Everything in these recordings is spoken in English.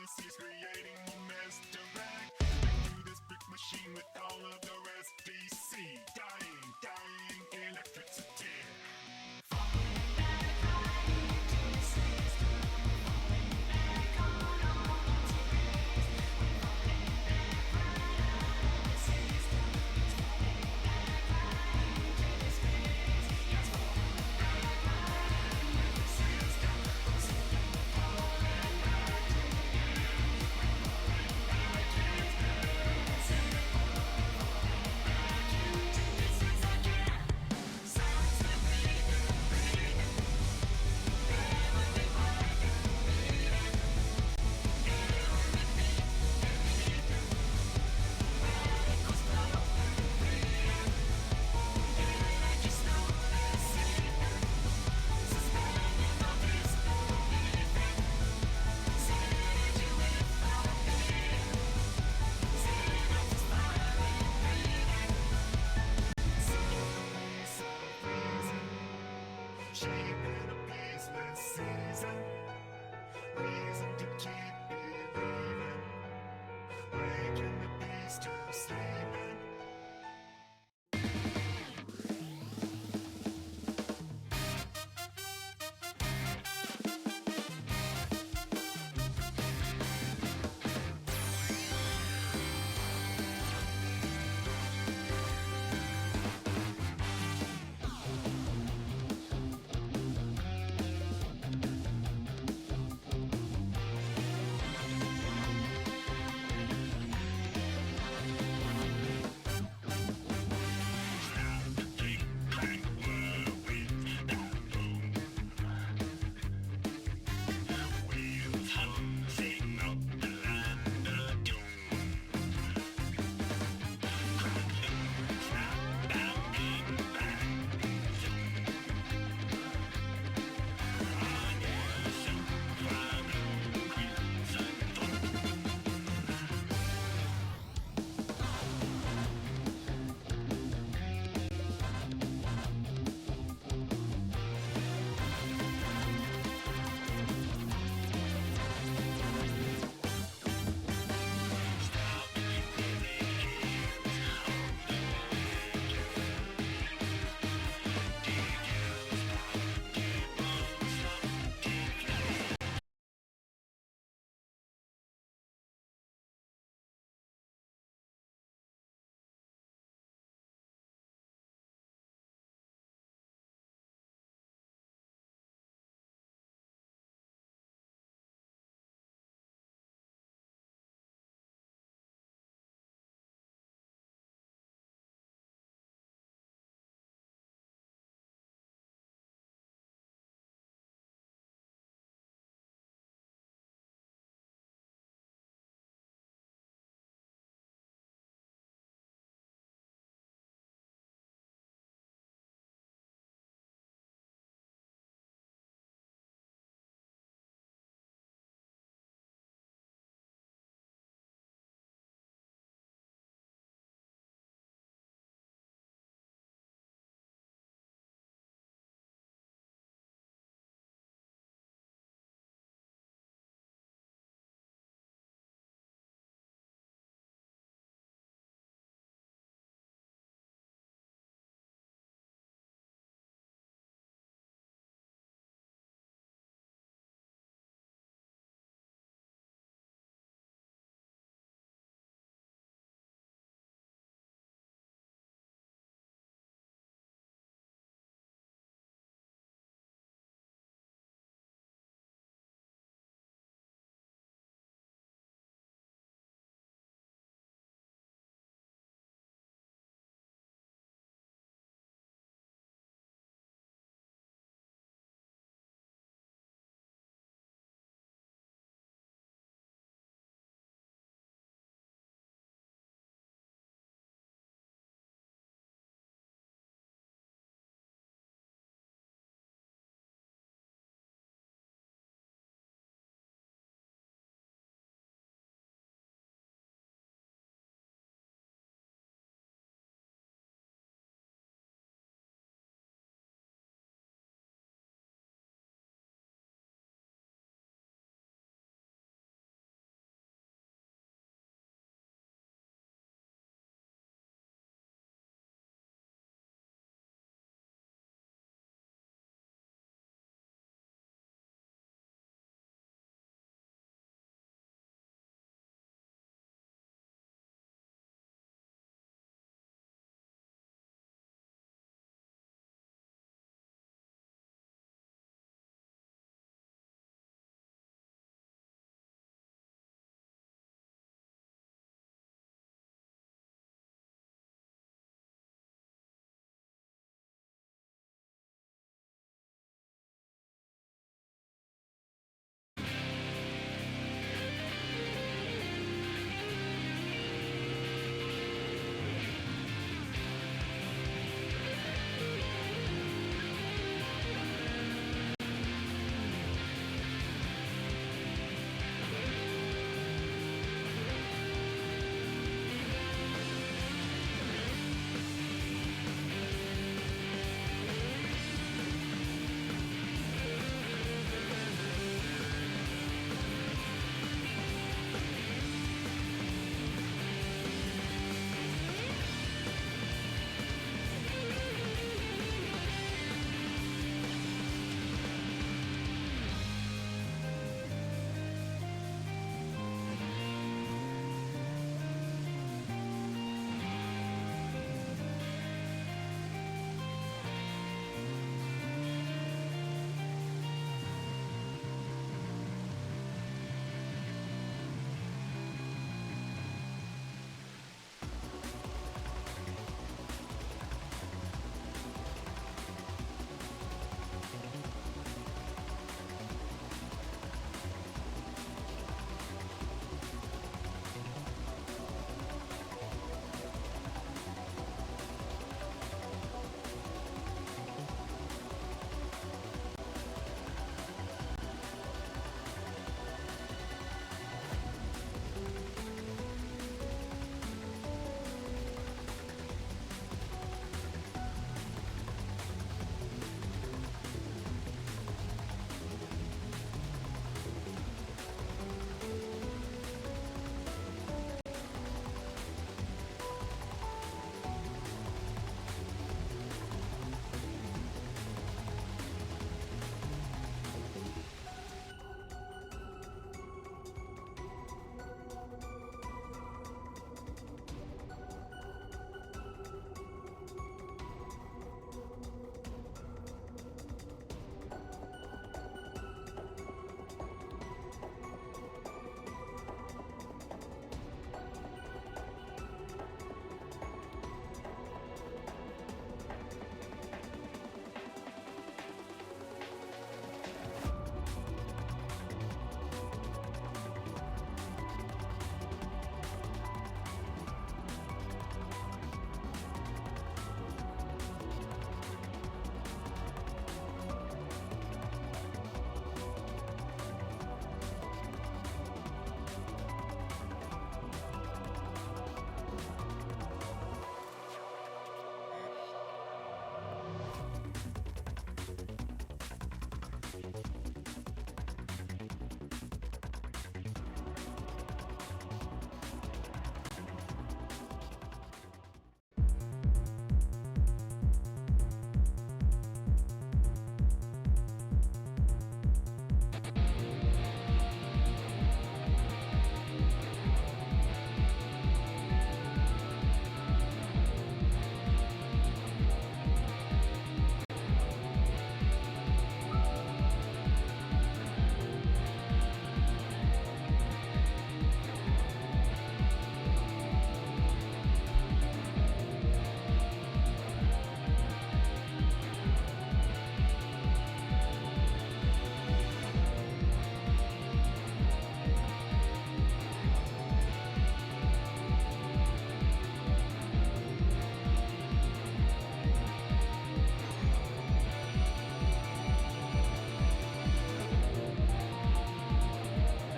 fallacies, creating a mess direct. Back to this brick machine with all of the rest. DC, dying, electricity.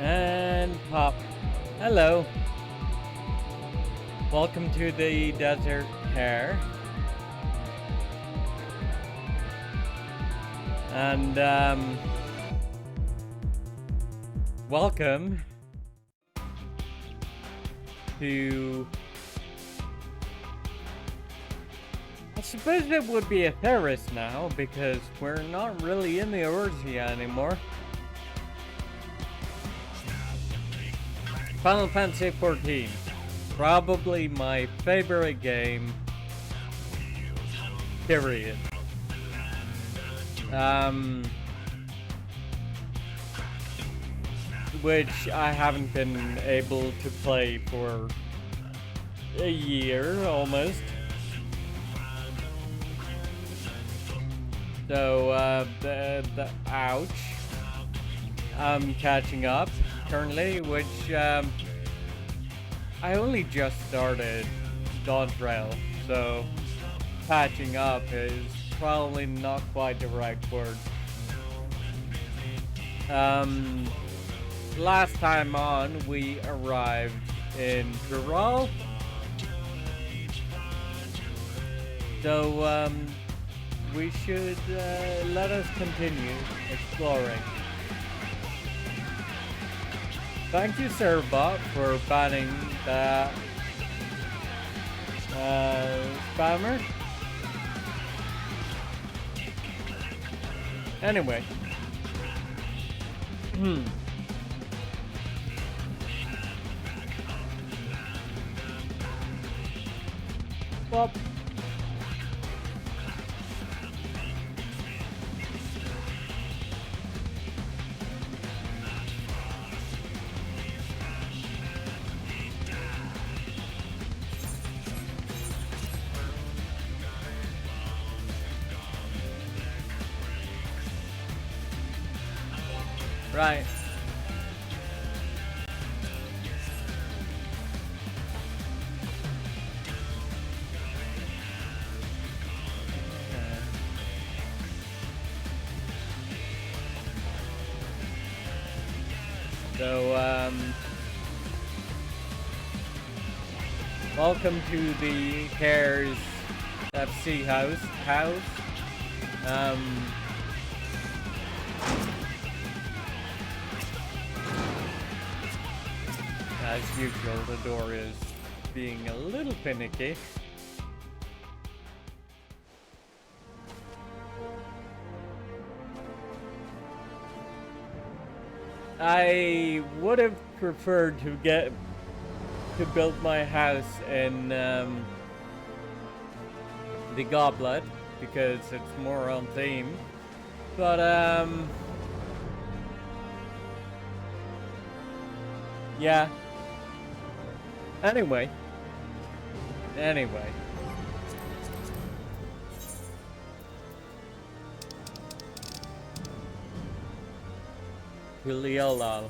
And pop. Hello. Welcome to the desert hare. And welcome to, I suppose it would be a terrace now, because we're not really in the Orsia anymore. Final Fantasy XIV, probably my favorite game, period. Which I haven't been able to play for a year almost. So, ouch. I'm catching up currently, which, I only just started DAWNTRAIL, so catching up is probably not quite the right word. Last time on, we arrived in Tyrol. So, we should let us continue exploring. Thank you, Servbot, for banning the spammer. Anyway. Well. Right. So, welcome to the Cares FC house. As usual, the door is being a little finicky. I would have preferred to build my house in the Goblet because it's more on theme, but yeah. Anyway. Juliolal.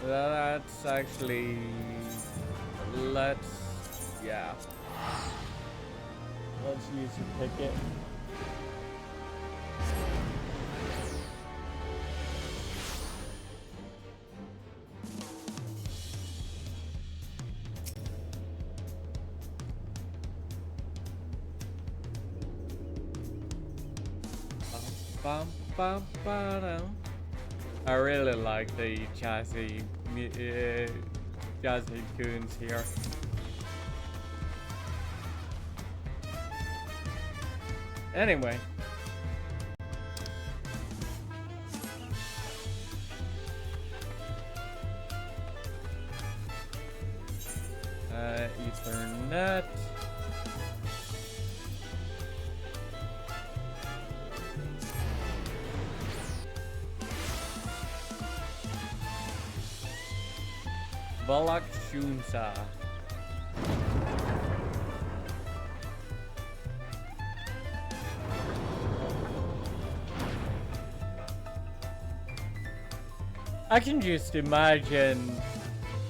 That's actually... yeah. Let's use a ticket. I really like the jazzy tunes here. Anyway. Ethernet. Balak Shunsa. I can just imagine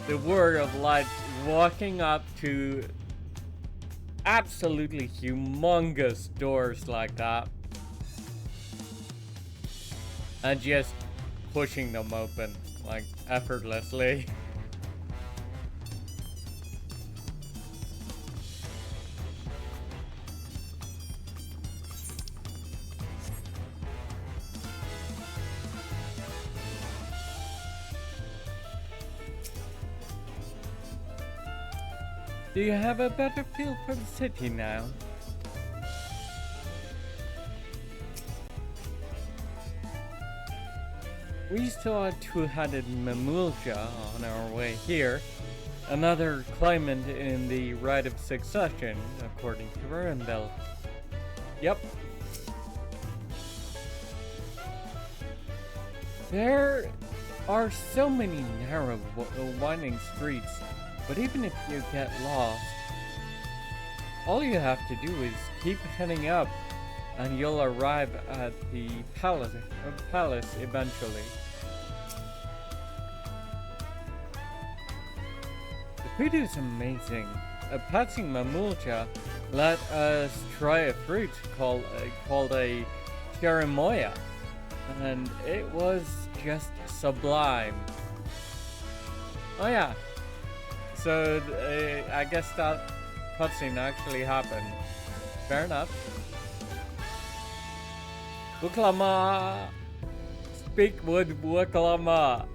the Word of Light walking up to absolutely humongous doors like that. and just pushing them open like effortlessly. Do you have a better feel for the city now? We saw a two-headed Mamulja on our way here, another claimant in the right of succession, according to Rundell. Yep. There are so many narrow, winding streets, but even if you get lost, all you have to do is keep heading up, and you'll arrive at the palace eventually. The food is amazing. Passing Mamulja let us try a fruit called a cherimoya, and it was just sublime. Oh yeah, so I guess that cutscene actually happened. Fair enough. Wuklama! Speak with Wuklama!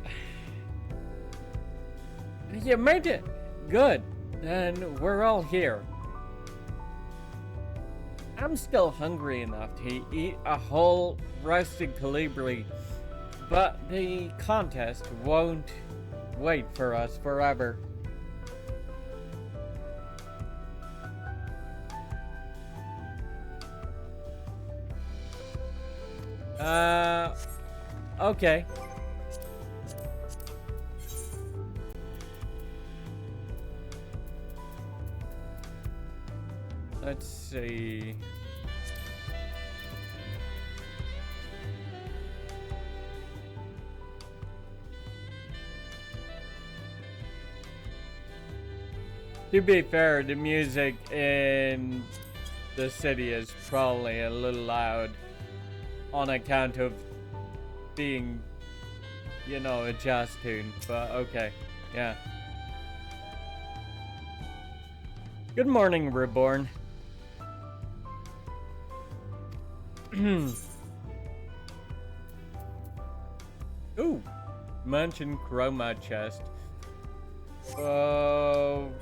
You made it! Good. Then we're all here. I'm still hungry enough to eat a whole roasted colibri, but the contest won't wait for us forever. Okay. Let's see. To be fair, the music in the city is probably a little loud on account of being, you know, a jazz tune, but okay, yeah. Good morning, Reborn. Ooh, mention chroma chest. Oh,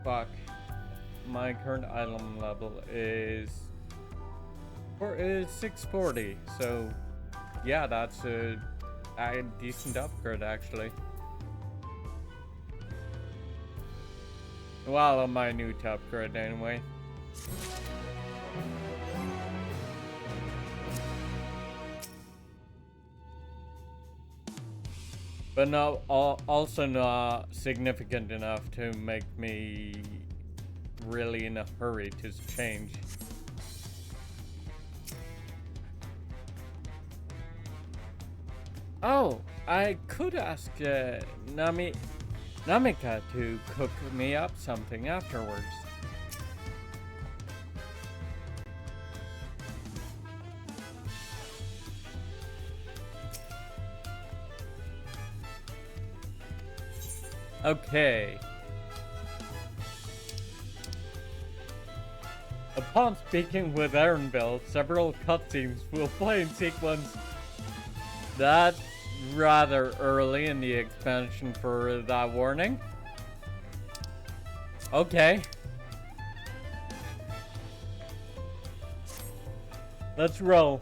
fuck. My current item level is 640, so yeah, that's a decent upgrade actually. Well, on my new to upgrade anyway. But no, also not significant enough to make me really in a hurry to change. Oh, I could ask Namika to cook me up something afterwards. Okay. Upon speaking with Aaronville, several cutscenes will play in sequence. That's rather early in the expansion for that warning. Okay. Let's roll.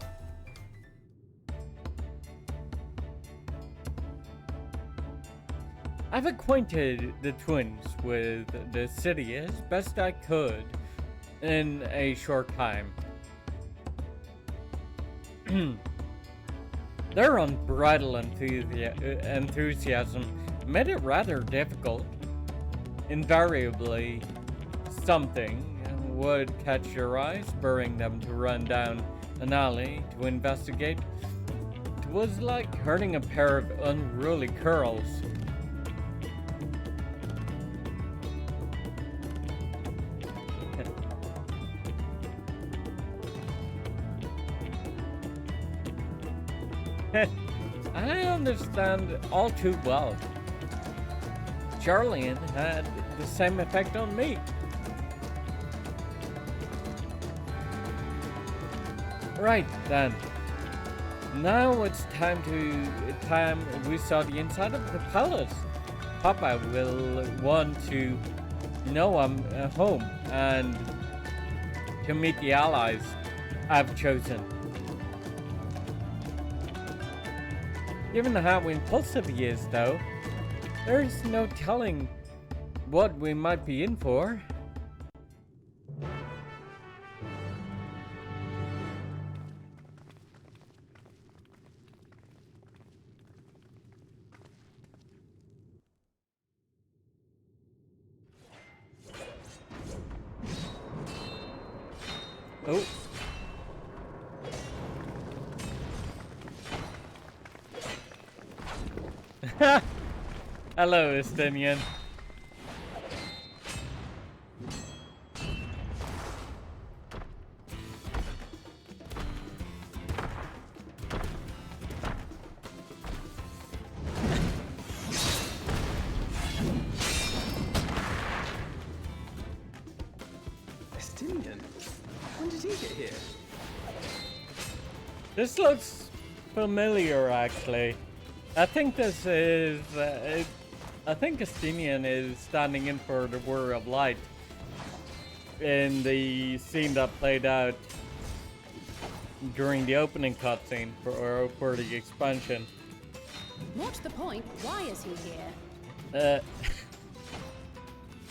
I've acquainted the twins with the city as best I could in a short time. Their unbridled enthusiasm made it rather difficult. Invariably, something would catch your eye, spurring them to run down an alley to investigate. It was like herding a pair of unruly curls. I understand all too well. Charlian had the same effect on me. Right then. Now it's time we saw the inside of the palace. Papa will want to know I'm home and to meet the allies I've chosen. Given how impulsive he is, though, there's no telling what we might be in for. Oh. Hello, Estinian. Estinian? When did he get here? This looks familiar, actually. I think this is. I think Estinian is standing in for the Warrior of Light in the scene that played out during the opening cutscene for the expansion. What's the point? Why is he here?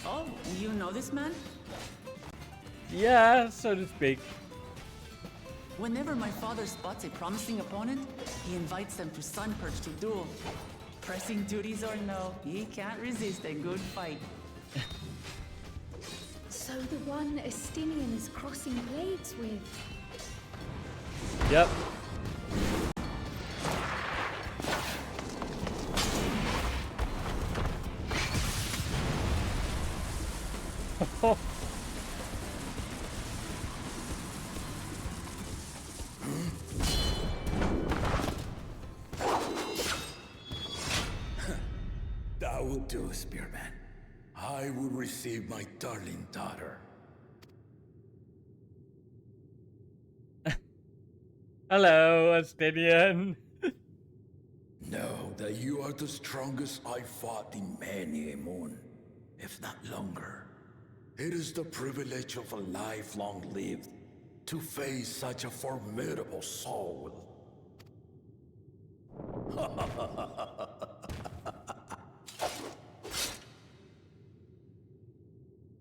Oh, you know this man? Yeah, so to speak. Whenever my father spots a promising opponent, he invites them to Sunperch to duel. Pressing duties or no, he can't resist a good fight. So the one Estinian is crossing blades with. Yep. That will do, Spearman. I will receive my darling daughter. Hello, Estinian. Know that you are the strongest I fought in many a moon, if not longer. It is the privilege of a life long lived to face such a formidable soul.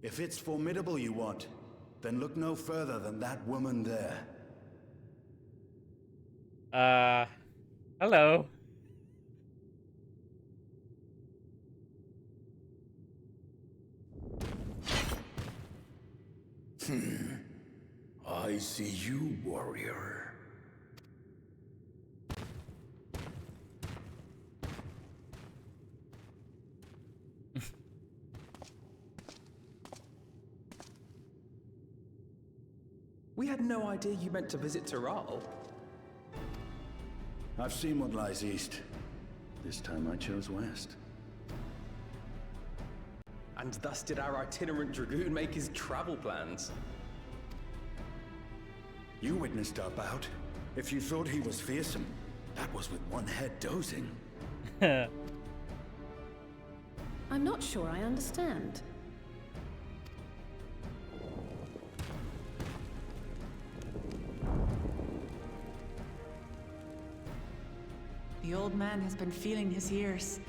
If it's formidable you want, then look no further than that woman there. Hello. I see you, warrior. We had no idea you meant to visit Tyrrell. I've seen what lies east. This time I chose west. And thus did our itinerant dragoon make his travel plans. You witnessed our bout. If you thought he was fearsome, that was with one head dozing. I'm not sure I understand. The old man has been feeling his years.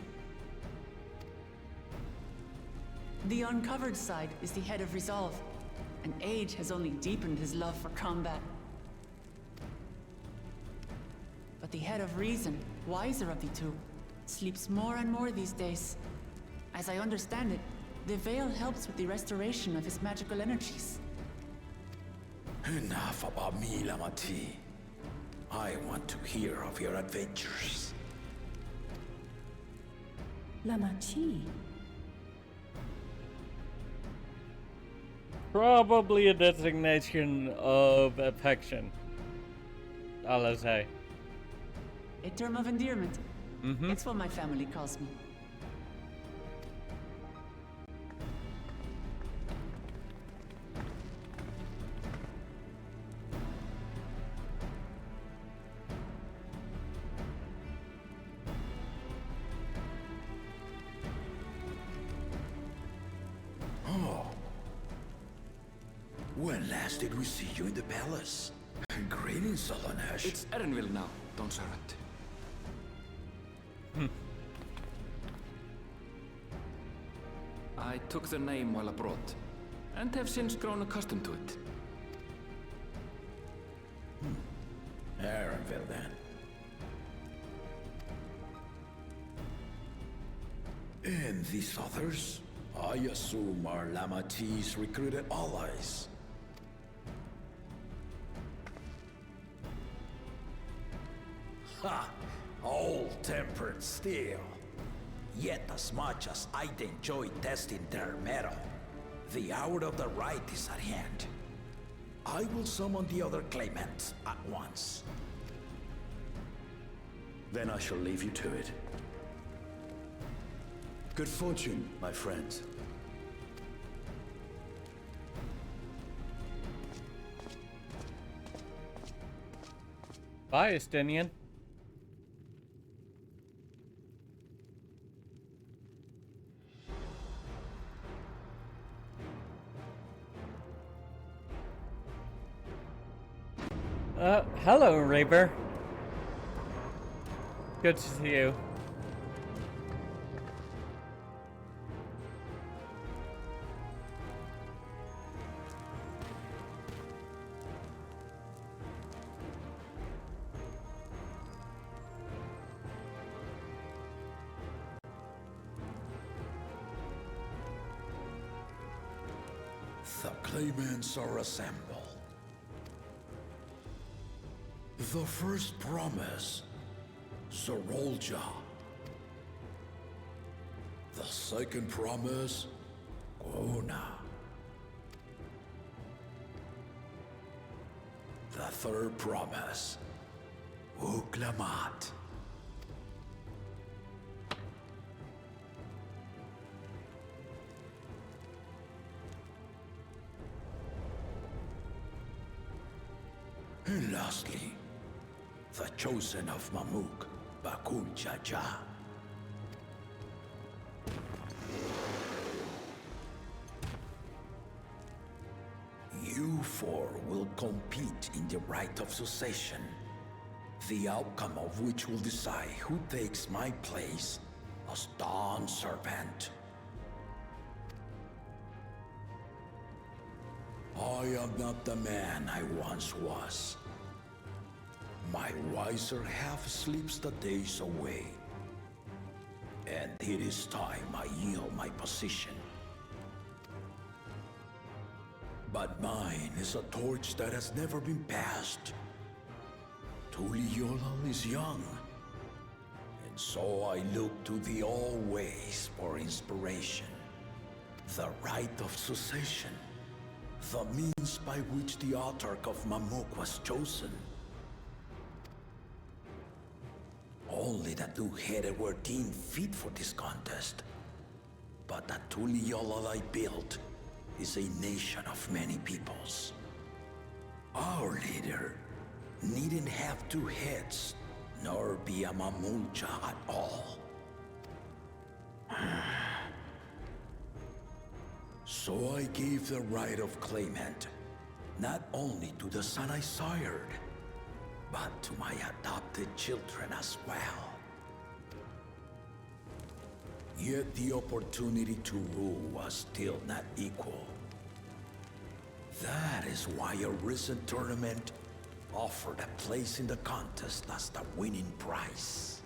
The uncovered side is the head of resolve, and age has only deepened his love for combat. But the head of reason, wiser of the two, sleeps more and more these days. As I understand it, the veil helps with the restoration of his magical energies. Enough about me, Lamati. I want to hear of your adventures. Lamachi. Probably a designation of affection, I'll say. A term of endearment. It's what my family calls me. When last did we see you in the palace? Greetings, Solonesh. It's Erenville now, Don Servant. I took the name while abroad, and have since grown accustomed to it. Erenville, then. And these others? I assume are Lamati's recruited allies. Ha! Old-tempered still. Yet as much as I'd enjoy testing their metal, the hour of the right is at hand. I will summon the other claimants at once. Then I shall leave you to it. Good fortune, my friends. Bye, Estinian. Hello, Raver. Good to see you. The claimants are assembled. The first promise, Zorolja. The second promise, Gona. The third promise, Uklamat. And lastly, the chosen of Mamuk, Bakul Jaja. You four will compete in the right of succession, the outcome of which will decide who takes my place as Dawn Servant. I am not the man I once was. My wiser half sleeps the days away. And it is time I yield my position. But mine is a torch that has never been passed. Tuliyola is young. And so I look to the always for inspiration. The right of succession. The means by which the autarch of Mamuk was chosen. Only the two-headed were deemed fit for this contest. But the Tuliyola I built is a nation of many peoples. Our leader needn't have two heads, nor be a Mamulcha at all. So I gave the right of claimant, not only to the son I sired, but to my adopted children as well. Yet the opportunity to rule was still not equal. That is why a recent tournament offered a place in the contest as the winning prize.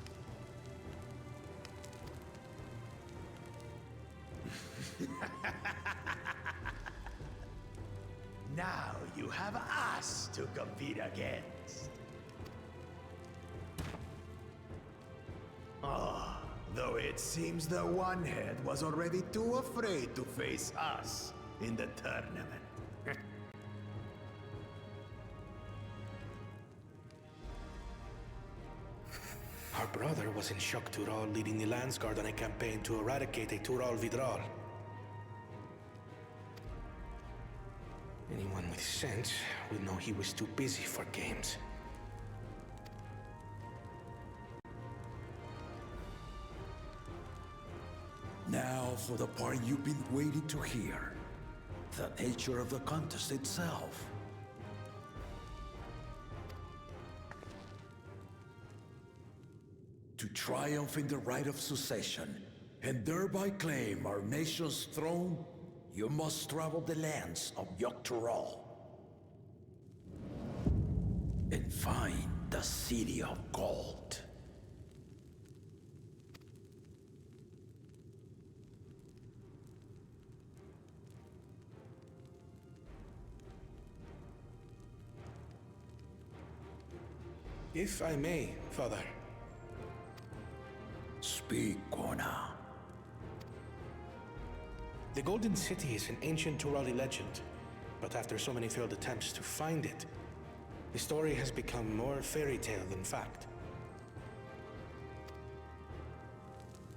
Now you have us to compete against. Though it seems the one-head was already too afraid to face us in the tournament. Our brother was in Shock Tural leading the Landsguard on a campaign to eradicate a Tural Vidral. Anyone with sense would know he was too busy for games. Now for the part you've been waiting to hear. The nature of the contest itself. To triumph in the right of succession, and thereby claim our nation's throne, you must travel the lands of Yogg-Tural and find the City of Gold. If I may, Father. Speak, Kona. The Golden City is an ancient Turali legend, but after so many failed attempts to find it, the story has become more fairy tale than fact.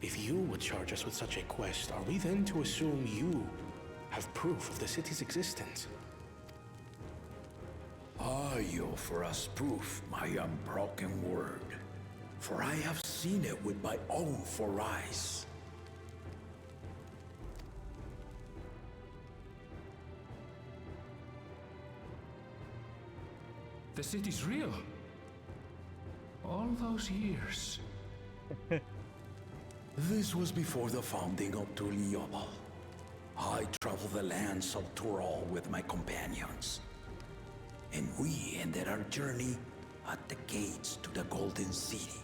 If you would charge us with such a quest, are we then to assume you have proof of the city's existence? You offer us proof, my unbroken word, for I have seen it with my own 4 eyes. The city's real. All those years. This was before the founding of Tuliyoba. I traveled the lands of Tural with my companions. And we ended our journey at the gates to the Golden City.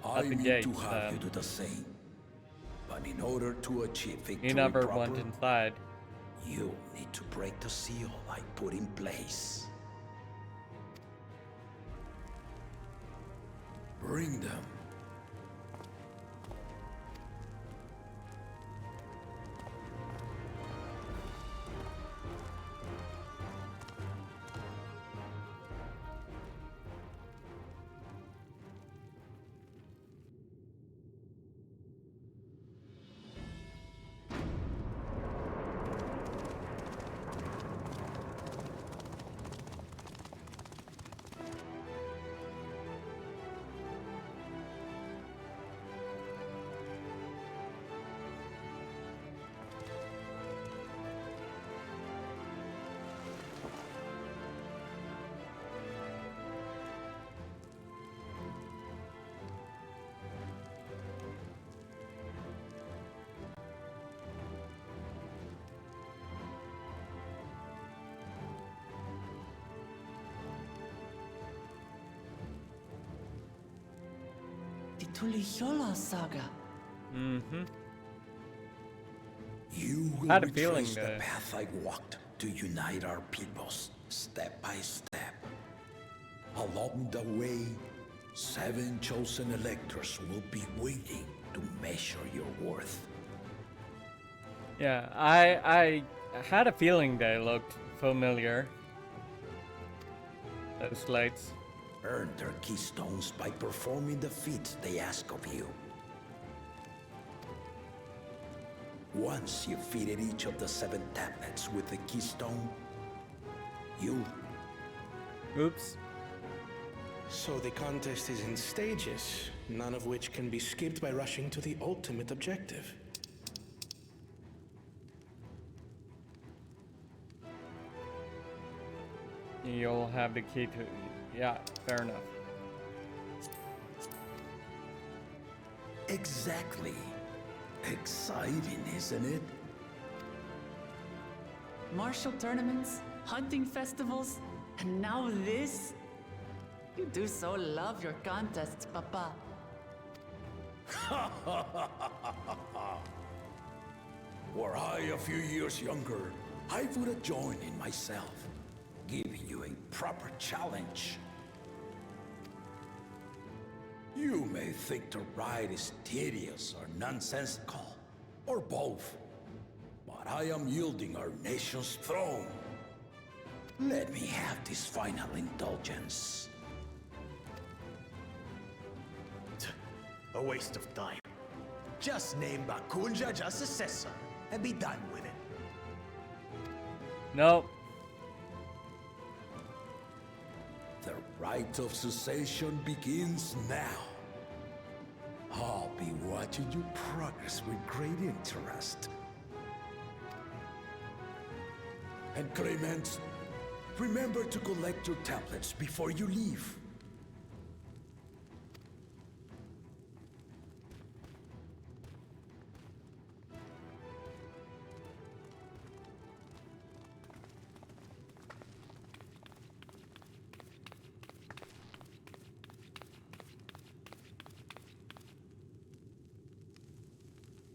I need to have you do the same. But in order to achieve victory you never proper, went inside. you need to break the seal I put in place. Bring them. The Tuliyola saga. Mm-hmm. You will Had a feeling retrace the that- path I walked to unite our peoples, step by step. Along the way, 7 chosen electors will be waiting to measure your worth. Yeah, I had a feeling they looked familiar. Those lights. Earn their keystones by performing the feats they ask of you. Once you've fitted each of the 7 tablets with the keystone, you... Oops. So the contest is in stages, none of which can be skipped by rushing to the ultimate objective. You'll have the key to... Yeah, fair enough. Exactly. Exciting, isn't it? Martial tournaments, hunting festivals, and now this? You do so love your contests, Papa. Were I a few years younger, I would have joined in myself, giving you a proper challenge. You may think the ride is tedious or nonsensical, or both, but I am yielding our nation's throne. Let me have this final indulgence. A waste of time. Just name Bakunja as successor and be done with it. No. The rite of succession begins now. I'll be watching your progress with great interest. And Clemens, remember to collect your tablets before you leave.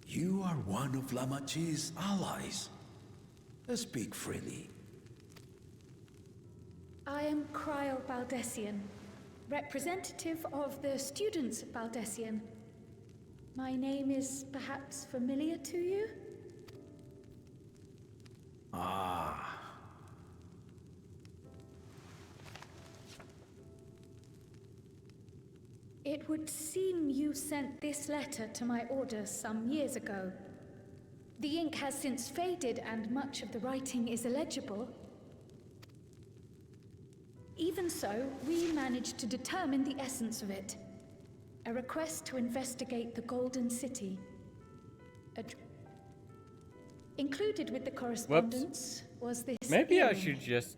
You are one of Lamachi's allies. Speak freely. I am Cryle Baldessian, representative of the students of Baldessian. My name is perhaps familiar to you? Ah. It would seem you sent this letter to my orders some years ago. The ink has since faded and much of the writing is illegible. Even so, we managed to determine the essence of it. A request to investigate the Golden City. Included with the correspondence was this Maybe I earring. should just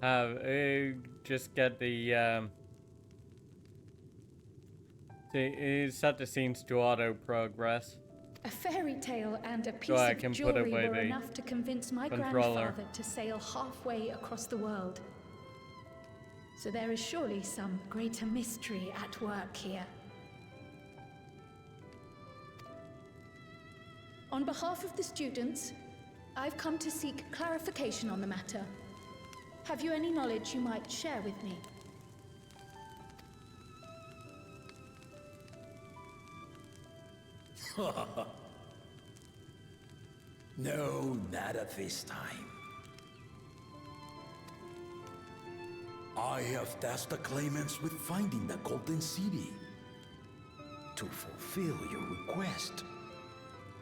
have get the set the scenes to auto progress. A fairy tale and a piece So I of can put jewelry away were the enough to convince my controller. grandfather to sail halfway across the world. So there is surely some greater mystery at work here. On behalf of the students, I've come to seek clarification on the matter. Have you any knowledge you might share with me? No, not at this time. I have tasked the claimants with finding the Golden City. To fulfill your request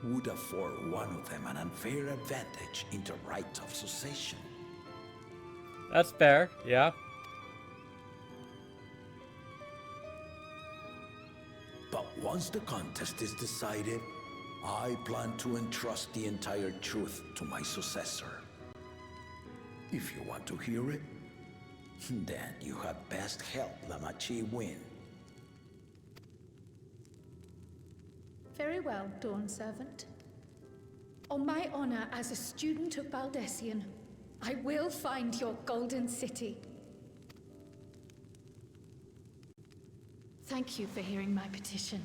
would afford one of them an unfair advantage in the right of succession. That's fair, yeah. But once the contest is decided, I plan to entrust the entire truth to my successor. If you want to hear it, then you had best help Lamachi win. Very well, Dawn Servant. On my honor as a student of Baldessian, I will find your Golden City. Thank you for hearing my petition.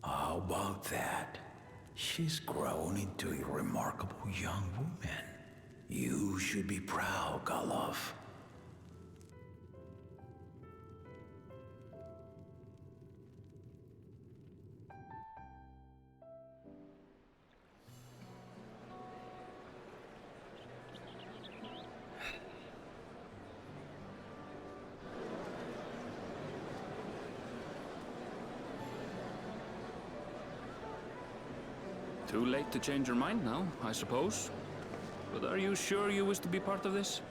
How about that? She's grown into a remarkable young woman. You should be proud, Galov. Too late to change your mind now, I suppose. But are you sure you wish to be part of this?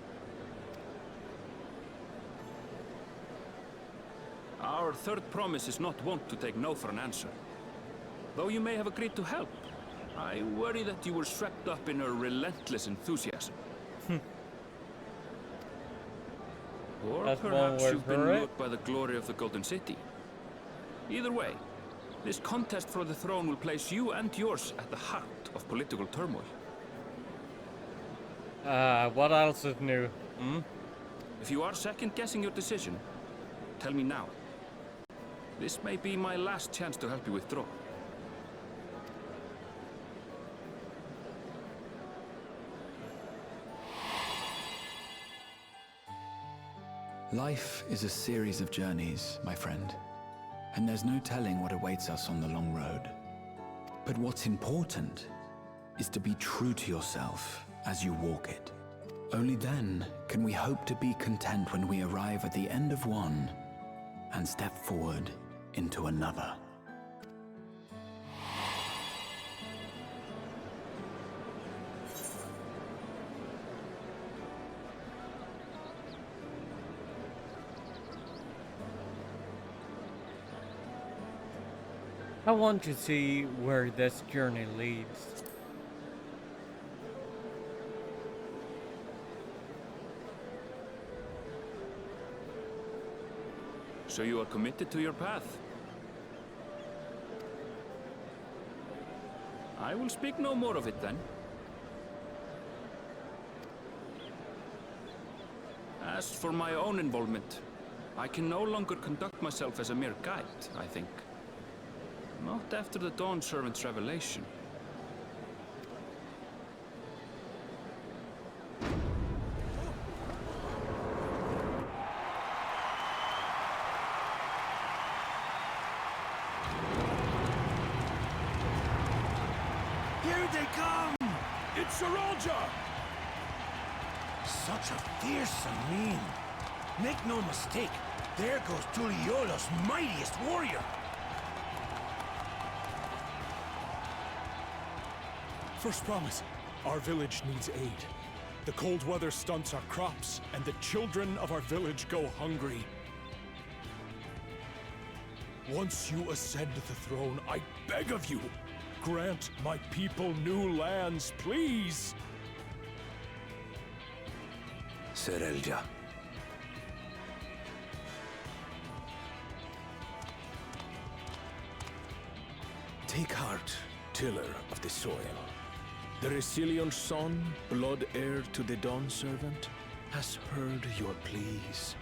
Our third promise is not wont to take no for an answer. Though you may have agreed to help, I worry that you were swept up in her relentless enthusiasm. Or That's one perhaps word you've for been it. moved by the glory of the Golden City. Either way, this contest for the throne will place you and yours at the heart of political turmoil. What else is new? If you are second-guessing your decision, tell me now. This may be my last chance to help you withdraw. Life is a series of journeys, my friend, and there's no telling what awaits us on the long road. But what's important is to be true to yourself as you walk it. Only then can we hope to be content when we arrive at the end of one and step forward into another. I want to see where this journey leads. So you are committed to your path? I will speak no more of it then. As for my own involvement, I can no longer conduct myself as a mere guide, I think. Not after the Dawn Servant's revelation. Here they come! It's Saralja! Such a fearsome mien. Make no mistake, there goes Tuliola's mightiest warrior. First promise, our village needs aid. The cold weather stunts our crops, and the children of our village go hungry. Once you ascend the throne, I beg of you, grant my people new lands, please! Saralja. Take heart, tiller of the soil. The Resilion's son, blood heir to the Dawn Servant, has heard your pleas.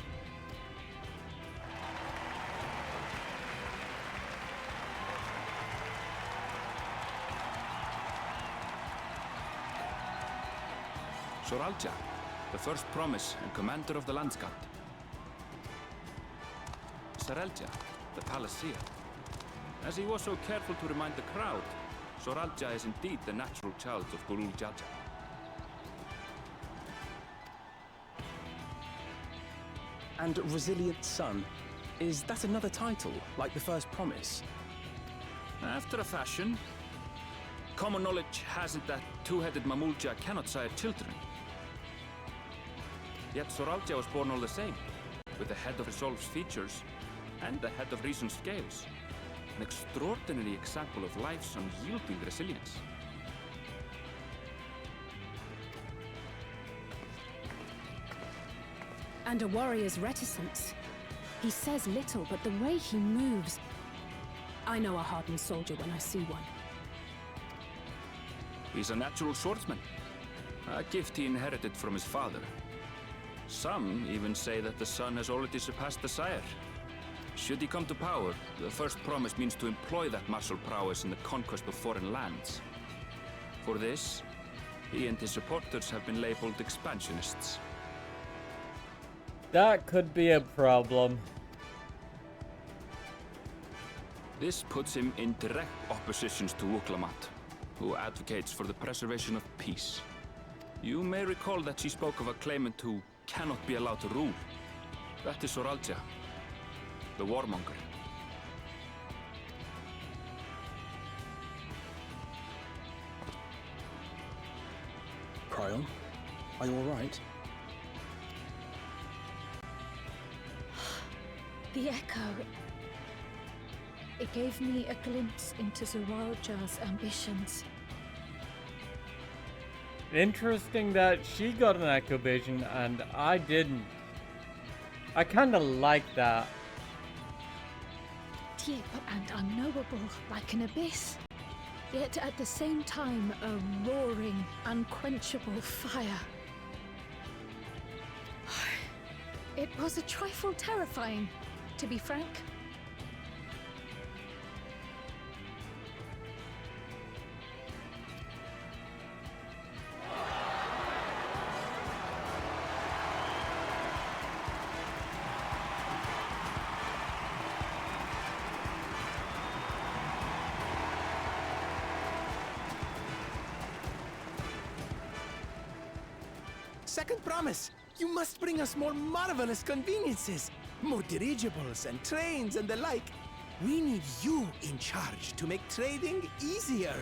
Saralja, the first promise and commander of the Landsguard. Saralja, the Palaceer. As he was so careful to remind the crowd, Saralja is indeed the natural child of Gurul Jaja. And Resilient Son, is that another title, like the first promise? After a fashion, common knowledge has it that two-headed Mamulja cannot sire children. Yet Saralja was born all the same, with the head of Resolve's features and the head of Reason's scales. An extraordinary example of life's unyielding resilience. And a warrior's reticence. He says little, but the way he moves... I know a hardened soldier when I see one. He's a natural swordsman, a gift he inherited from his father. Some even say that the son has already surpassed the sire. Should he come to power, the first promise means to employ that martial prowess in the conquest of foreign lands. For this, he and his supporters have been labeled expansionists. That could be a problem. This puts him in direct opposition to Wuklamat, who advocates for the preservation of peace. You may recall that she spoke of a claimant who cannot be allowed to rule. That is Saralja, the warmonger. Cryon, are you all right? The echo. It gave me a glimpse into Saralja's ambitions. Interesting that she got an echo vision and I didn't. I kinda like that. Deep and unknowable, like an abyss. Yet at the same time, a roaring, unquenchable fire. It was a trifle terrifying, to be frank. second promise. You must bring us more marvelous conveniences. More dirigibles and trains and the like. We need you in charge to make trading easier.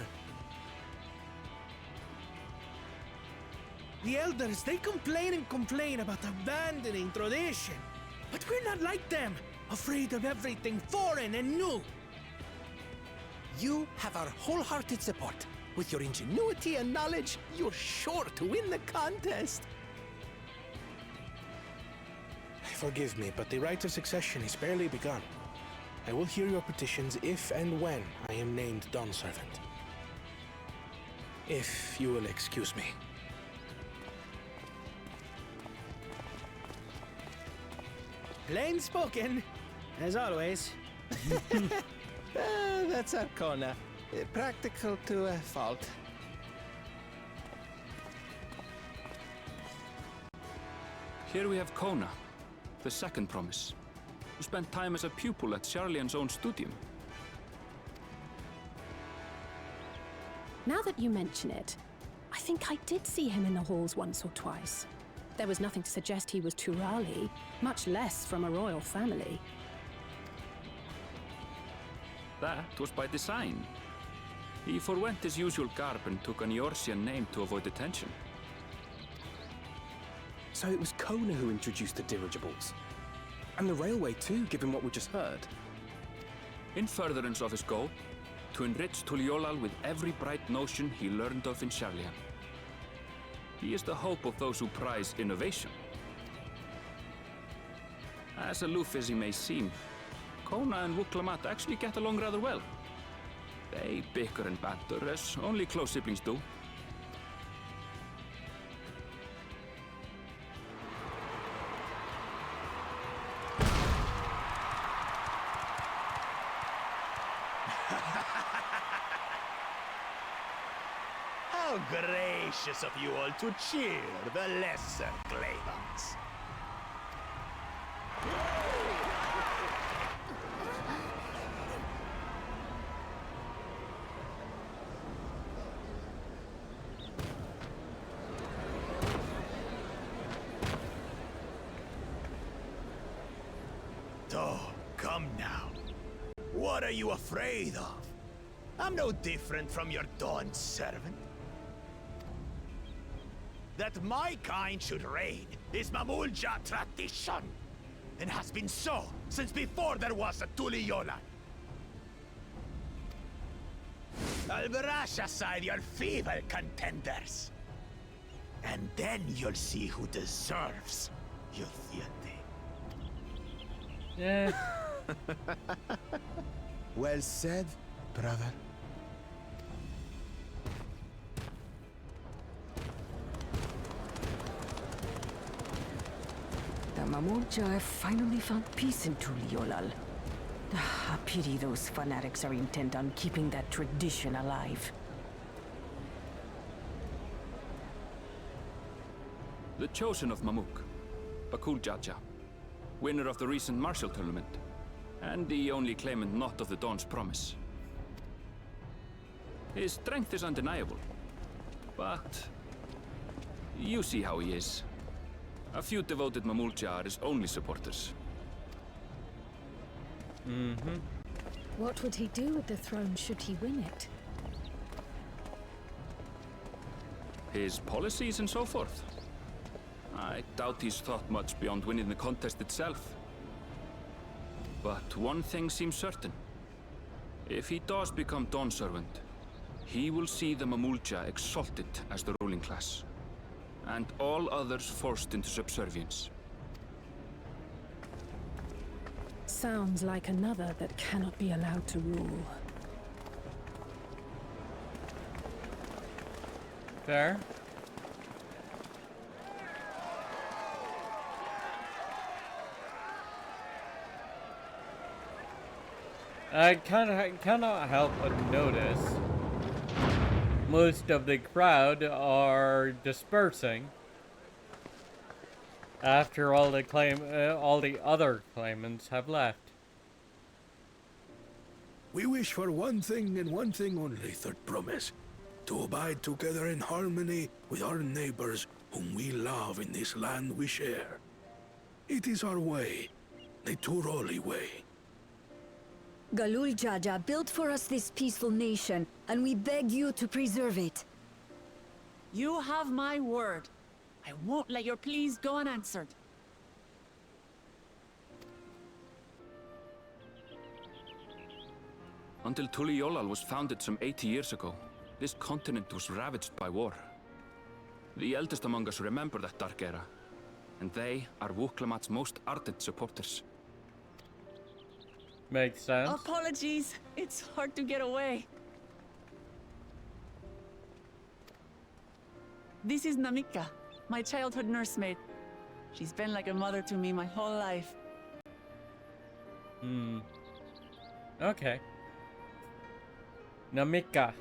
The elders, they complain and complain about abandoning tradition. But we're not like them, afraid of everything foreign and new. You have our wholehearted support. With your ingenuity and knowledge, you're sure to win the contest. Forgive me, but the rite of succession is barely begun. I will hear your petitions if and when I am named Dawn Servant. If you will excuse me. Plain spoken, as always. That's Arcona. Practical to a fault. Here we have Kona, the second promise, who spent time as a pupil at Sharlayan's own studium. Now that you mention it, I think I did see him in the halls once or twice. There was nothing to suggest he was Turali, much less from a royal family. That was by design. He forwent his usual garb and took an Eorzean name to avoid attention. So it was Kona who introduced the dirigibles. And the railway too, given what we just heard. In furtherance of his goal, to enrich Tuliolal with every bright notion he learned of in Sharlayan. He is the hope of those who prize innovation. As aloof as he may seem, Kona and Wuklamat actually get along rather well. They bicker and banter as only close siblings do. How gracious of you all to cheer the lesser Claymans. So, come now. What are you afraid of? I'm no different from your Dawn servant. That my kind should reign is Mamulja tradition, and has been so since before there was a Tuliyolan. I'll brush aside your feeble contenders, and then you'll see who deserves your deity. Yeah. Well said, brother. The Mamulja have finally found peace in Tuliolal. A pity those fanatics are intent on keeping that tradition alive. The chosen of Mamuk, Bakul Jaja, winner of the recent martial tournament, and the only claimant not of the Dawn's promise. His strength is undeniable, but you see how he is. A few devoted Mamulja are his only supporters. Mm-hmm. What would he do with the throne should he win it? His policies and so forth. I doubt he's thought much beyond winning the contest itself. But one thing seems certain. If he does become Dawn Servant, he will see the Mamulja exalted as the ruling class, and all others forced into subservience. Sounds like another that cannot be allowed to rule. Fair. I cannot help but notice most of the crowd are dispersing after all the other claimants have left. We wish for one thing and one thing only, third promise. to abide together in harmony with our neighbors whom we love in this land we share. It is our way, the Turoli way. Galul Jaja built for us this peaceful nation, and we beg you to preserve it. You have my word. I won't let your pleas go unanswered. Until Tuliolal was founded some 80 years ago, this continent was ravaged by war. The eldest among us remember that dark era, and they are Wuklamat's most ardent supporters. Makes sense. Apologies. It's hard to get away. This is Namika, my childhood nursemaid. She's been like a mother to me my whole life. Okay. Namika.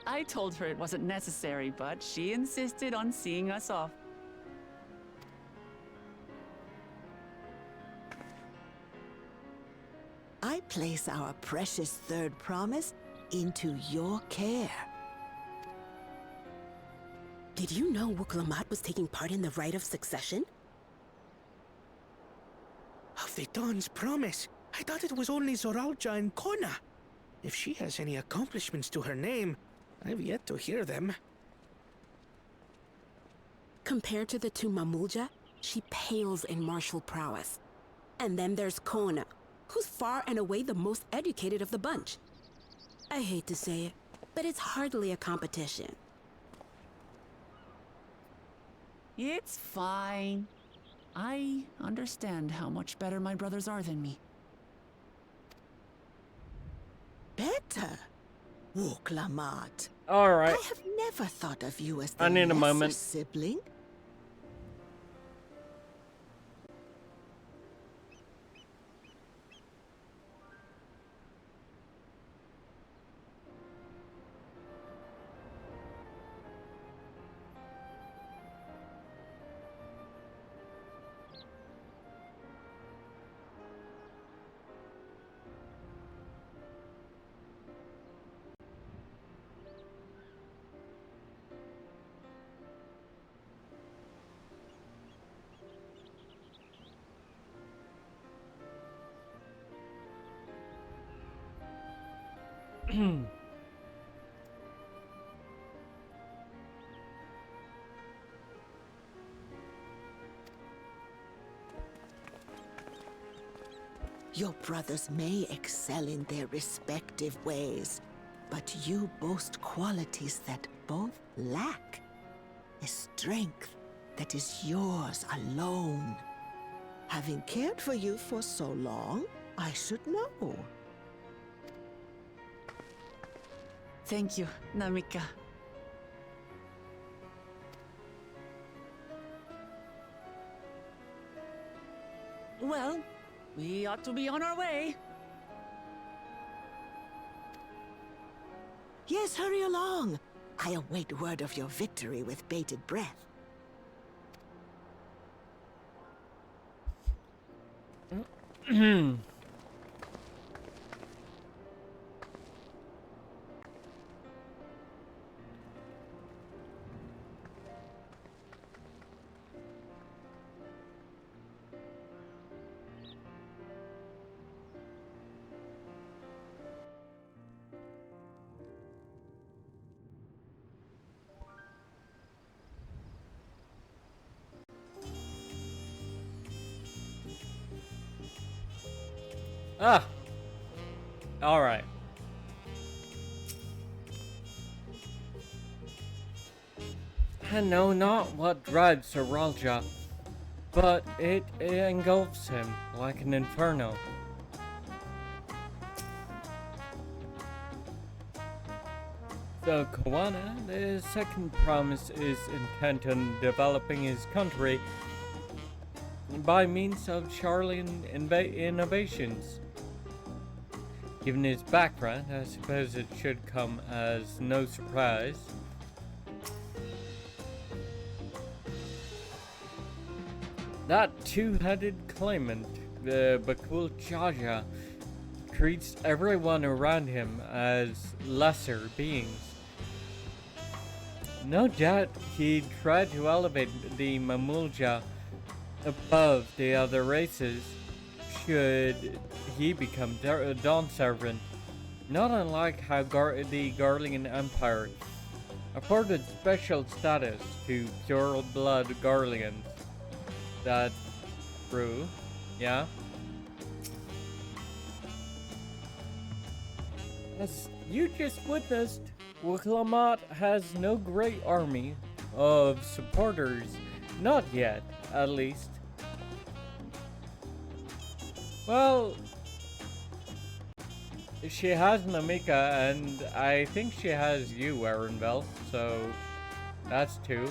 I told her it wasn't necessary, but she insisted on seeing us off. I place our precious third promise into your care. Did you know Wuklamat was taking part in the rite of succession? Of the Dawn's promise? I thought it was only Zoralja and Kona. If she has any accomplishments to her name, I've yet to hear them. Compared to the two Mamulja, she pales in martial prowess. And then there's Kona, who's far and away the most educated of the bunch. I hate to say it, but it's hardly a competition. It's fine. I understand how much better my brothers are than me. Better? Wuklamat. Alright. I have never thought of you as the I need a lesser moment. sibling. Your brothers may excel in their respective ways, but you boast qualities that both lack. A strength that is yours alone. Having cared for you for so long, I should know. Thank you, Namika. Well, we ought to be on our way. Yes, hurry along. I await word of your victory with bated breath. Ah! Alright. I know not what drives Zoralja, but it engulfs him like an inferno. So Kawana, the second promise is intent on developing his country by means of Charlian innovations. Given his background, I suppose it should come as no surprise. That two-headed claimant, the Bakul Jaja, treats everyone around him as lesser beings. No doubt he tried to elevate the Mamulja above the other races should he become a Dawn Servant, not unlike how the Garlean Empire afforded special status to pure-blood Garleans. That's true, yeah? As you just witnessed, Wiklamat has no great army of supporters, not yet, at least. Well, she has Namika, and I think she has you, Erenvel, so that's two.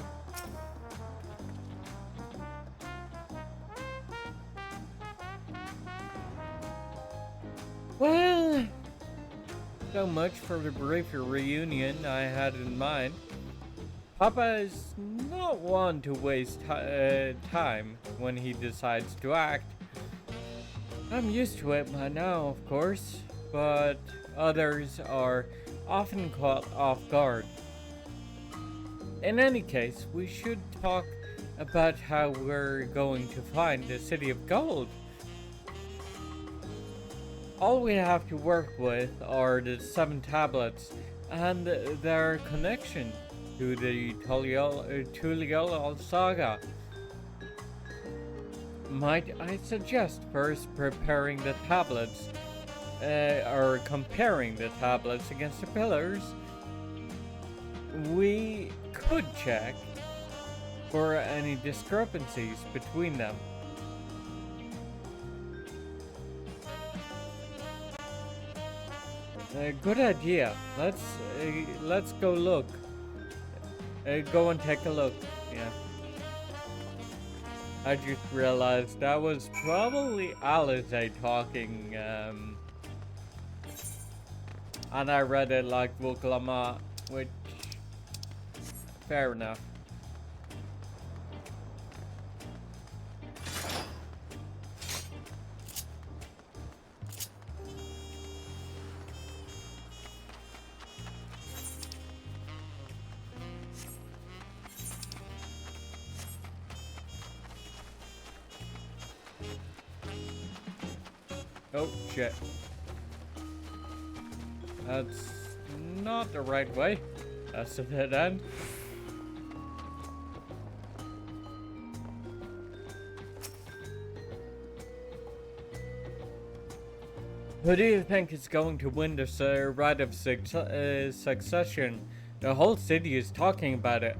Well, so much for the brief reunion I had in mind. Papa is not one to waste time when he decides to act. I'm used to it by now, of course, but others are often caught off guard. In any case, we should talk about how we're going to find the City of Gold. All we have to work with are the 7 tablets and their connection to the Tuliol saga. Might I suggest first preparing the tablets, or comparing the tablets against the pillars? We could check for any discrepancies between them. Good idea. Let's go look. Go and take a look. Yeah. I just realized that was probably Alize talking, and I read it like Vuklama, which, fair enough. Oh, shit. That's not the right way. That's a dead end. Who do you think is going to win this right of succession? The whole city is talking about it.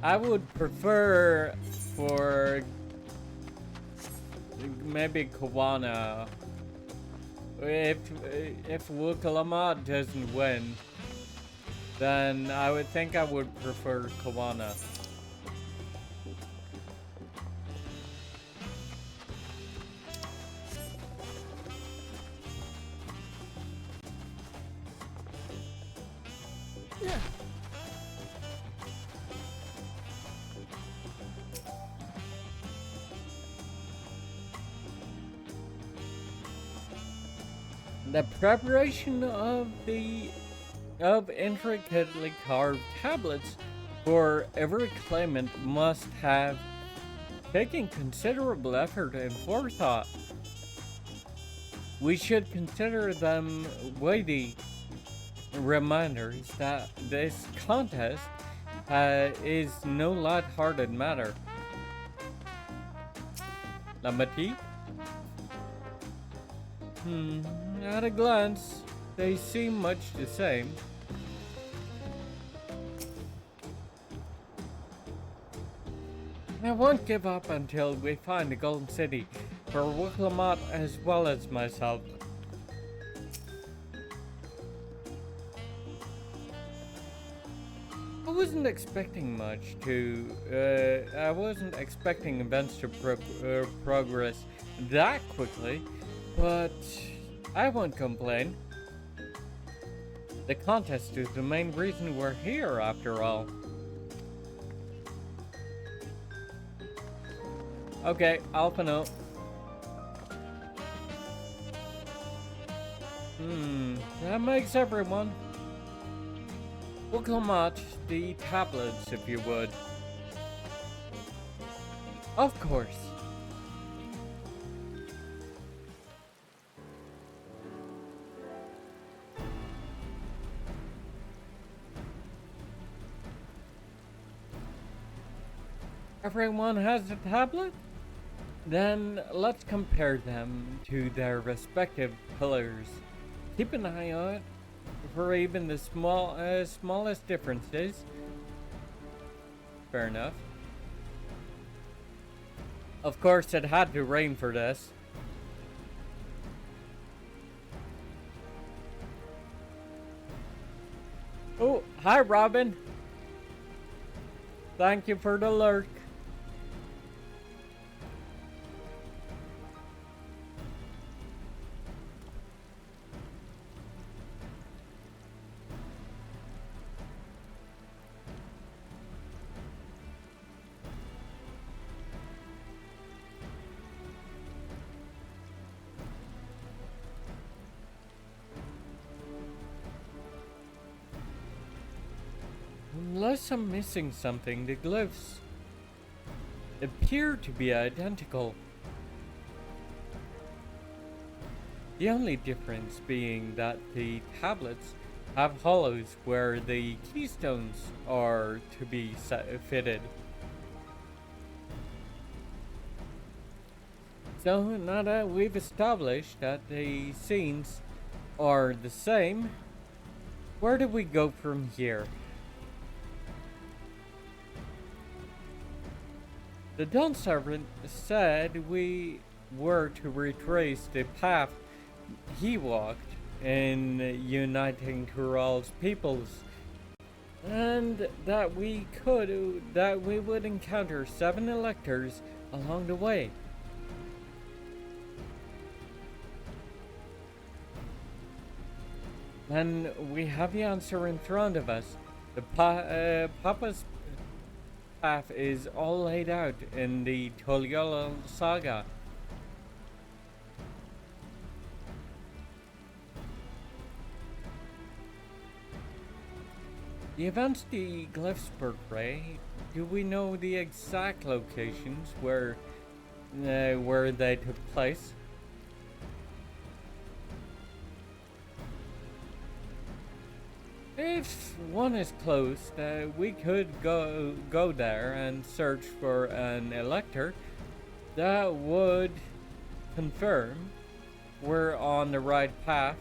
I would prefer for maybe Kawana. If Wukalama doesn't win, then I would think I would prefer Kawana. The preparation of intricately carved tablets for every claimant must have taken considerable effort and forethought. We should consider them weighty reminders that this contest is no light-hearted matter. Lamati? At a glance, they seem much the same. I won't give up until we find the Golden City for Wiklamat as well as myself. I wasn't expecting much I wasn't expecting events to progress that quickly. But I won't complain. The contest is the main reason we're here, after all. Okay, Alpha note. That makes everyone. Look at the tablets, if you would. Of course. Everyone has a tablet? Then let's compare them to their respective pillars. Keep an eye out for even the smallest differences. Fair enough. Of course, it had to rain for this. Oh, hi Robin. Thank you for the lurk. Unless I'm missing something, the glyphs appear to be identical. The only difference being that the tablets have hollows where the keystones are to be fitted. So now that we've established that the scenes are the same, where do we go from here? The Dawn Servant said we were to retrace the path he walked in uniting Tural's peoples, and that we would encounter 7 electors along the way. And we have the answer in front of us. The Papa's path is all laid out in the Toliolal saga. The events the glyphs portray, do we know the exact locations where they took place? If one is close, we could go there and search for an elector. That would confirm we're on the right path.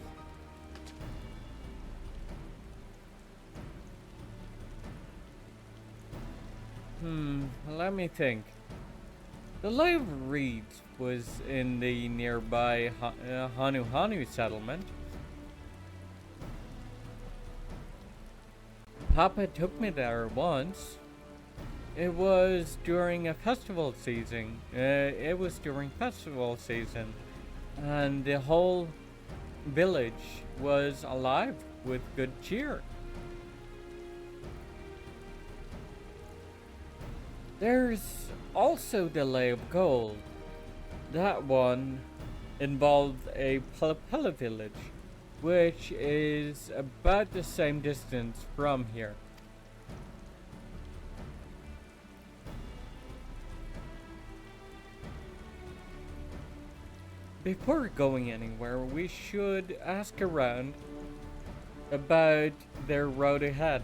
Let me think. The Lake of Reeds was in the nearby Hanu settlement. Papa took me there once. It was during a festival season. And the whole village was alive with good cheer. There's also the Lay of Gold. That one involved a Palapella village, which is about the same distance from here. Before going anywhere, we should ask around about their road ahead.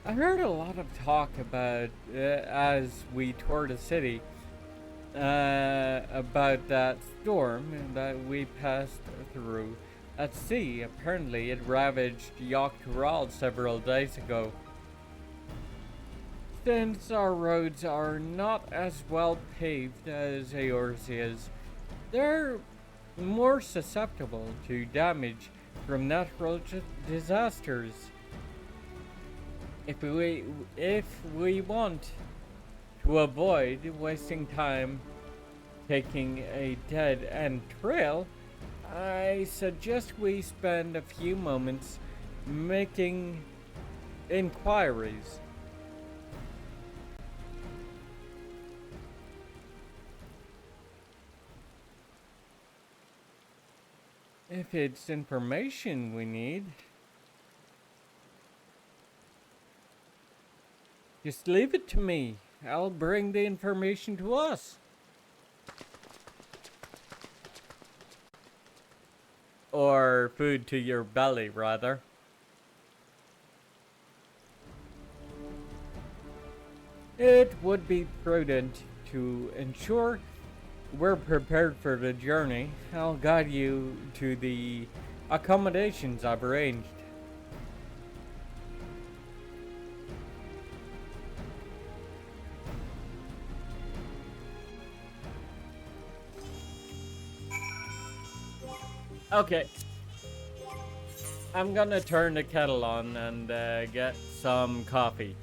I heard a lot of talk about, as we toured the city, about that storm that we passed through at sea. Apparently it ravaged Tural several days ago. Since our roads are not as well paved as Eorzea's, they're more susceptible to damage from natural disasters. If we want to avoid wasting time taking a dead-end trail, I suggest we spend a few moments making inquiries. If it's information we need, just leave it to me. I'll bring the information to us. Or food to your belly, rather. It would be prudent to ensure we're prepared for the journey. I'll guide you to the accommodations I've arranged. Okay. I'm gonna turn the kettle on and get some coffee.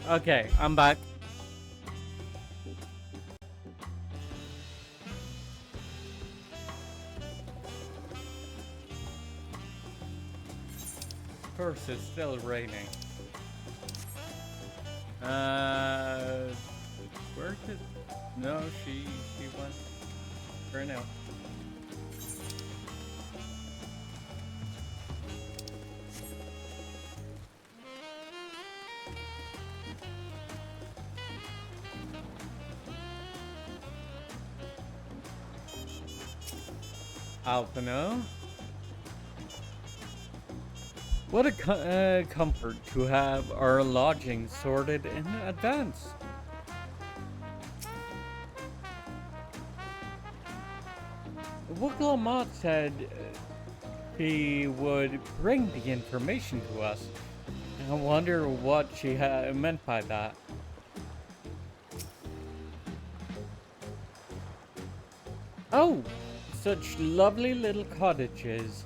Okay, I'm back. course it's still raining. Where did... No, she went... For now. Alpino. What a comfort to have our lodging sorted in advance. Wuglamot said he would bring the information to us. I wonder what she meant by that. Oh, such lovely little cottages.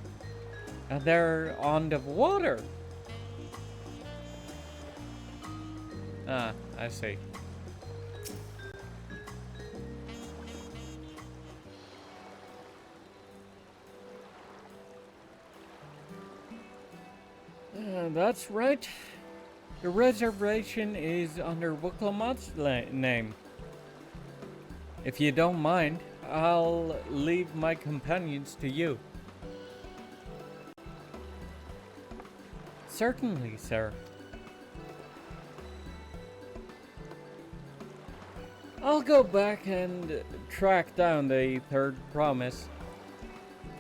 And they're on the water. Ah, I see. That's right. The reservation is under Wuklamot's name. If you don't mind, I'll leave my companions to you. Certainly, sir. I'll go back and track down the third promise.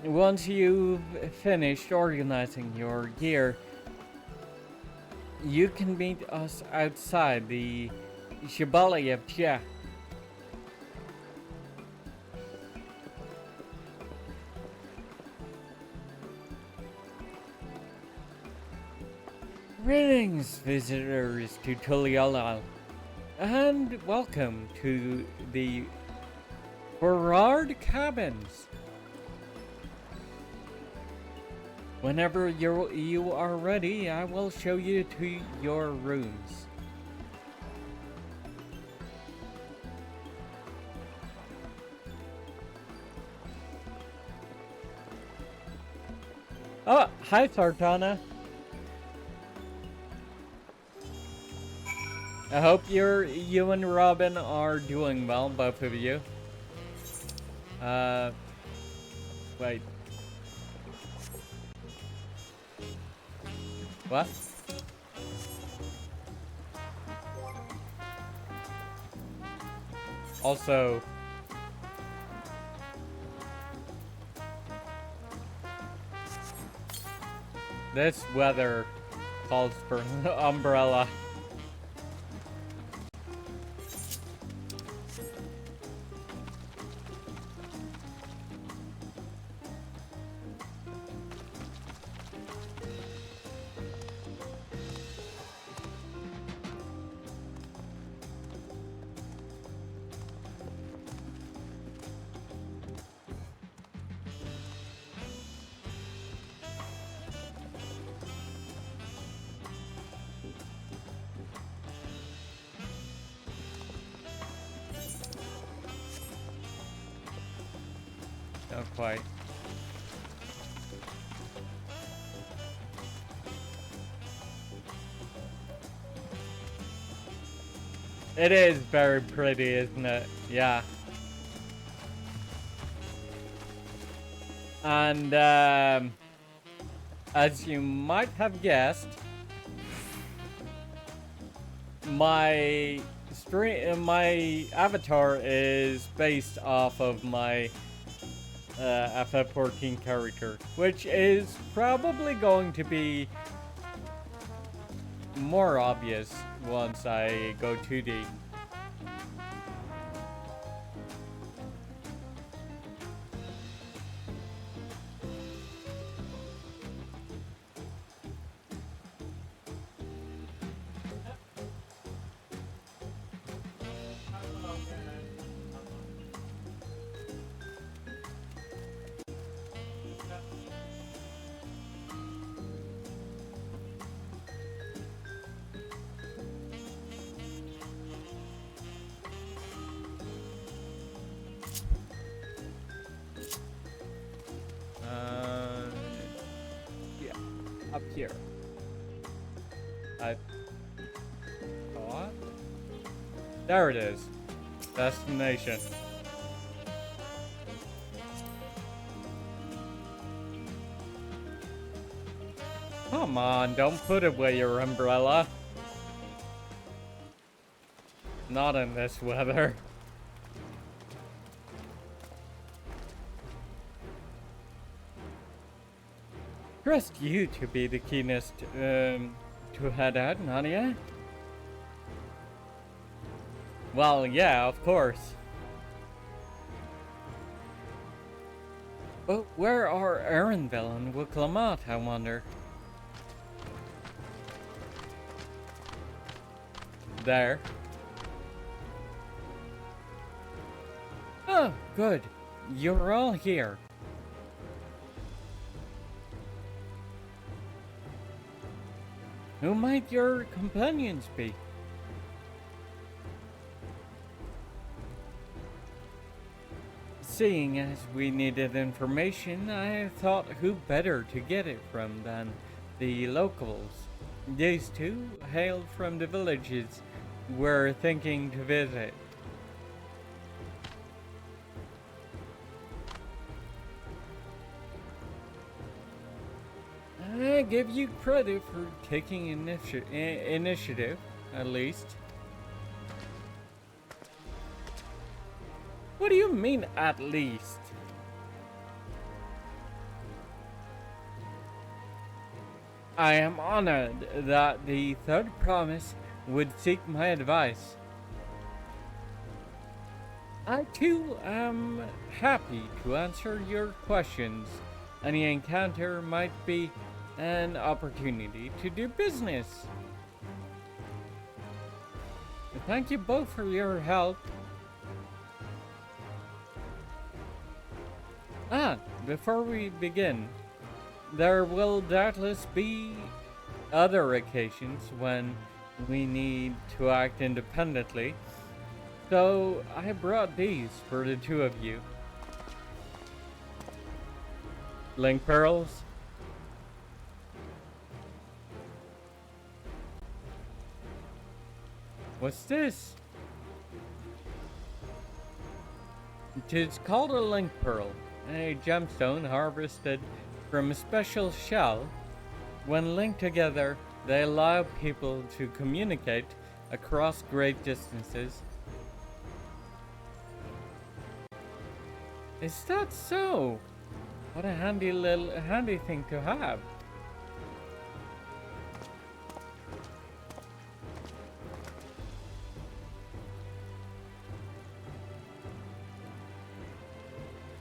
Once you've finished organizing your gear, you can meet us outside the Shibboleth. Greetings, visitors to Tuliolal, and welcome to the Berard Cabins. Whenever you are ready, I will show you to your rooms. Oh, hi, Sartana. I hope you and Robin are doing well, both of you. Wait. What? Also, this weather calls for an umbrella. Not quite. It is very pretty, isn't it? Yeah. And as you might have guessed, my avatar is based off of my FF14 character, which is probably going to be more obvious once I go 2D. Yeah, up here. I thought. There it is. Destination. Come on, don't put away your umbrella. Not in this weather. Trust you to be the keenest to head out, Nadia. Well, yeah, of course. But where are Aaronville and Wiklamat, I wonder? There. Oh, good. You're all here. Who might your companions be? Seeing as we needed information, I thought who better to get it from than the locals. These two hailed from the villages we're thinking to visit. I give you credit for taking initiative, at least. What do you mean, at least? I am honored that the third promise would seek my advice. I too am happy to answer your questions. Any encounter might be an opportunity to do business. Thank you both for your help. Before we begin, there will doubtless be other occasions when we need to act independently, so I brought these for the two of you. Link pearls. What's this? It is called a link pearl, a gemstone harvested from a special shell. When linked together, they allow people to communicate across great distances. Is that so? What a handy thing to have.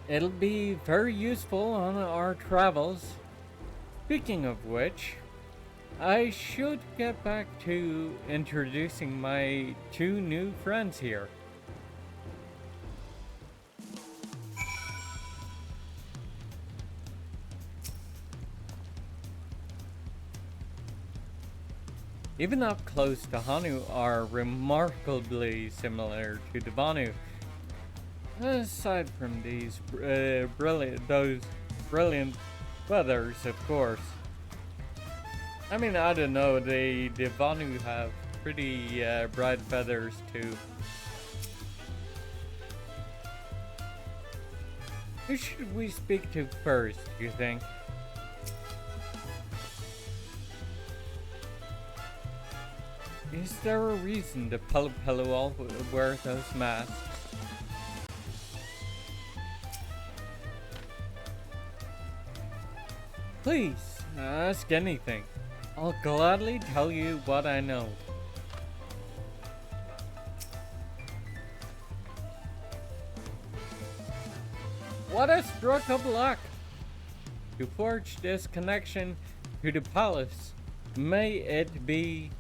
It'll be very useful on our travels. Speaking of which, I should get back to introducing my two new friends here. Even up close, the Hanu are remarkably similar to the Vanu. Aside from these brilliant feathers, of course. I mean, I don't know, the Vanu have pretty bright feathers too. Who should we speak to first, you think? Is there a reason the Pelu all wear those masks? Please, ask anything. I'll gladly tell you what I know. What a stroke of luck! To forge this connection to the palace, may it be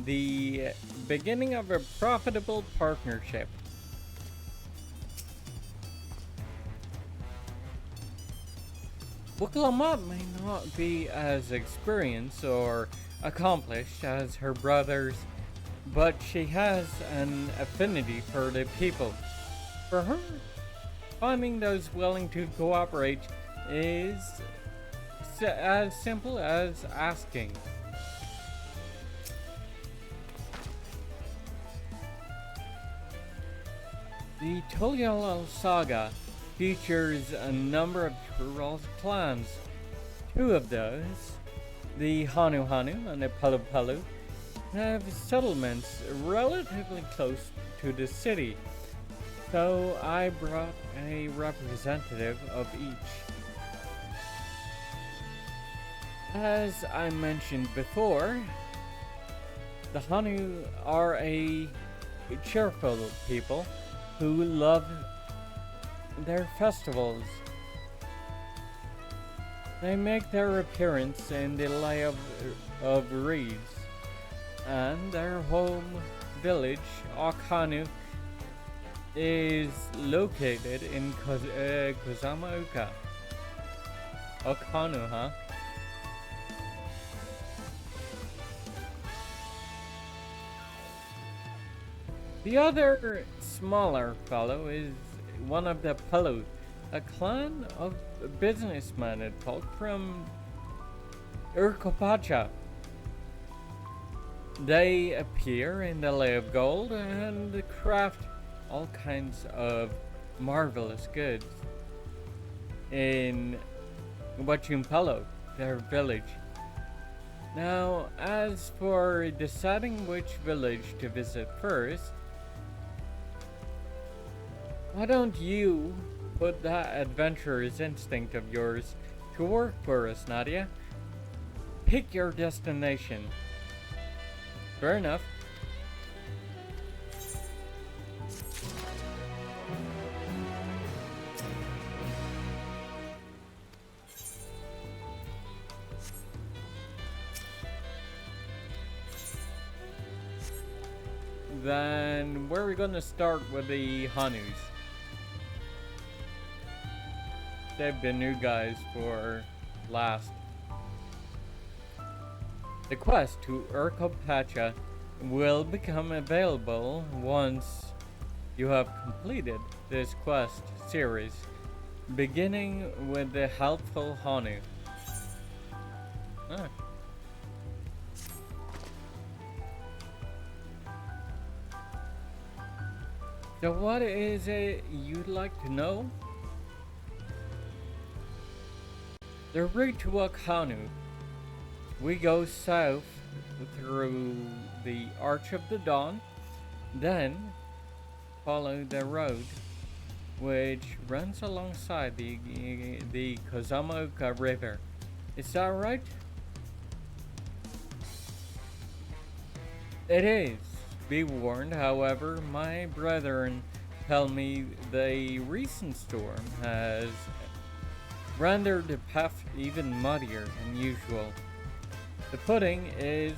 the beginning of a profitable partnership. Wiklamat may not be as experienced or accomplished as her brothers, but she has an affinity for the people. For her, finding those willing to cooperate is as simple as asking. The Tuliolal saga features a number of Tural's clans. Two of those, the Hanu Hanu and the Palu Palu, have settlements relatively close to the city, so I brought a representative of each. As I mentioned before, the Hanu are a cheerful people who love their festivals. They make their appearance in the Lay of Reeds, and their home village, Okhanu, is located in Kozama'uka. Okhanu, huh? The other smaller fellow is one of the Palu, a clan of businessmen and folk from Urkopacha. They appear in the Lay of Gold and craft all kinds of marvelous goods in Wachumpalo, their village. Now, as for deciding which village to visit first, why don't you put that adventurous instinct of yours to work for us, Nadia? Pick your destination. Fair enough. Then where are we gonna start with the Hanus? Save the new guys for last. The quest to Urkopacha will become available once you have completed this quest series, beginning with the helpful Hanu. Ah. So what is it you'd like to know? The route to Okhanu. We go south through the Arch of the Dawn, then follow the road which runs alongside the Kozama'uka River. Is that right? It is. Be warned, however, my brethren tell me the recent storm has rendered the path even muddier than usual. The footing is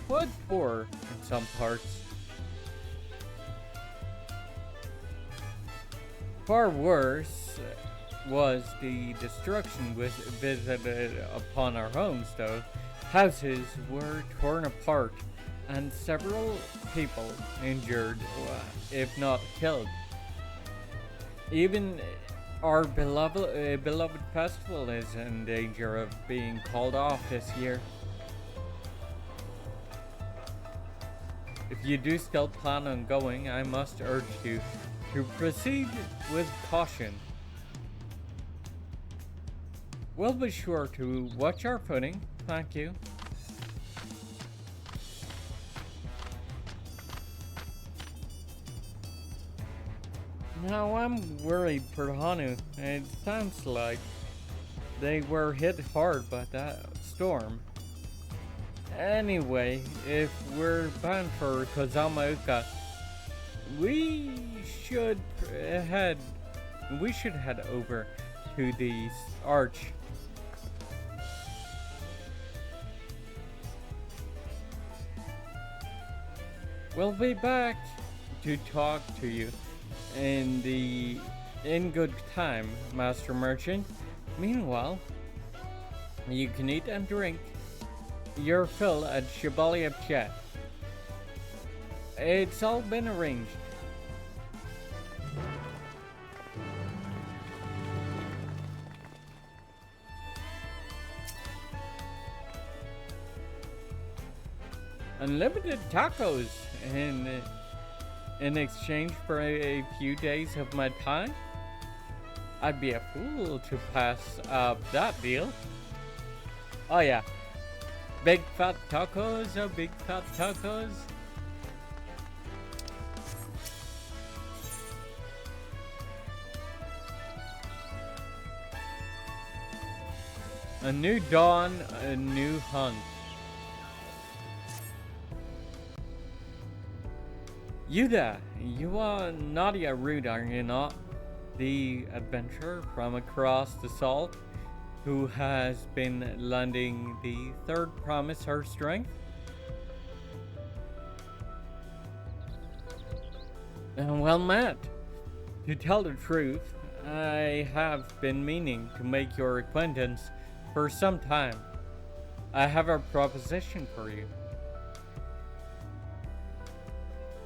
quite poor in some parts. Far worse was the destruction visited upon our homes, though. Houses were torn apart and several people injured, if not killed. Even our beloved festival is in danger of being called off this year. If you do still plan on going, I must urge you to proceed with caution. We'll be sure to watch our footing. Thank you. Now I'm worried for Hanu. It sounds like they were hit hard by that storm. Anyway, if we're bound for Kozama'uka, we should head over to the arch. We'll be back to talk to you in good time, Master Merchant. Meanwhile, you can eat and drink your fill at Shibalia Chat. It's all been arranged. Unlimited tacos and in exchange for a few days of my time? I'd be a fool to pass up that deal. Oh yeah. Big fat tacos, oh big fat tacos. A new dawn, a new hunt. Yuda, you are Nadia Root, are you not? The adventurer from across the salt who has been lending the third promise her strength? Well met. To tell the truth, I have been meaning to make your acquaintance for some time. I have a proposition for you.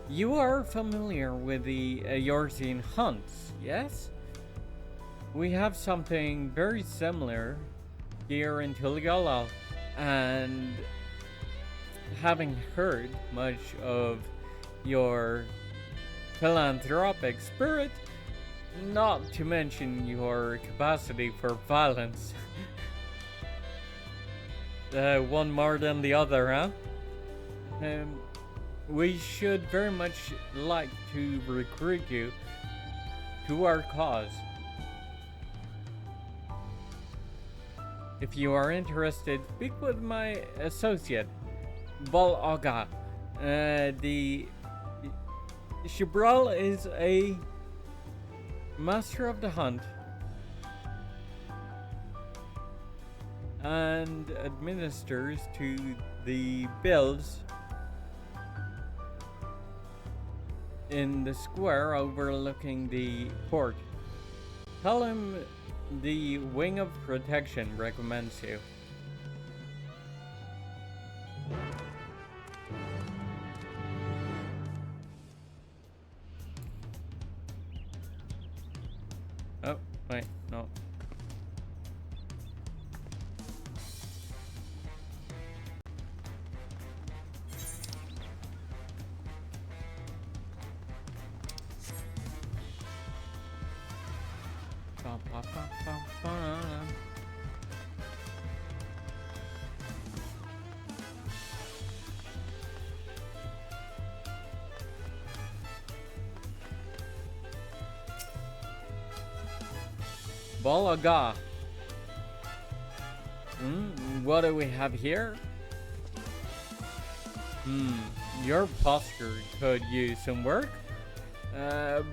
You are familiar with the Eorzean hunts, yes? We have something very similar here in Tuliyollal, and having heard much of your philanthropic spirit, not to mention your capacity for violence, one more than the other, huh? We should very much like to recruit you to our cause. If you are interested, speak with my associate, Bal-Aga. The Shibral is a master of the hunt and administers to the builds in the square overlooking the port. Tell him the Wing of Protection recommends you. Oh, wait, no. Bal-Aga. What do we have here? Your posture could use some work.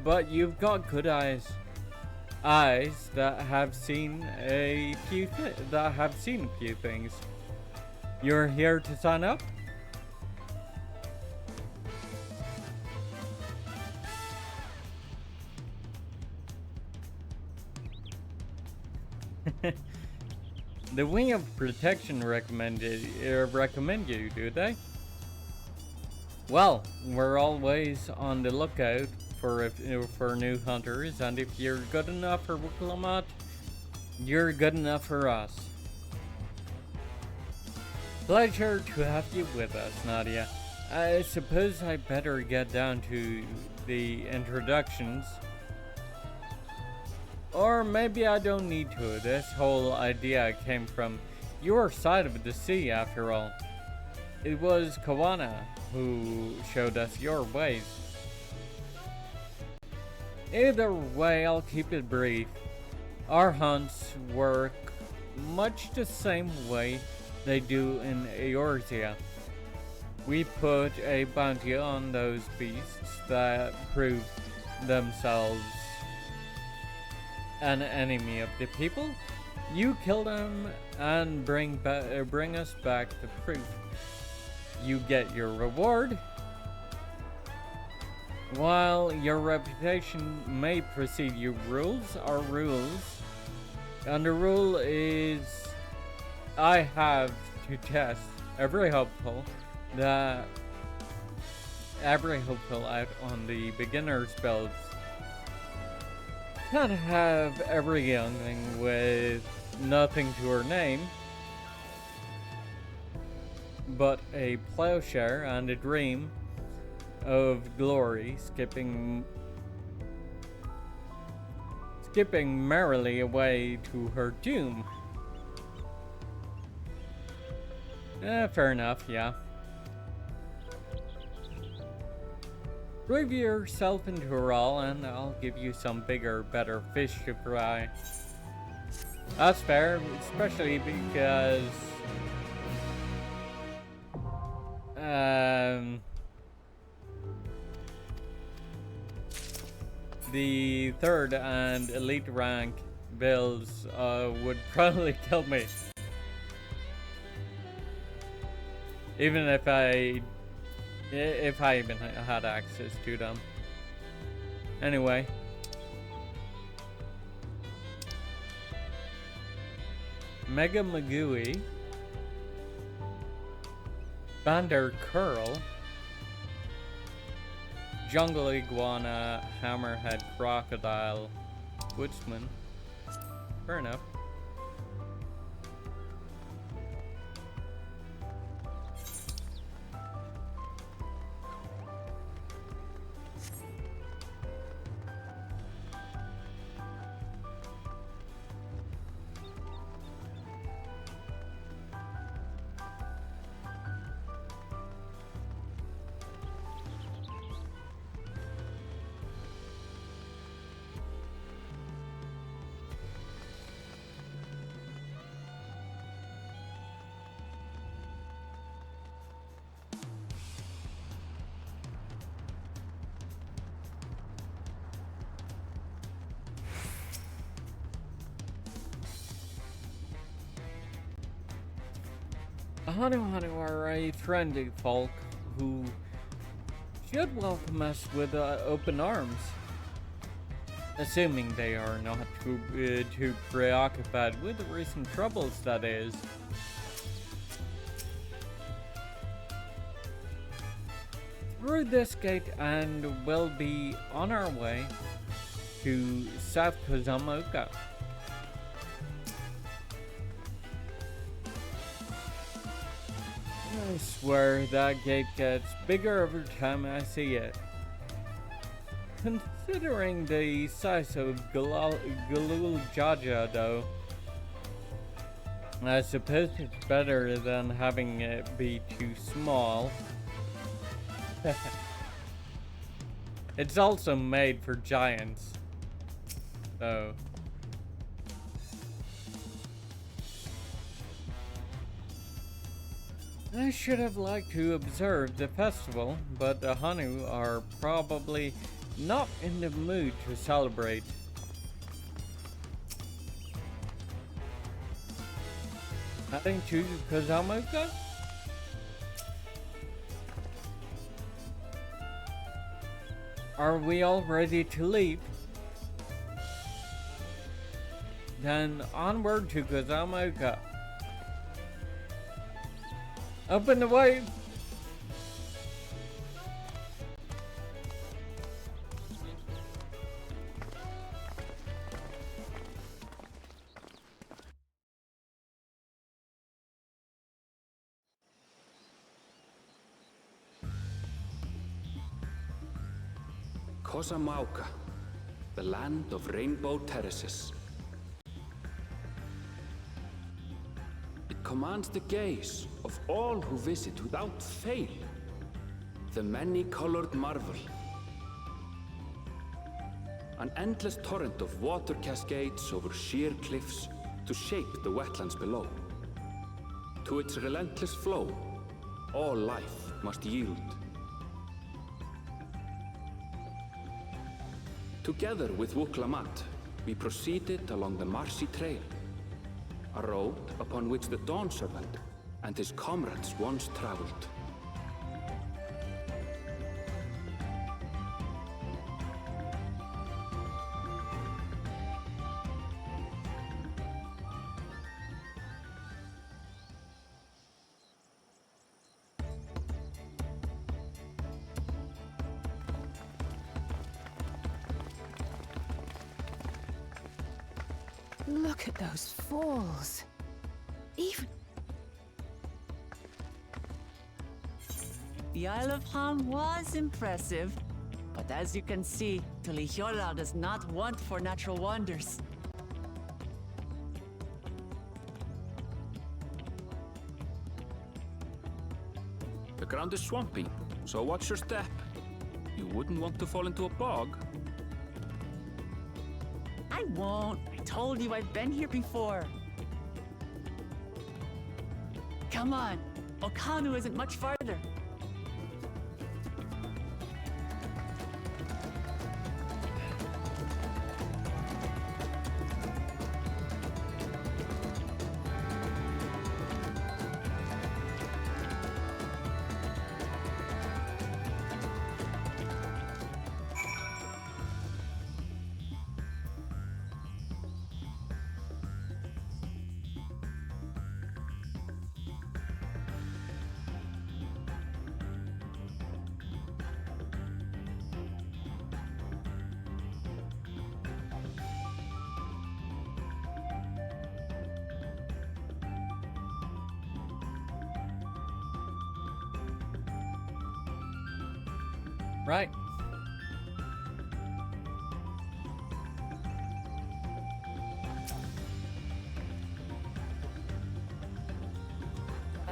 But you've got good eyes. Eyes that have seen a few things. You're here to sign up? The Wing of Protection recommend you, do they? Well, we're always on the lookout for new hunters, and if you're good enough for Wuklamat, you're good enough for us. Pleasure to have you with us, Nadia. I suppose I better get down to the introductions. Or maybe I don't need to. This whole idea came from your side of the sea, after all. It was Kawana who showed us your ways. Either way, I'll keep it brief. Our hunts work much the same way they do in Eorzea. We put a bounty on those beasts that prove themselves an enemy of the people. You kill them and bring us back the proof. You get your reward, while your reputation may precede your rules. Our rules, and the rule is I have to test every hopeful out on the beginner's builds. Can't have every youngling with nothing to her name but a plowshare and a dream of glory, skipping merrily away to her doom. Fair enough, yeah. Brave yourself into a roll and I'll give you some bigger, better fish to fry. That's fair, especially because the third and elite rank builds would probably kill me. Even if I even had access to them. Anyway. Mega Magui. Bander Curl. Jungle Iguana. Hammerhead Crocodile. Woodsman. Fair enough. Hanu are a friendly folk who should welcome us with open arms. Assuming they are not too preoccupied with the recent troubles, that is. Through this gate and we'll be on our way to South Kozama'uka. I swear that gate gets bigger every time I see it. Considering the size of Galul Jaja though, I suppose it's better than having it be too small. It's also made for giants, so... I should have liked to observe the festival, but the Hanu are probably not in the mood to celebrate. Heading to Kozama'uka? Are we all ready to leave? Then onward to Kozama'uka. Open the way! Kozama'uka, the land of rainbow terraces. It commands the gaze of all who visit without fail. The many-colored marvel. An endless torrent of water cascades over sheer cliffs to shape the wetlands below. To its relentless flow, all life must yield. Together with Wuklamat, we proceeded along the marshy trail, a road upon which the Dawn Servant and his comrades once traveled. Look at those falls. The Isle of Ham was impressive, but as you can see, Tuliyola does not want for natural wonders. The ground is swampy, so watch your step. You wouldn't want to fall into a bog. I won't. I told you I've been here before. Come on. Okanu isn't much farther. Right.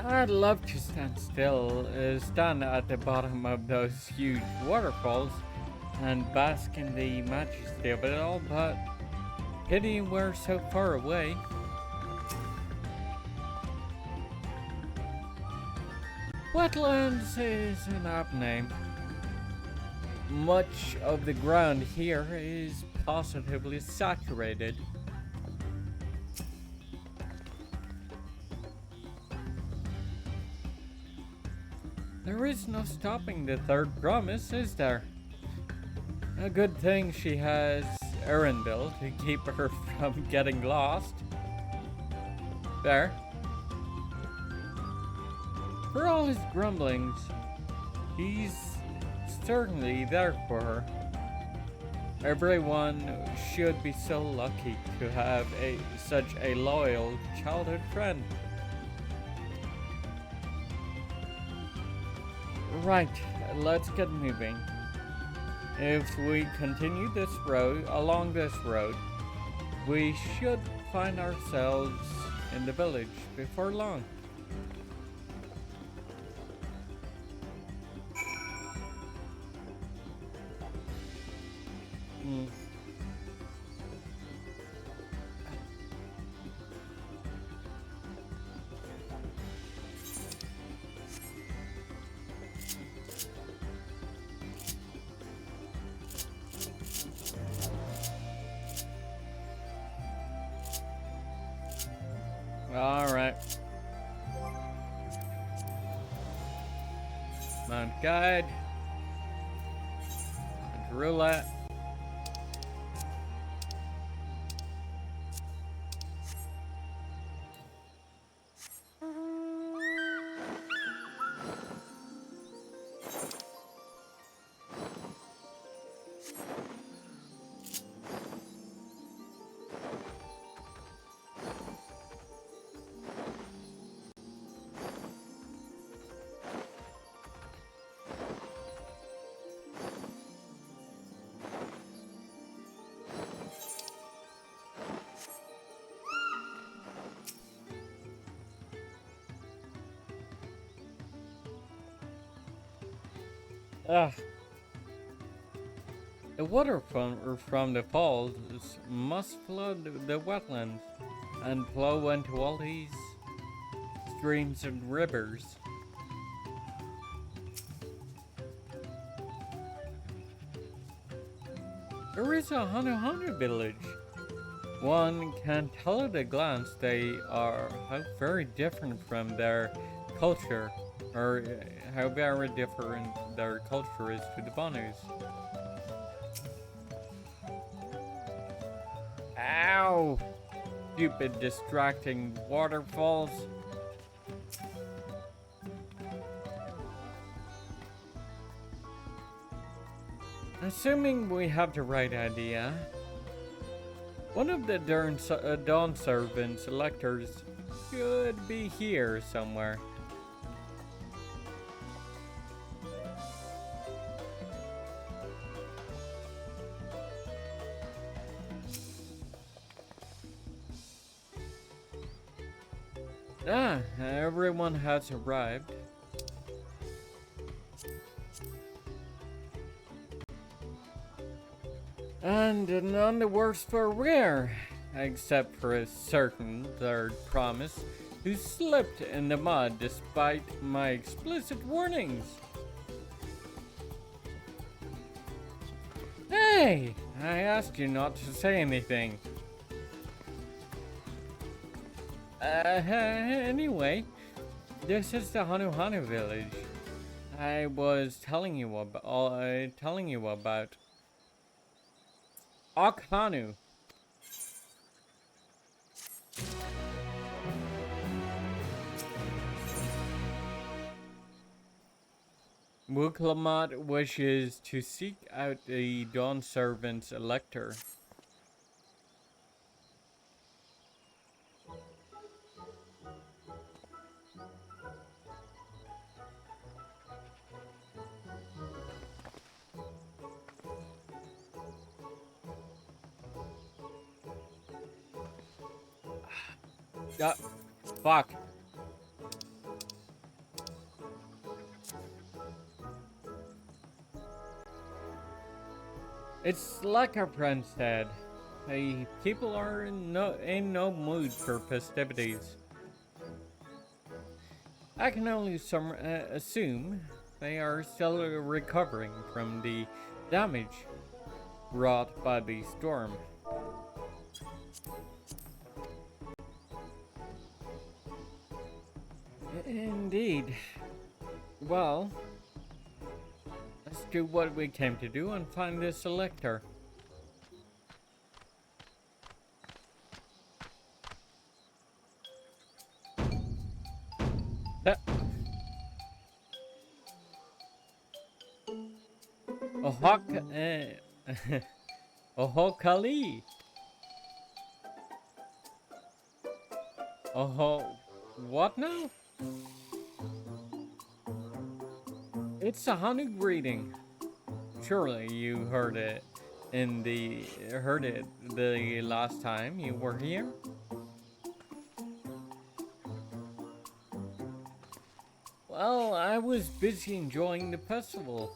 I'd love to stand at the bottom of those huge waterfalls and bask in the majesty of it all, but pity we're so far away. Wetlands is an apt name. Much of the ground here is positively saturated. There is no stopping the third promise, is there? A good thing she has Arundel to keep her from getting lost. There. For all his grumblings, he's certainly there for her. Everyone should be so lucky to have such a loyal childhood friend. Right, let's get moving. If we continue along this road, we should find ourselves in the village before long. Alright. Mount guide. And roulette. The water from the falls must flood the wetlands and flow into all these streams and rivers. There is a Hanu village. One can tell at a glance they are how very different from their culture, or how very different their culture is to the Banus. Ow! Stupid distracting waterfalls. Assuming we have the right idea, one of the Dawn Servant selectors should be here somewhere. Everyone has arrived. And none the worse for wear, except for a certain third promise who slipped in the mud despite my explicit warnings. Hey, I asked you not to say anything. Anyway, this is the Hanu village I was telling you about. Okhanu. Muklamat wishes to seek out the Dawn Servant's elector. Fuck. It's like our friend said. Hey, people are in no mood for festivities. I can only assume they are still recovering from the damage wrought by the storm. Indeed. Well, let's do what we came to do and find this elector. Ohokali. What now? It's a Hanu greeting. Surely you heard it the last time you were here? Well, I was busy enjoying the festival.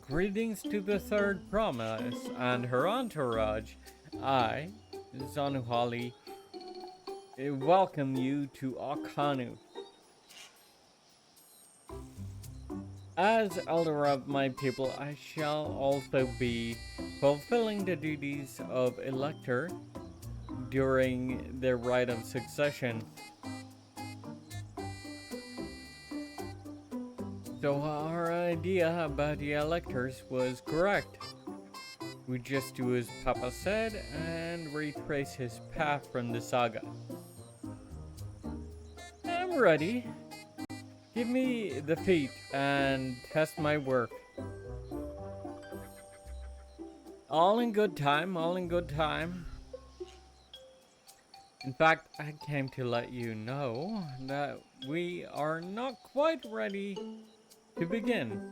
Greetings to the third promise and her entourage. I, Zanuhali, welcome you to Okhanu. As elder of my people, I shall also be fulfilling the duties of elector during the rite of succession. So our idea about the electors was correct. We just do as Papa said and retrace his path from the saga. I'm ready. Give me the feat and test my work. All in good time, all in good time. In fact, I came to let you know that we are not quite ready to begin.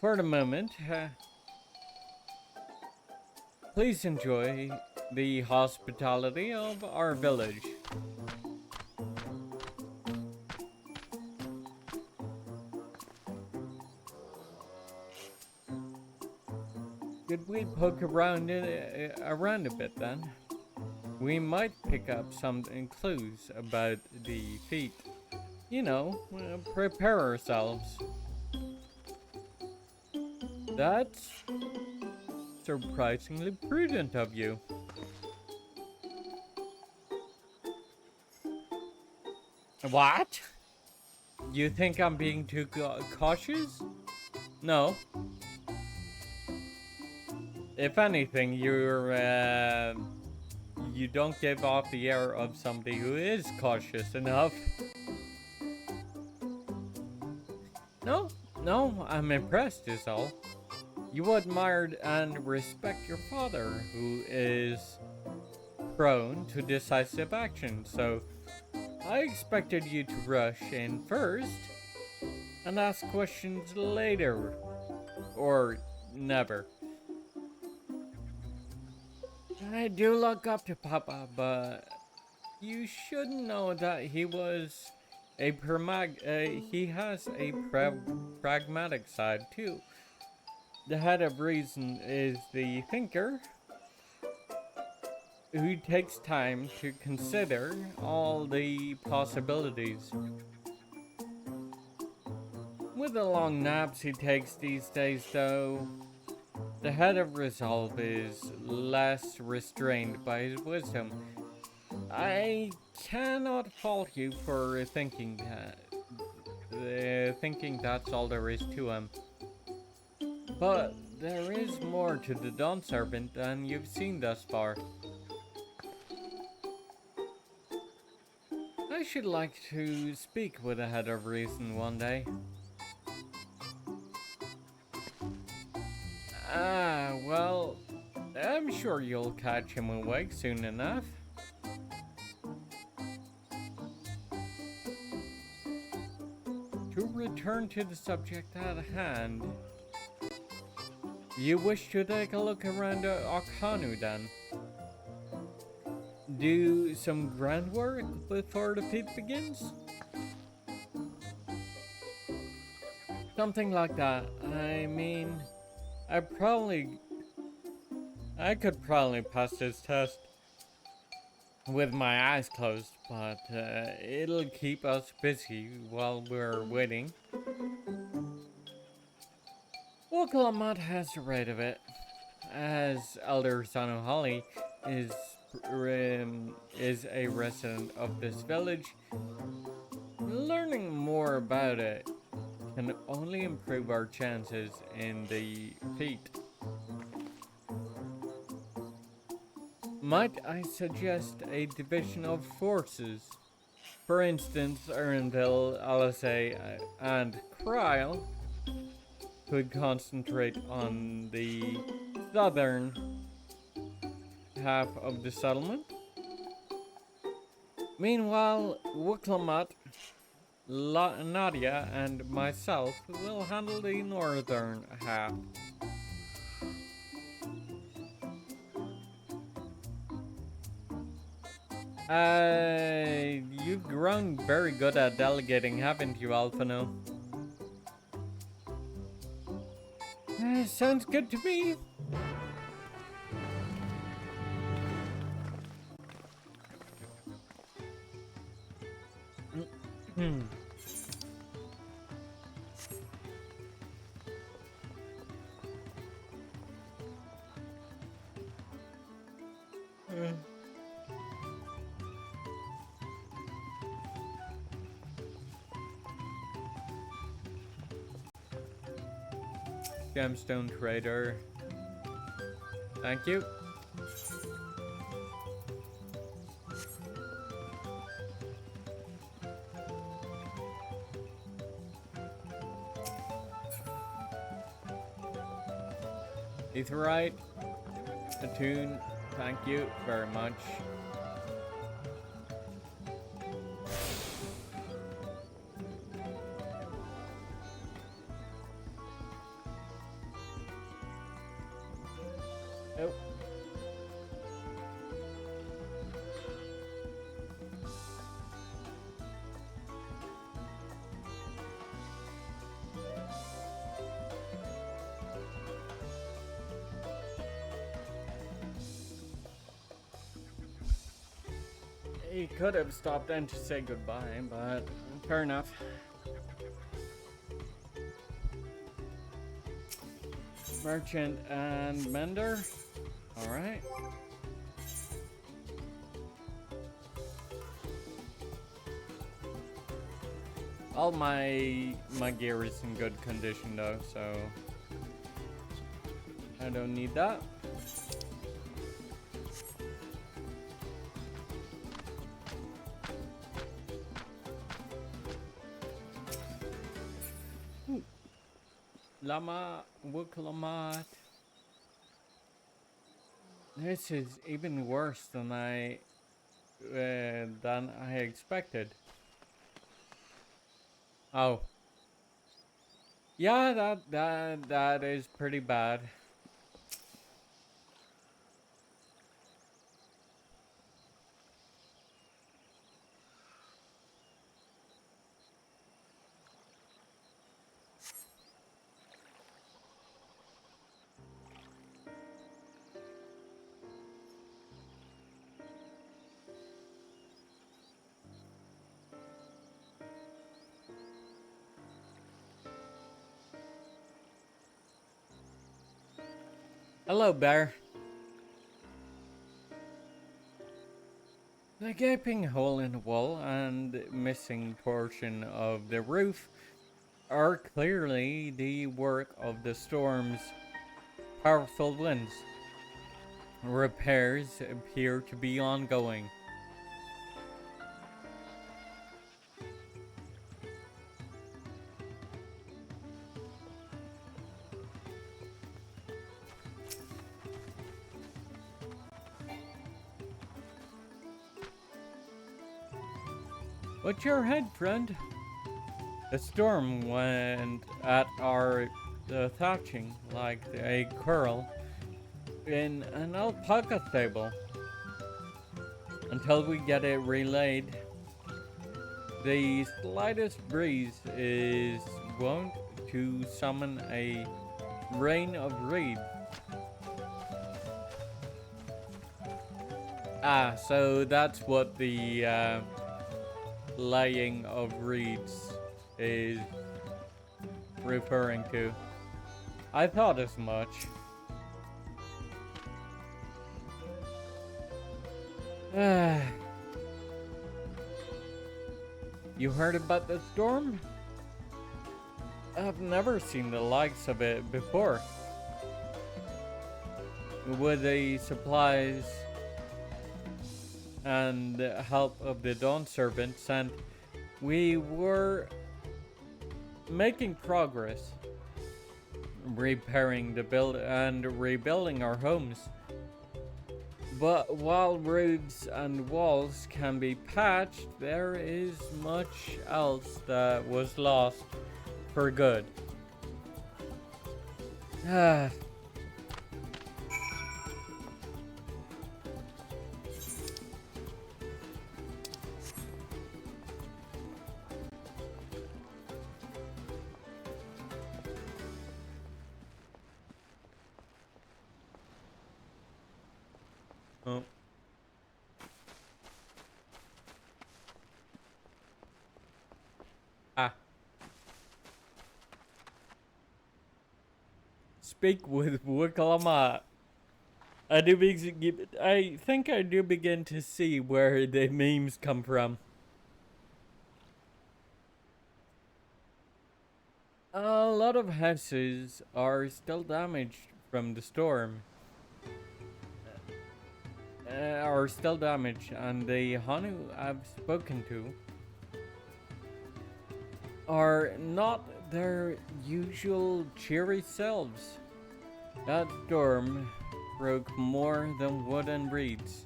For the moment, please enjoy the hospitality of our village. Could we poke around a bit then? We might pick up some clues about the feat. You know, prepare ourselves. That's surprisingly prudent of you. What? You think I'm being too cautious? No. If anything, you don't give off the air of somebody who is cautious enough. No, I'm impressed is all. You admired and respect your father, who is prone to decisive action, so I expected you to rush in first and ask questions later. Or never. I do look up to Papa, but you should know that he was a he has a pragmatic side too. The head of reason is the thinker who takes time to consider all the possibilities. With the long naps he takes these days, though, the head of resolve is less restrained by his wisdom. I cannot fault you for thinking that's all there is to him. But there is more to the Dawn Servant than you've seen thus far. I should like to speak with the head of reason one day. Well, I'm sure you'll catch him awake soon enough. To return to the subject at hand, you wish to take a look around Okhanu then? Do some groundwork before the feat begins? Something like that. I mean, I could probably pass this test with my eyes closed, but it'll keep us busy while we're waiting. Wokalamat has a right of it, as Elder Sanuhali is a resident of this village. Learning more about it can only improve our chances in the feat. Might I suggest a division of forces? For instance, Ernville, Alisay, and Kryle could concentrate on the southern half of the settlement. Meanwhile, Wuklamat, Nadia, and myself will handle the northern half. You've grown very good at delegating, haven't you, Alphino? Sounds good to me. Gemstone trader. Thank you. Etherite. Attune. Thank you very much. Oh. He could have stopped in to say goodbye, but fair enough. Merchant and mender. All right. All my gear is in good condition though, so I don't need that. Lama Wuklamat. This is even worse than I expected. Oh. Yeah, that is pretty bad. Hello, bear. The gaping hole in the wall and missing portion of the roof are clearly the work of the storm's powerful winds. Repairs appear to be ongoing. What's your head, friend? The storm went at our thatching like a curl in an alpaca stable. Until we get it relayed, the slightest breeze is wont to summon a rain of reed. Ah, so that's what the laying of reeds is referring to. I thought as much. You heard about the storm? I've never seen the likes of it before. With the supplies and the help of the Dawn servants, and we were making progress repairing the rebuilding our homes. But while roofs and walls can be patched, there is much else that was lost for good. Oh. Speak with Wiklama. I think I do begin to see where the memes come from. A lot of houses are still damaged from the storm. And the Hanu I've spoken to are not their usual cheery selves. That storm broke more than wood and reeds.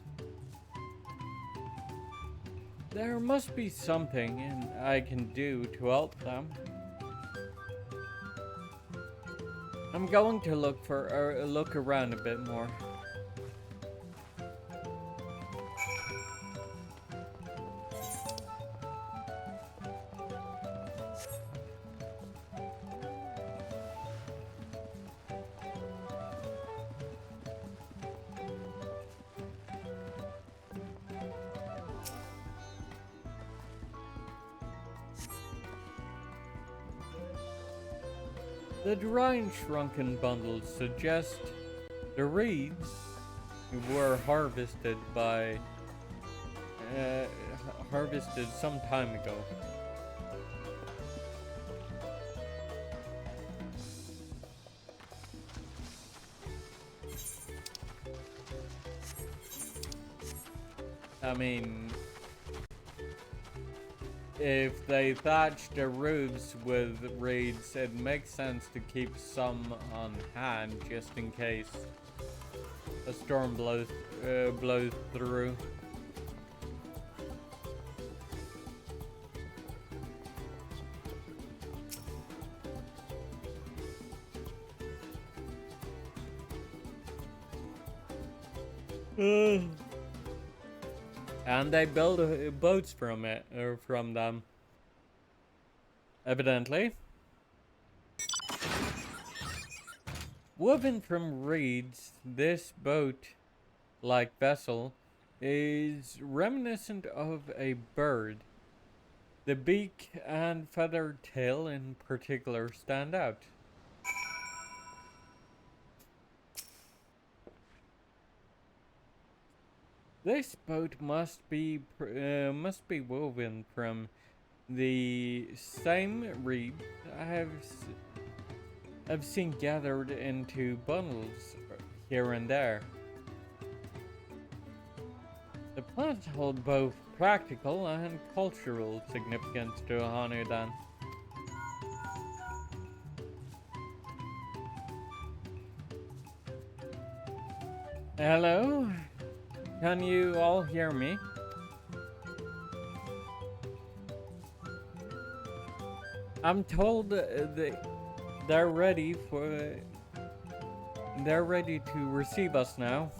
There must be something I can do to help them. I'm going to look around a bit more. The dry and shrunken bundles suggest the reeds were harvested some time ago. I mean, if they thatched the roofs with reeds, it makes sense to keep some on hand just in case a storm blows through. And they build boats from it, or from them. Evidently. Woven from reeds, this boat-like vessel is reminiscent of a bird. The beak and feathered tail in particular stand out. This boat must be woven from the same reed I've seen gathered into bundles here and there. The plants hold both practical and cultural significance to Hanu then. Hello? Can you all hear me? I'm told they're ready to receive us now.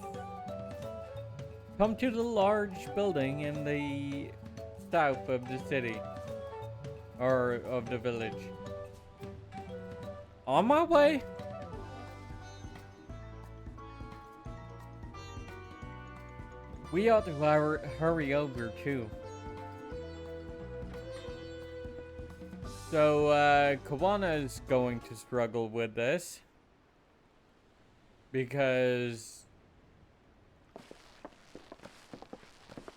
Come to the large building in the south of the city, or of the village. On my way. We ought to hurry over too. So, Kawana is going to struggle with this. Because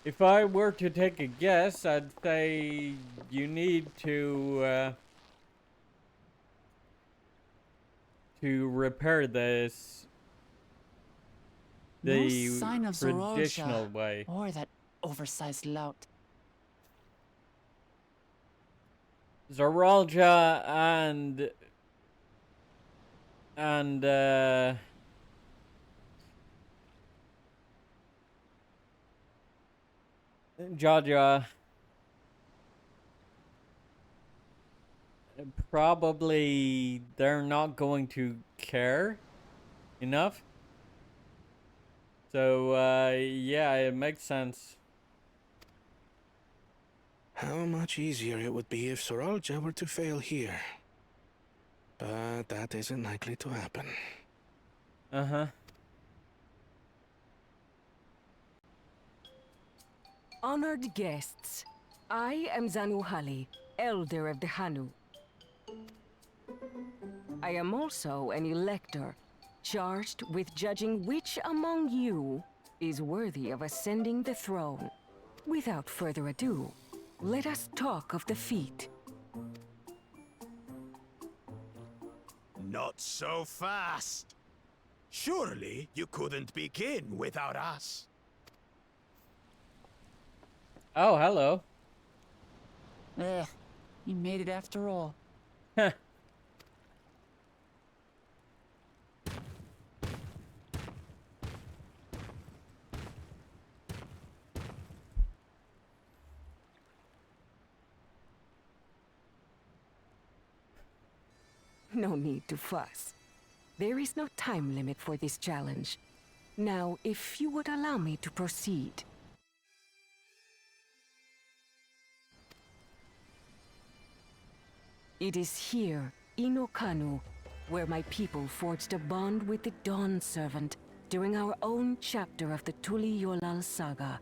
if I were to take a guess, I'd say you need to repair this the no sign of traditional Zorolja way. or that oversized lout. Zorolja and Jaja probably they're not going to care enough. So yeah, it makes sense. How much easier it would be if Soralja were to fail here. But that isn't likely to happen. Uh-huh. Honored guests, I am Zanuhali, Elder of the Hanu. I am also an elector, charged with judging which among you is worthy of ascending the throne. Without further ado, let us talk of the feat. Not so fast. Surely you couldn't begin without us. Oh, hello. You made it after all. Heh. No need to fuss. There is no time limit for this challenge. Now, if you would allow me to proceed. It is here, in Okanu, where my people forged a bond with the Dawn Servant during our own chapter of the Tuli Yolal saga.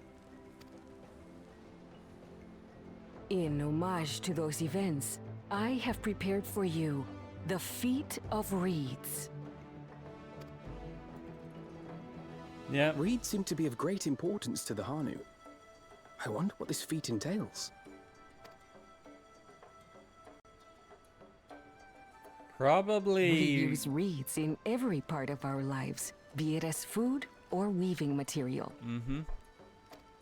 In homage to those events, I have prepared for you the Feat of Reeds. Yeah. Reeds seem to be of great importance to the Hanu. I wonder what this feat entails. Probably. We use reeds in every part of our lives, be it as food or weaving material. Mm-hmm.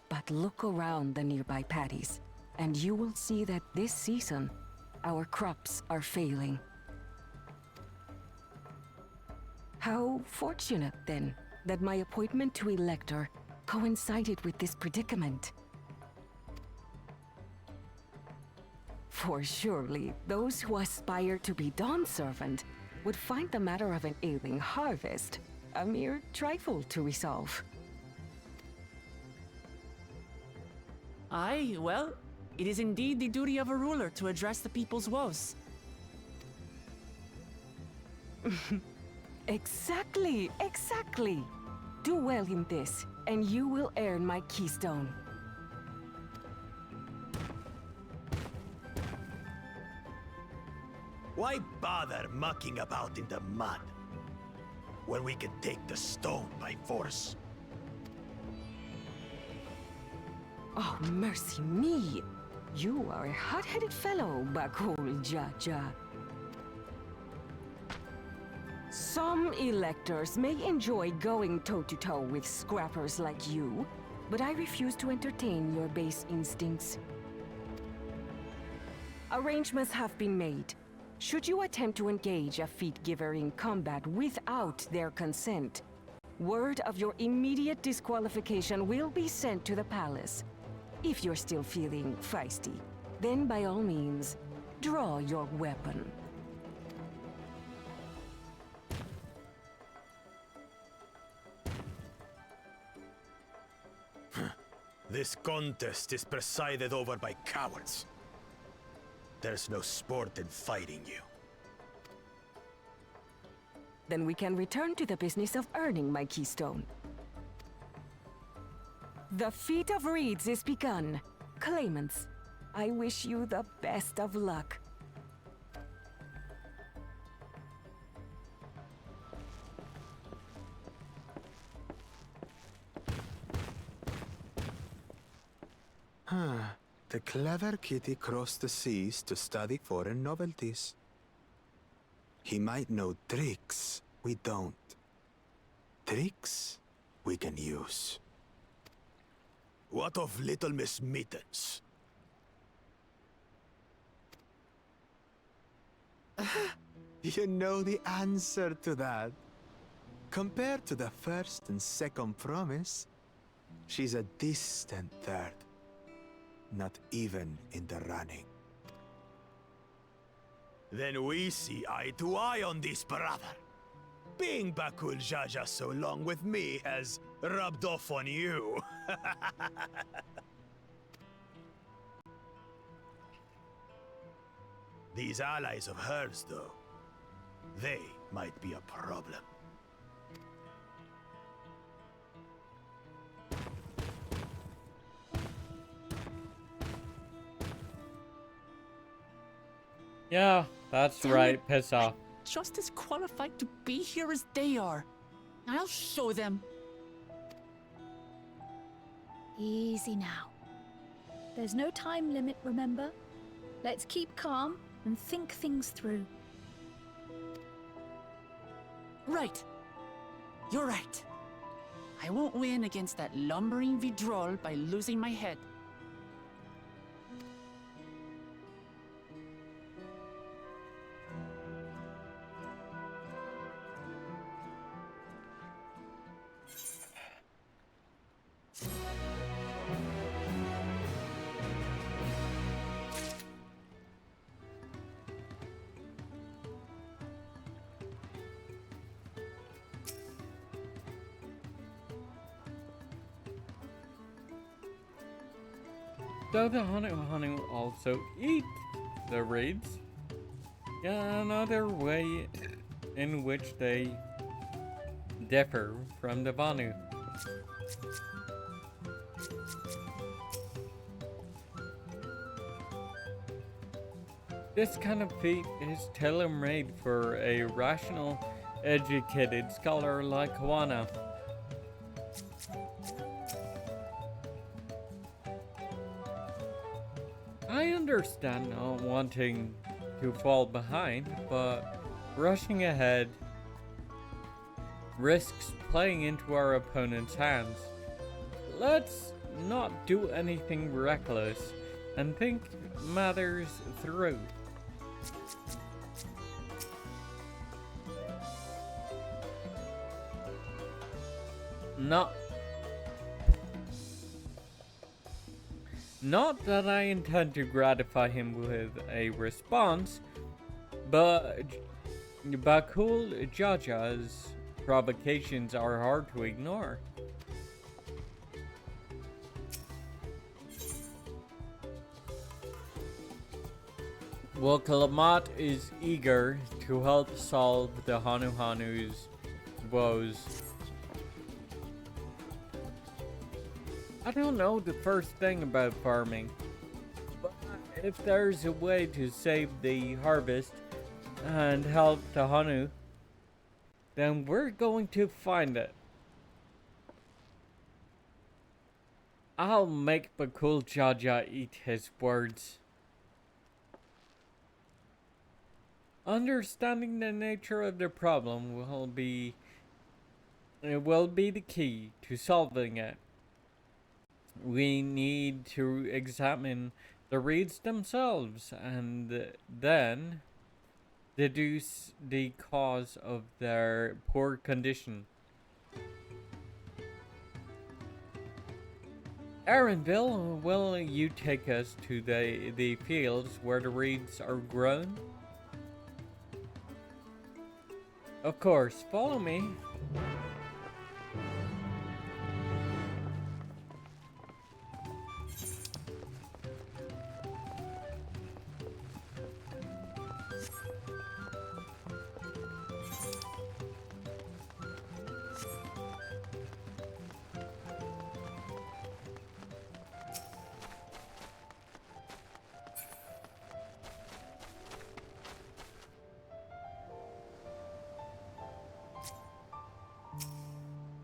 But look around the nearby paddies, and you will see that this season, our crops are failing. How fortunate, then, that my appointment to Elector coincided with this predicament. For surely, those who aspire to be Dawn Servant would find the matter of an ailing harvest a mere trifle to resolve. Aye, well, it is indeed the duty of a ruler to address the people's woes. Exactly, exactly. Do well in this, and you will earn my keystone. Why bother mucking about in the mud when we can take the stone by force? Oh, mercy me! You are a hot-headed fellow, Bakul Jaja. Some electors may enjoy going toe-to-toe with scrappers like you, but I refuse to entertain your base instincts. Arrangements have been made. Should you attempt to engage a feat giver in combat without their consent, word of your immediate disqualification will be sent to the palace. If you're still feeling feisty, then by all means, draw your weapon. This contest is presided over by cowards. There's no sport in fighting you. Then we can return to the business of earning my keystone. The feat of reeds is begun. Claimants, I wish you the best of luck. The clever kitty crossed the seas to study foreign novelties. He might know tricks we don't. Tricks we can use. What of Little Miss Mittens? You know the answer to that. Compared to the first and second promise, she's a distant third. Not even in the running. Then we see eye to eye on this, brother. Being Bakul Jaja so long with me has rubbed off on you. These allies of hers, though, they might be a problem. Yeah, that's Damn right, it. piss off. Just as qualified to be here as they are. I'll show them. Easy now. There's no time limit, remember? Let's keep calm and think things through. Right. You're right. I won't win against that lumbering Vidrol by losing my head. Do the Hanu also eat the reeds? Yeah, another way in which they differ from the Vanu. This kind of feat is tailor-made for a rational, educated scholar like Kawana. I understand not wanting to fall behind, but rushing ahead risks playing into our opponent's hands. Let's not do anything reckless and think matters through. Not that I intend to gratify him with a response, but Bakul Jaja's provocations are hard to ignore. Well, Kalamat is eager to help solve the Hanu's woes. I don't know the first thing about farming, but if there's a way to save the harvest and help the Hanu, then we're going to find it. I'll make Bakul Jaja eat his words. Understanding the nature of the problem will be the key to solving it. We need to examine the reeds themselves and then deduce the cause of their poor condition. Aaronville, will you take us to the fields where the reeds are grown? Of course, follow me.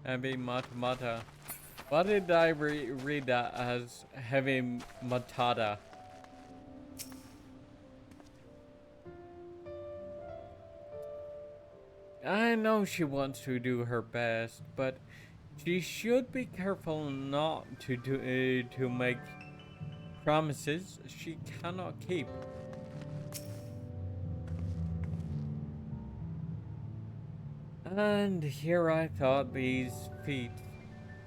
Heavy Matamata. Why did I read that as Heavy Matata? I know she wants to do her best, but she should be careful not to make promises she cannot keep. And here I thought these feet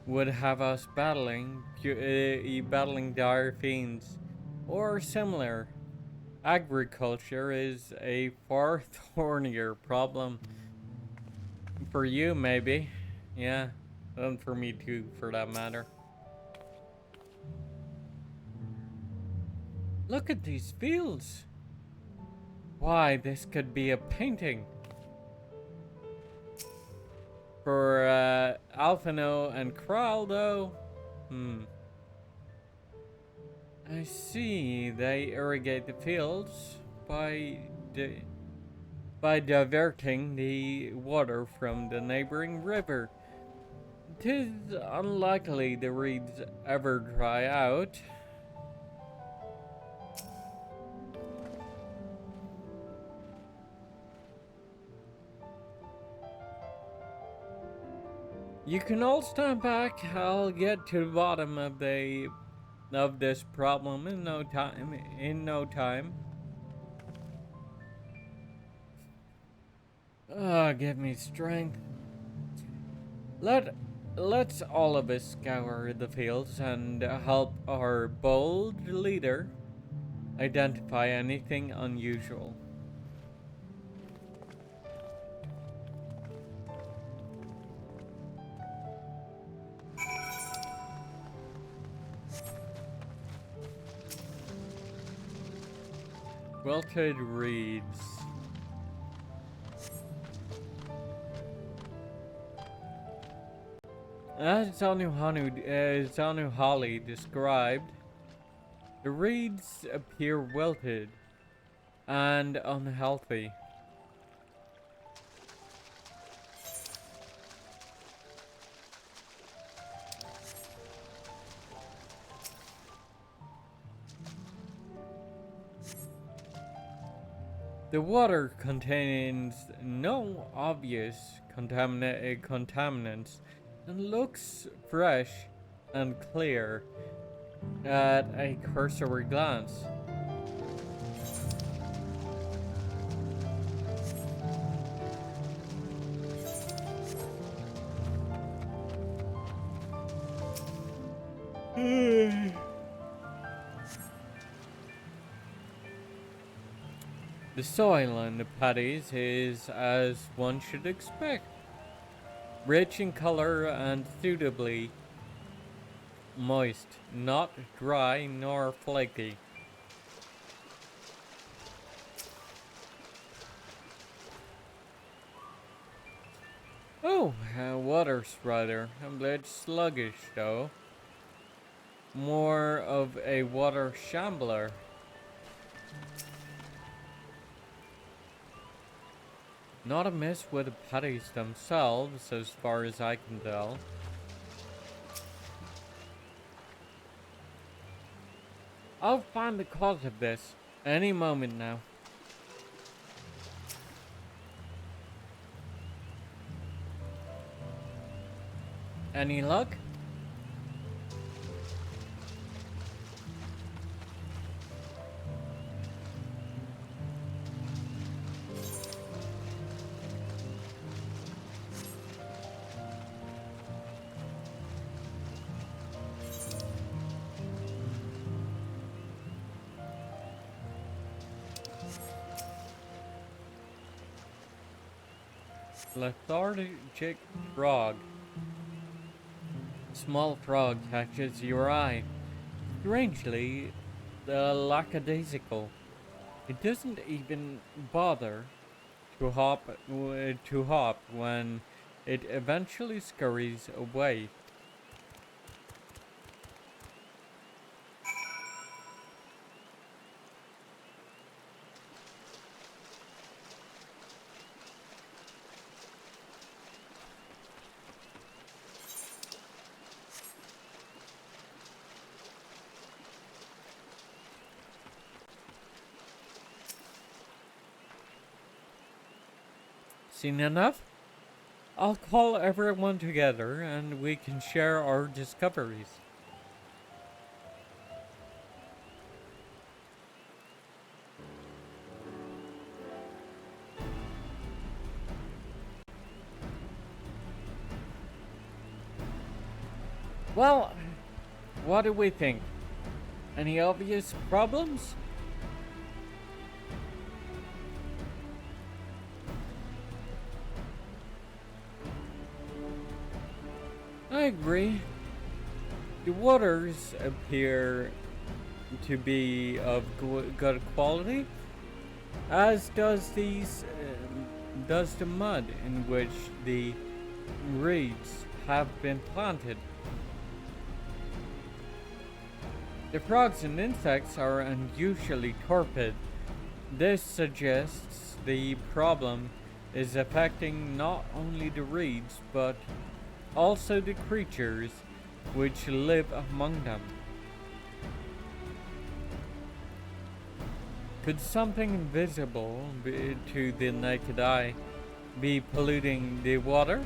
would have us battling dire fiends, or similar. Agriculture is a far thornier problem. For you, maybe. Yeah, and for me too, for that matter. Look at these fields. Why, this could be a painting. For Alphino and Kral, though, I see they irrigate the fields by diverting the water from the neighboring river. 'Tis unlikely the reeds ever dry out. You can all stand back. I'll get to the bottom of this problem in no time. Give me strength. Let's all of us scour the fields and help our bold leader identify anything unusual. Wilted reeds. As Zanu Holly described, the reeds appear wilted and unhealthy. The water contains no obvious contaminants and looks fresh and clear at a cursory glance. The soil in the paddies is as one should expect, rich in color and suitably moist, not dry nor flaky. Oh, water strider. A bit sluggish though. More of a water shambler. Not amiss with the paddies themselves, as far as I can tell. I'll find the cause of this any moment now. Any luck? Lethargic frog. Small frog catches your eye. Strangely, lackadaisical. It doesn't even bother to hop when it eventually scurries away. Seen enough? I'll call everyone together and we can share our discoveries. Well, what do we think? Any obvious problems? I agree. The waters appear to be of good quality, as does the mud in which the reeds have been planted. The frogs and insects are unusually torpid. This suggests the problem is affecting not only the reeds but also the creatures which live among them. Could something invisible to the naked eye be polluting the water?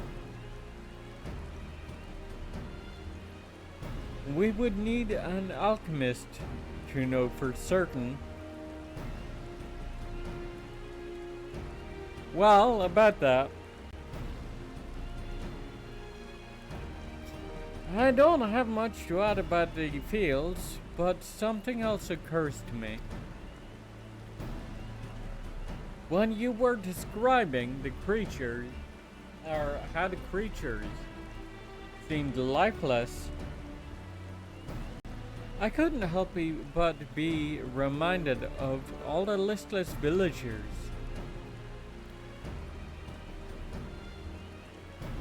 We would need an alchemist to know for certain. Well, about that. I don't have much to add about the fields, but something else occurs to me. When you were describing the creatures, or how the creatures seemed lifeless, I couldn't help but be reminded of all the listless villagers.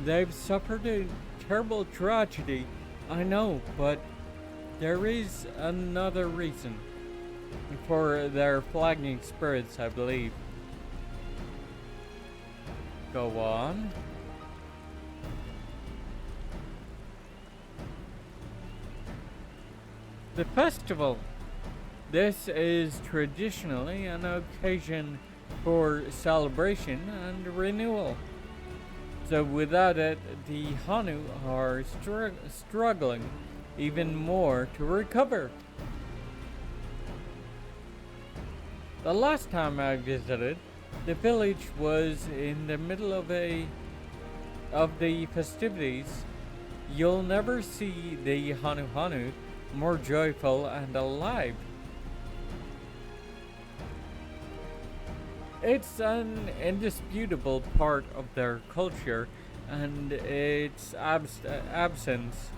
They've suffered a terrible tragedy, I know, but there is another reason for their flagging spirits, I believe. Go on. The festival. This is traditionally an occasion for celebration and renewal. So without it, the Hanu are struggling even more to recover. The last time I visited, the village was in the middle of the festivities. You'll never see the Hanu more joyful and alive. It's an indisputable part of their culture, and its absence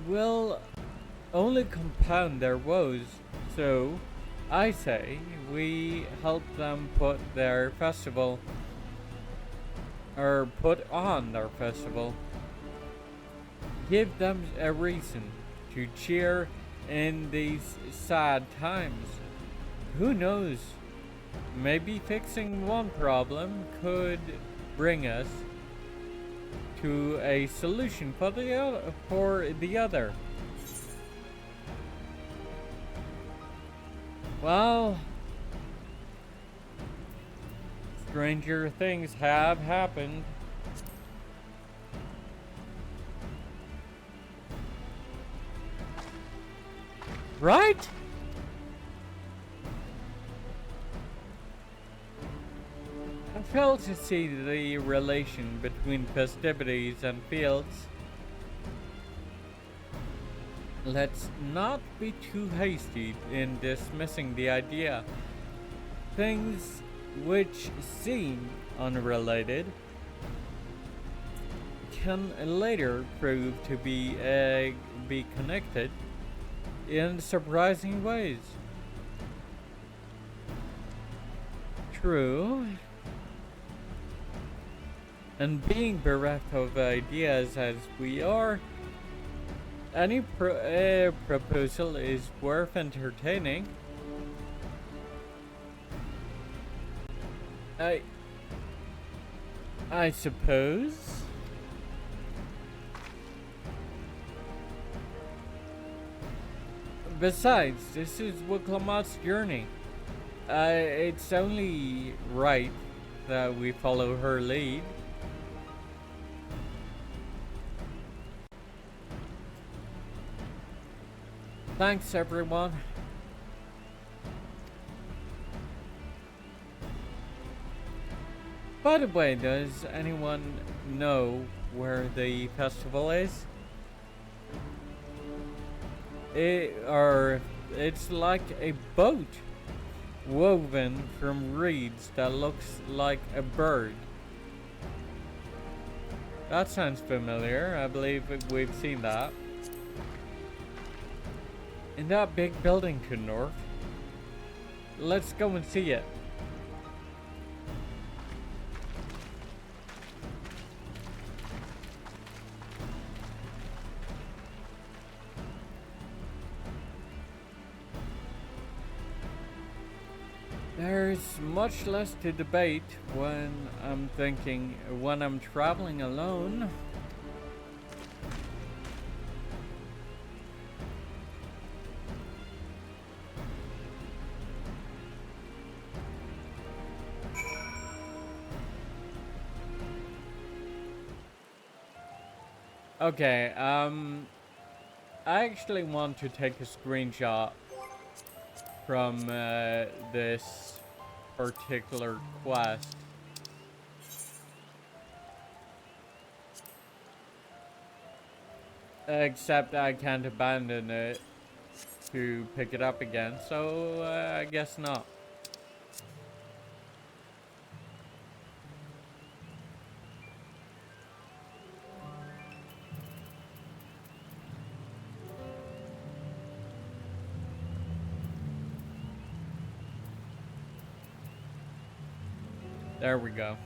will only compound their woes. So, I say we help them put on their festival. Give them a reason to cheer in these sad times. Who knows? Maybe fixing one problem could bring us to a solution for the other. Well, stranger things have happened. Right? I fail to see the relation between festivities and fields. Let's not be too hasty in dismissing the idea. Things which seem unrelated can later prove to be connected in surprising ways. True. And being bereft of ideas as we are, any proposal is worth entertaining. I suppose. Besides, this is Wiklamat's journey. It's only right that we follow her lead. Thanks, everyone. By the way, does anyone know where the festival is? It's like a boat woven from reeds that looks like a bird. That sounds familiar. I believe we've seen that. In that big building to the north. Let's go and see it. There's much less to debate when I'm traveling alone. Okay, I actually want to take a screenshot from this particular quest. Except I can't abandon it to pick it up again, so I guess not. There we go.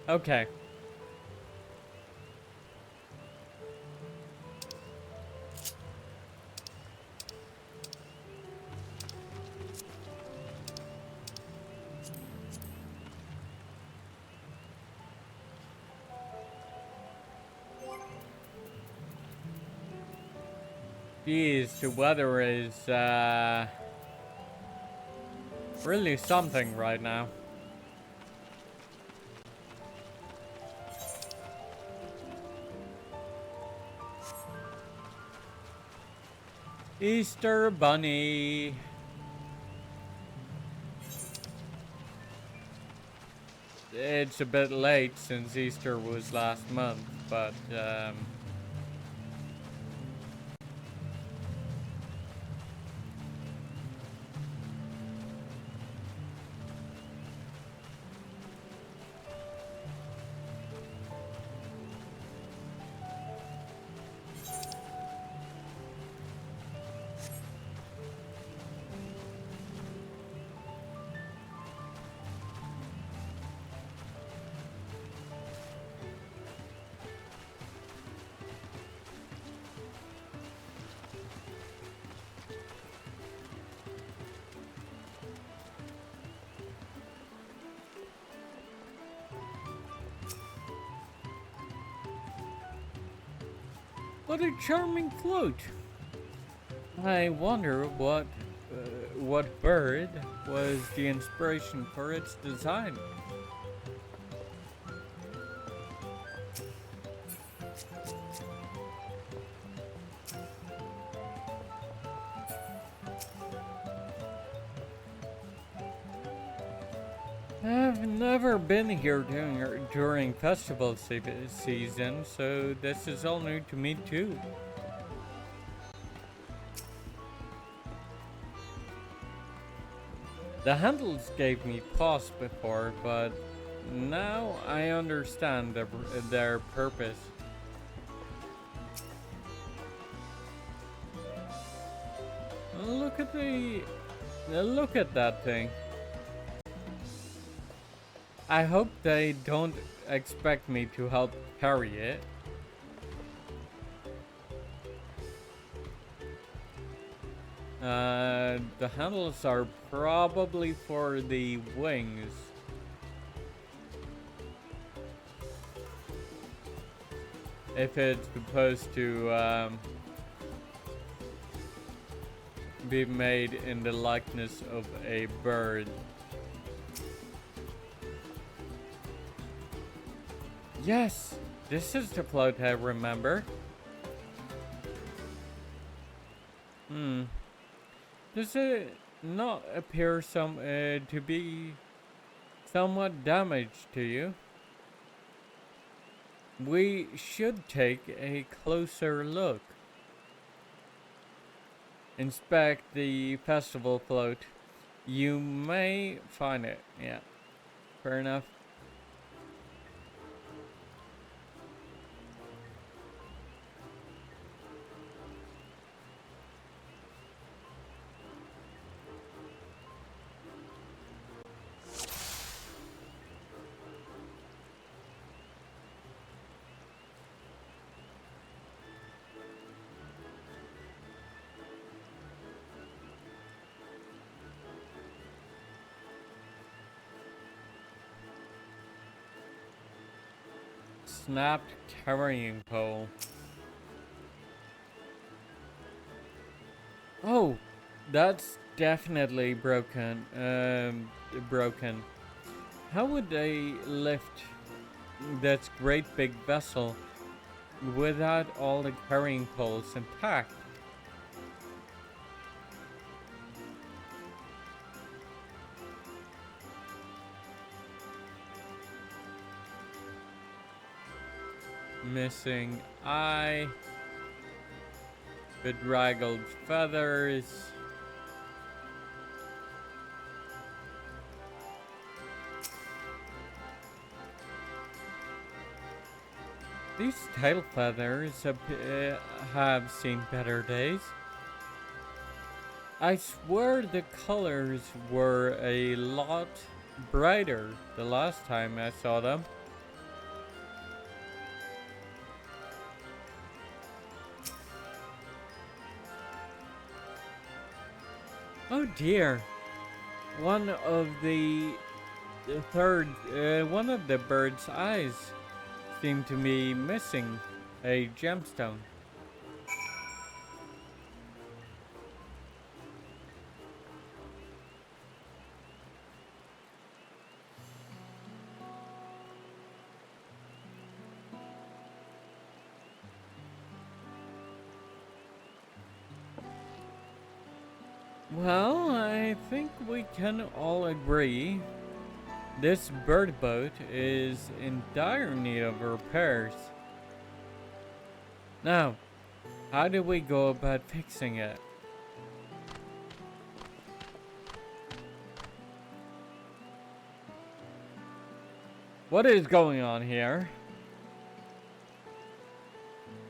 Okay. Jeez, the weather is really something right now. Easter Bunny. It's a bit late since Easter was last month, but What a charming float! I wonder what bird was the inspiration for its design. I've never been here during festival season, so this is all new to me too. The handles gave me pause before, but now I understand their purpose. Look at that thing. I hope they don't expect me to help carry it. The handles are probably for the wings. If it's supposed to be made in the likeness of a bird. Yes, this is the float I remember. Does it not appear to be somewhat damaged to you? We should take a closer look. Inspect the festival float. You may find it. Yeah, fair enough. Snapped carrying pole. Oh, that's definitely broken. Broken. How would they lift that great big vessel without all the carrying poles intact? Missing eye, bedraggled feathers. These tail feathers have seen better days. I swear the colors were a lot brighter the last time I saw them. Oh dear. One of the bird's eyes seemed to be missing a gemstone. Well, I think we can all agree this bird boat is in dire need of repairs. Now, how do we go about fixing it? What is going on here?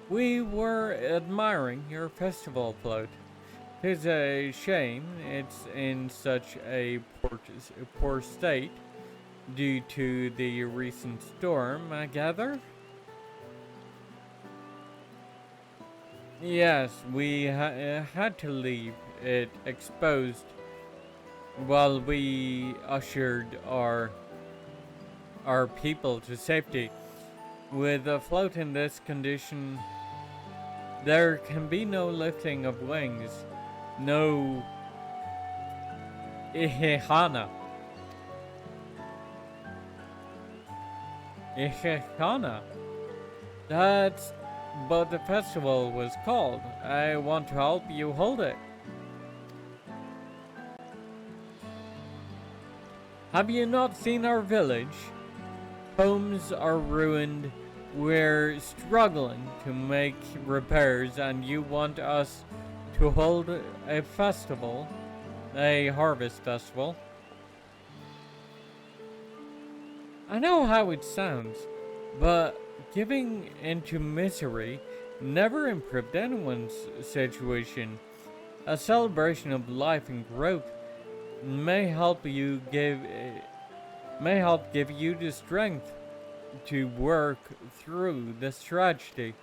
We were admiring your festival float. 'Tis a shame it's in such a poor state due to the recent storm, I gather? Yes, we had to leave it exposed while we ushered our people to safety. With a float in this condition, There can be no lifting of wings, no Ihehana. Ihehana. That's what the festival was called. I want to help you hold it. Have you not seen our village? Homes are ruined. We're struggling to make repairs, and you want us to hold a festival, a harvest festival. I know how it sounds, but giving into misery never improved anyone's situation. A celebration of life and growth may help give you the strength to work through this tragedy.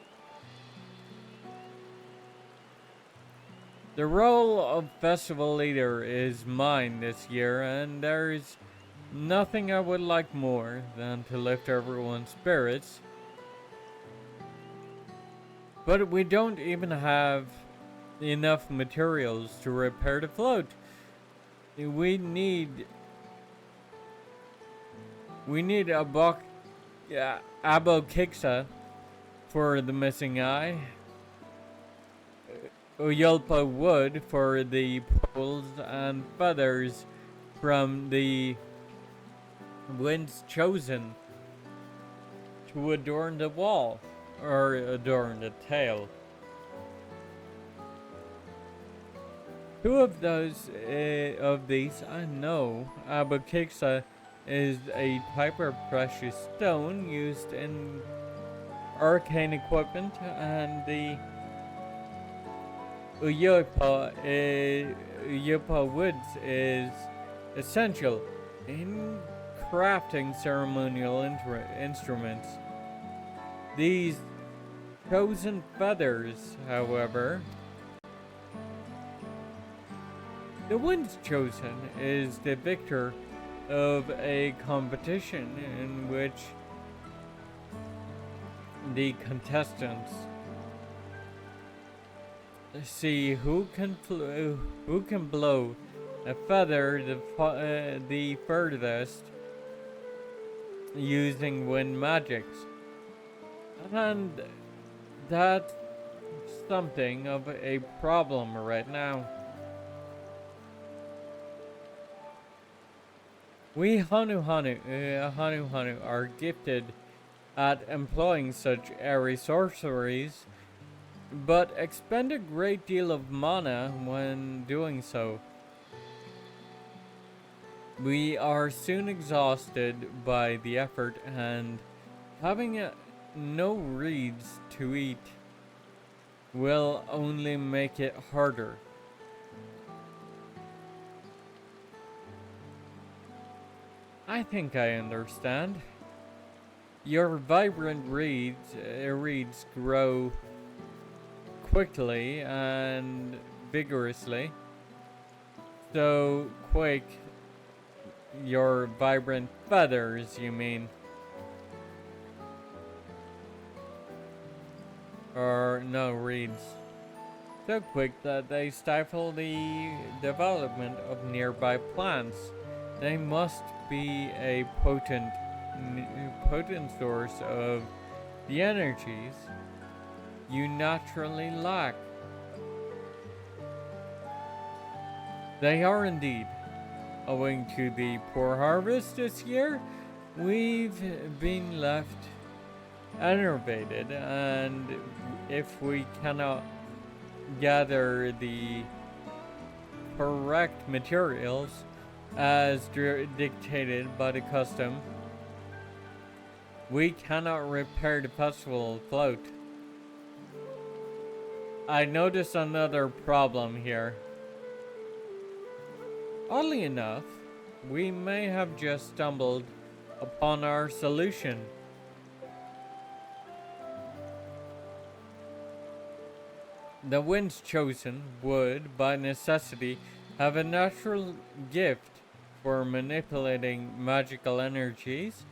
The role of festival leader is mine this year, and there's nothing I would like more than to lift everyone's spirits. But we don't even have enough materials to repair the float. We need Abokiksa for the missing eye, Uyolpa wood for the poles, and feathers from the winds chosen to adorn the wall, or adorn the tail. Two of these I know. Abokiksa is a type of precious stone used in arcane equipment, and the Uyupa woods is essential in crafting ceremonial instruments. These chosen feathers, however, the ones chosen is the victor of a competition in which the contestants see who can blow a feather the furthest using wind magics, and that's something of a problem right now. We Hanu are gifted at employing such airy sorceries, but expend a great deal of mana when doing so. We are soon exhausted by the effort, and having no reeds to eat will only make it harder. I think I understand. Your vibrant reeds grow quickly and vigorously. So quick, your vibrant feathers, you mean? Or no, reeds. So quick that they stifle the development of nearby plants. They must be a potent source of the energies you naturally lack. They are indeed. Owing to the poor harvest this year, we've been left enervated, and if we cannot gather the correct materials as dictated by the custom, we cannot repair the festival float. I notice another problem here. Oddly enough, we may have just stumbled upon our solution. The winds chosen would, by necessity, have a natural gift for manipulating magical energies,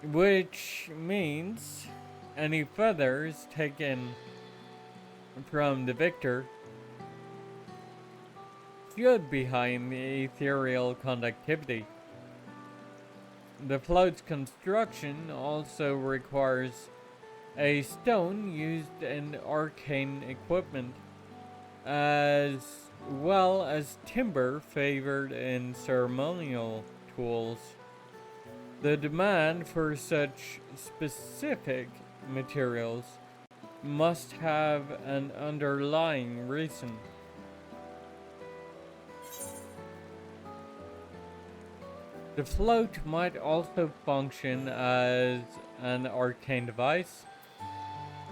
which means any feathers taken from the victor stood behind the ethereal conductivity. The float's construction also requires a stone used in arcane equipment, as well as timber favored in ceremonial tools. The demand for such specific materials must have an underlying reason. The float might also function as an arcane device.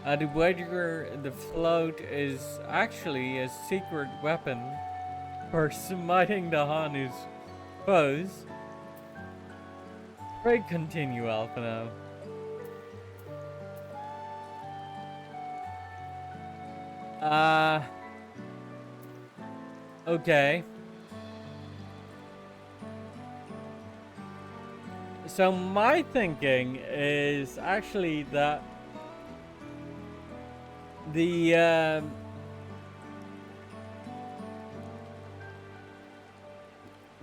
I'd wager the float is actually a secret weapon for smiting the Hanu's foes. Pray continue, Alphino. Okay. So my thinking is actually that the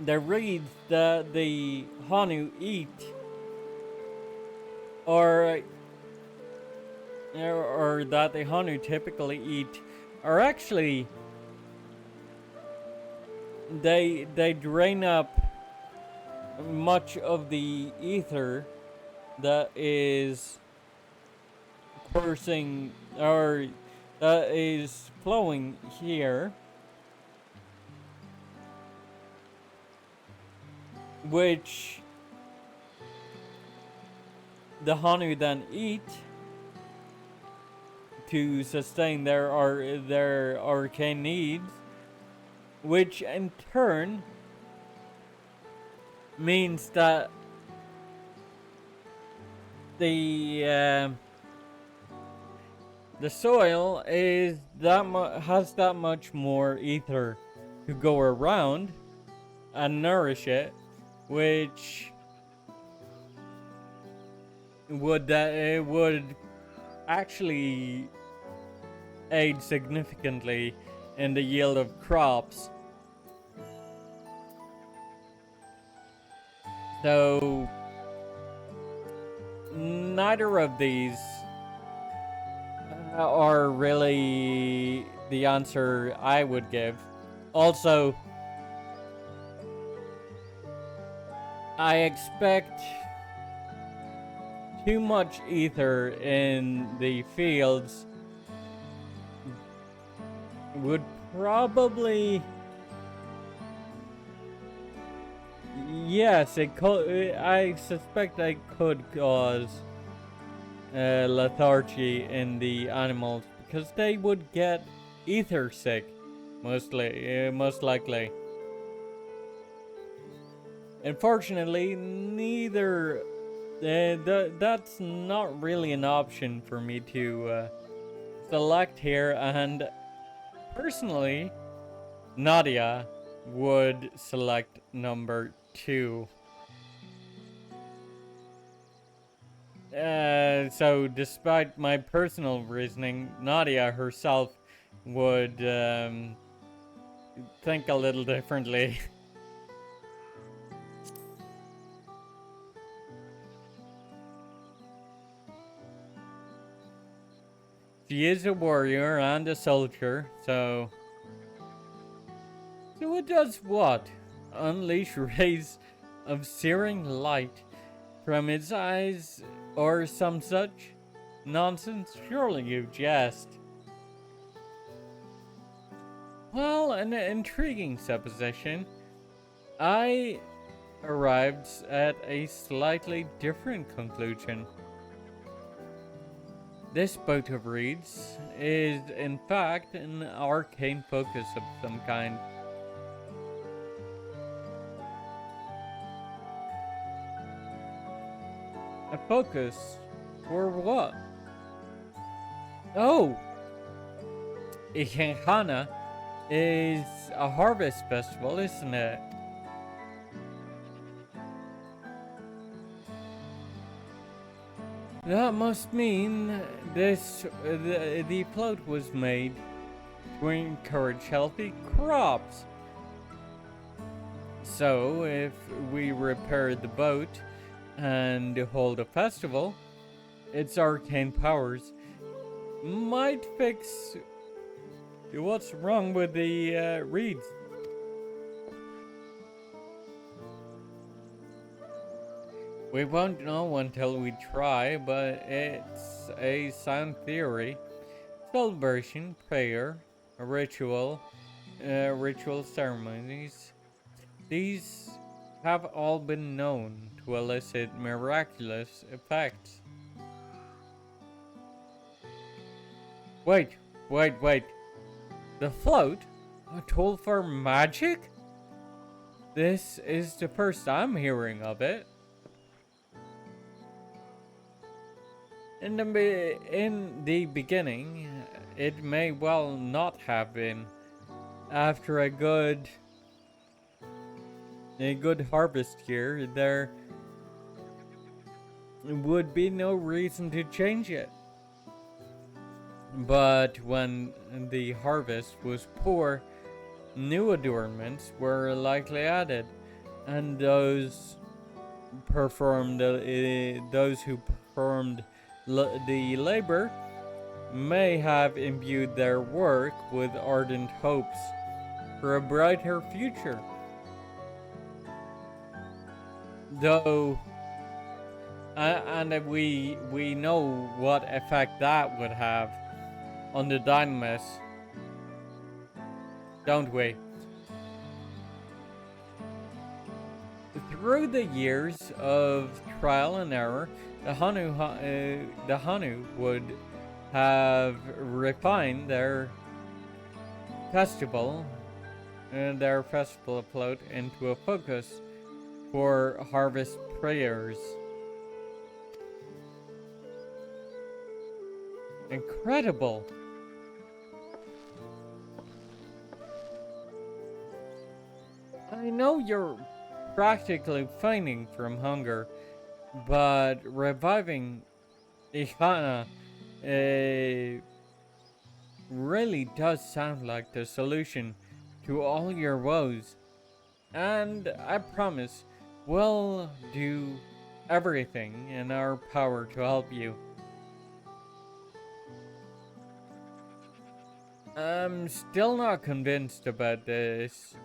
reeds that the Hanu eat or that the Hanu typically eat are actually they drain up much of the ether that is coursing or that is flowing here, which the Hanu then eat to sustain their arcane needs, which in turn means that the soil is has that much more ether to go around and nourish it, which would actually aid significantly in the yield of crops. So neither of these are really the answer I would give. Also, I expect too much ether in the fields would probably... Yes, it could. I suspect it could cause lethargy in the animals because they would get ether sick, most likely. Unfortunately, neither. That's not really an option for me to select here, and personally, Nadia would select number 2. So despite my personal reasoning, Nadia herself would think a little differently. She is a warrior and a soldier, so it does what? Unleash rays of searing light from its eyes or some such nonsense? Surely you jest. Well, an intriguing supposition. I arrived at a slightly different conclusion. This boat of reeds is in fact an arcane focus of some kind. A focus for what? Oh! Ikehana is a harvest festival, isn't it? That must mean the float was made to encourage healthy crops. So, if we repair the boat and hold a festival, its arcane powers might fix what's wrong with the reeds. We won't know until we try, but it's a sound theory. Celebration, prayer, a ritual ceremonies. These have all been known to elicit miraculous effects. Wait. The float? A tool for magic? This is the first I'm hearing of it. In the beginning, it may well not have been. After a good harvest year, there would be no reason to change it. But when the harvest was poor, new adornments were likely added, and those who performed the labor may have imbued their work with ardent hopes for a brighter future. Though, and we know what effect that would have on the dynamis, don't we? Through the years of trial and error, the Hanu would have refined their festival afloat into a focus for harvest prayers. Incredible! I know you're practically fainting from hunger, but reviving Ihana really does sound like the solution to all your woes. And I promise we'll do everything in our power to help you. I'm still not convinced about this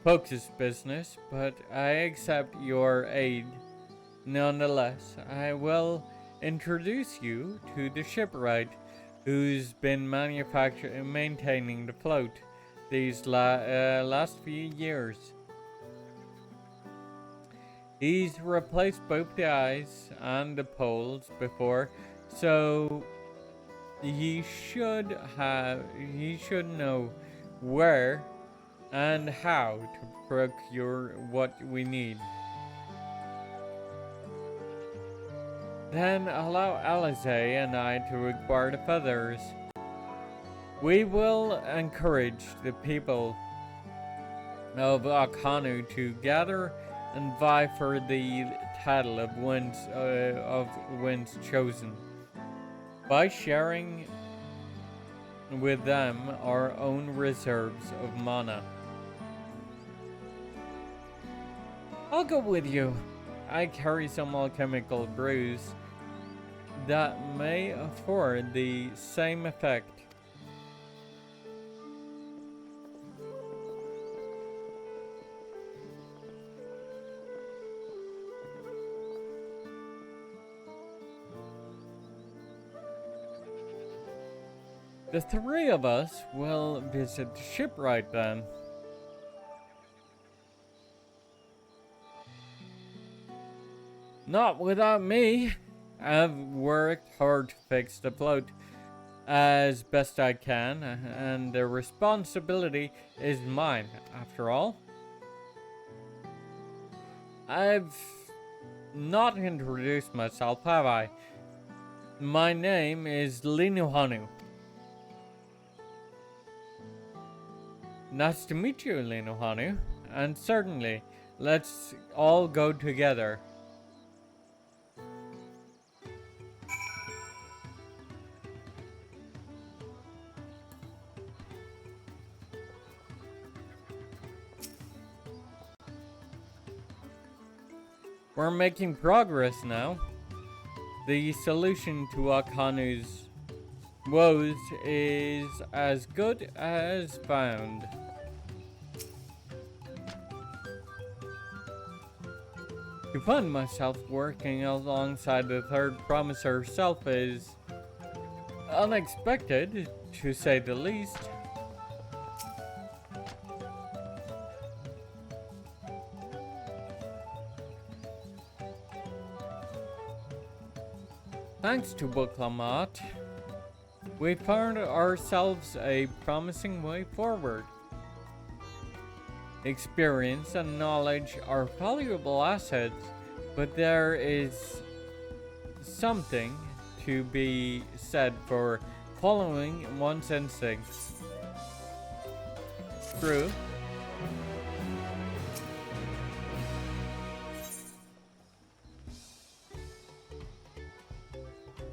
focus business, but I accept your aid. Nonetheless, I will introduce you to the shipwright who's been maintaining the float these last few years. He's replaced both the eyes and the poles before, so he should know where and how to procure what we need. Then allow Alize and I to acquire the feathers. We will encourage the people of Akanu to gather and vie for the title of winds chosen by sharing with them our own reserves of mana. I'll go with you. I carry some alchemical brews that may afford the same effect. The three of us will visit the shipwright then. Not without me. I've worked hard to fix the float as best I can, and the responsibility is mine, after all. I've not introduced myself, have I? My name is Linuhanu. Nice to meet you, Linuhanu, and certainly, let's all go together. We're making progress now. The solution to Akanu's woes is as good as found. To find myself working alongside the third promise herself is unexpected, to say the least. Thanks to Boklamat, we found ourselves a promising way forward. Experience and knowledge are valuable assets, but there is something to be said for following one's instincts. True.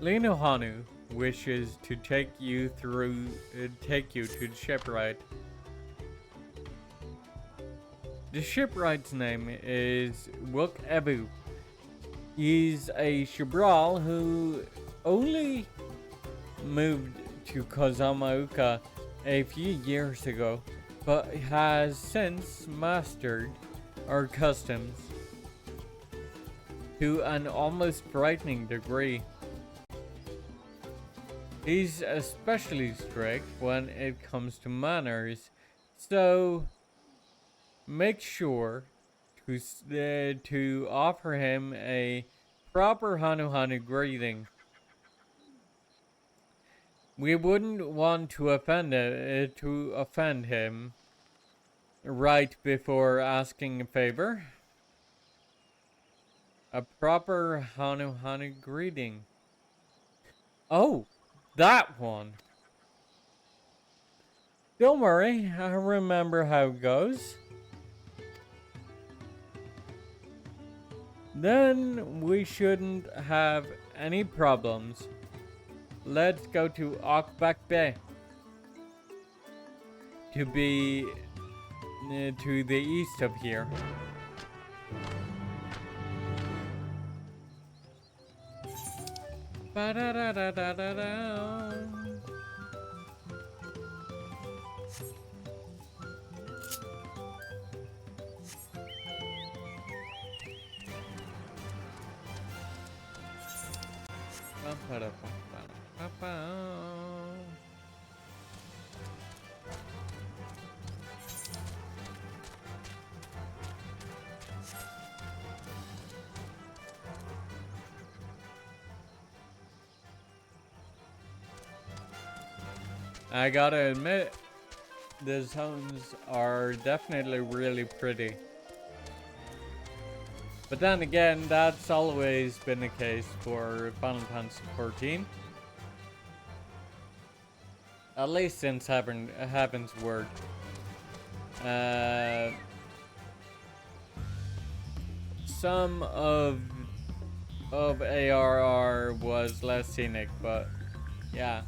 Linohanu wishes to take you to the shipwright. The shipwright's name is Wook Ebu. He's a Shibral who only moved to Kozama'uka a few years ago, but has since mastered our customs to an almost frightening degree. He's especially strict when it comes to manners, so make sure to offer him a proper Hanu greeting. We wouldn't want to offend him right before asking a favor. A proper Hanu greeting. Oh, that one. Don't worry, I remember how it goes. Then we shouldn't have any problems. Let's go to Okbak Bay. To be to the east of here. Ba-da-da-da-da-da-da. I gotta admit, the zones are definitely really pretty. But then again, that's always been the case for Final Fantasy XIV. At least since Heaven's Word. Some of ARR was less scenic, but yeah.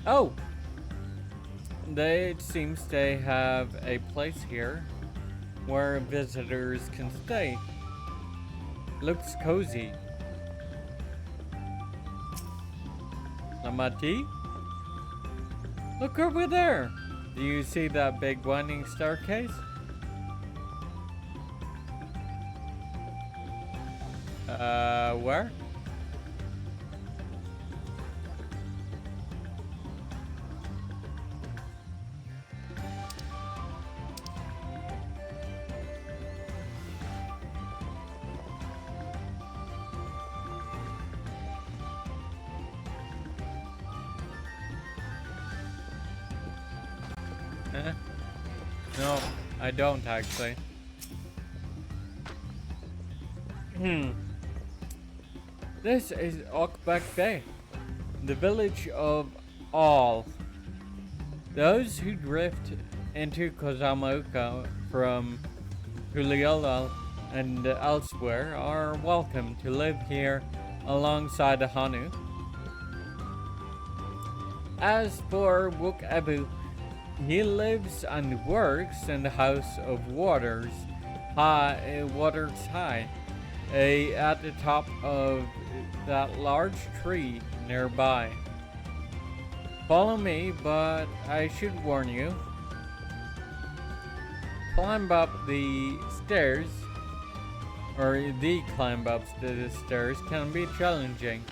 Oh! It seems they have a place here where visitors can stay. Looks cozy. Lamati? Look over there! Do you see that big winding staircase? Where? No, I don't actually. This is Okbak Bay, the village of all. Those who drift into Kozama'uka from Huliola and elsewhere are welcome to live here alongside the Hanu. As for Wook Ebu, he lives and works in the House of Waters Waters High, at the top of that large tree nearby. Follow me, but I should warn you. Climb up the stairs, or the climb up the stairs can be challenging.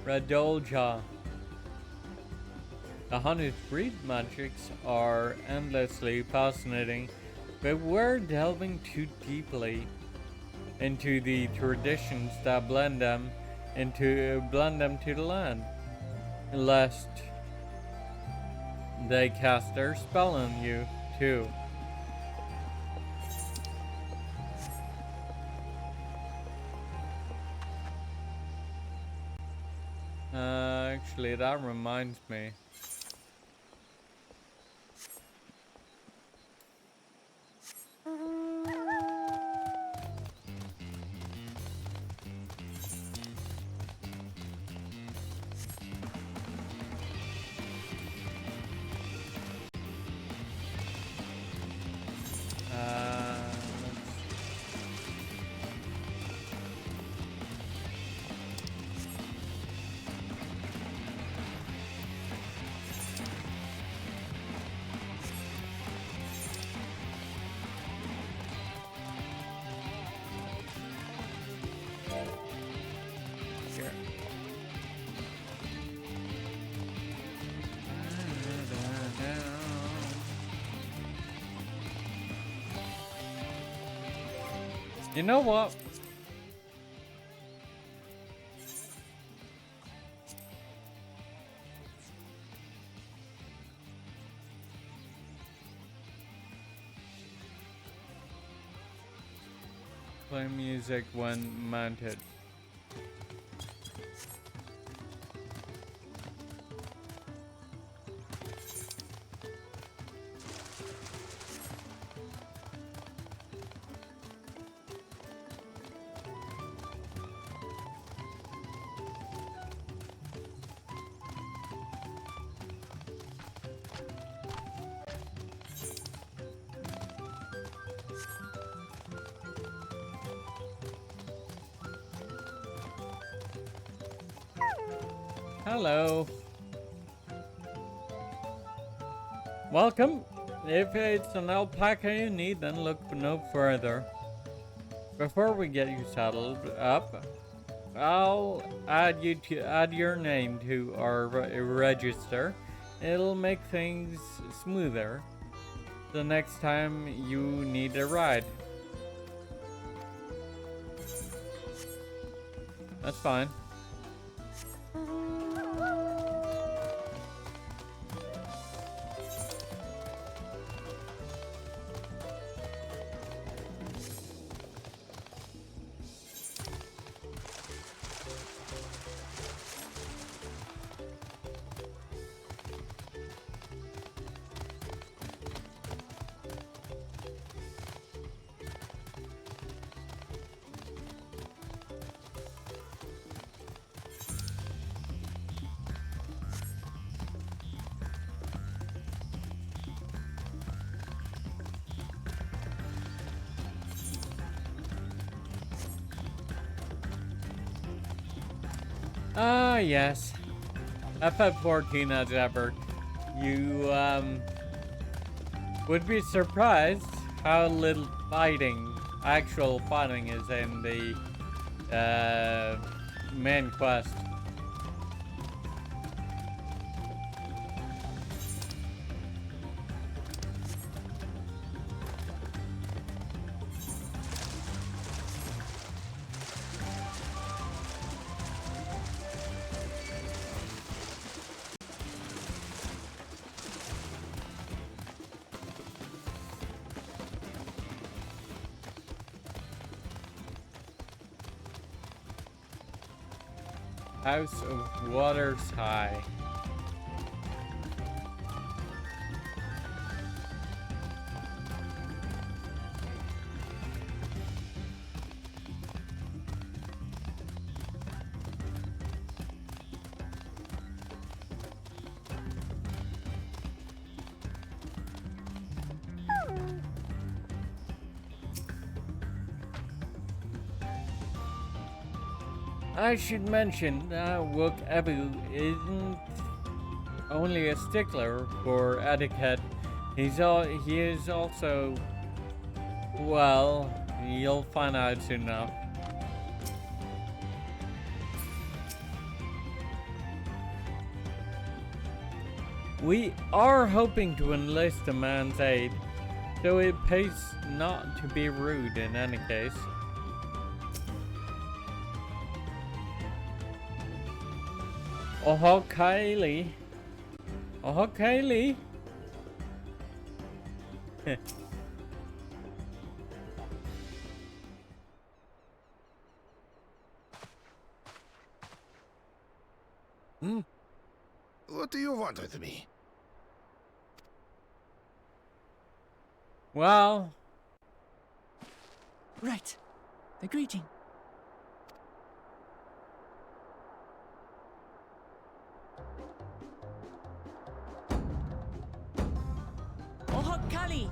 Radolja. The haunted breed magics are endlessly fascinating, but we're delving too deeply into the traditions that blend them to the land, lest they cast their spell on you too. Actually, that reminds me. You know what? Play music when mounted. Hello. Welcome. If it's an alpaca you need, then look no further. Before we get you saddled up, I'll add your name to our register. It'll make things smoother the next time you need a ride. That's fine. Ah, yes. FF14 as ever. You, would be surprised how little actual fighting is in the, main quest. House of Waters High. I should mention that Wook Ebu isn't only a stickler for etiquette. He is also, well, you'll find out soon enough. We are hoping to enlist a man's aid, so it pays not to be rude in any case. Oh, Kylie. Oh, Kylie. What do you want with me? Well. Right. The greeting. Oh, Kali!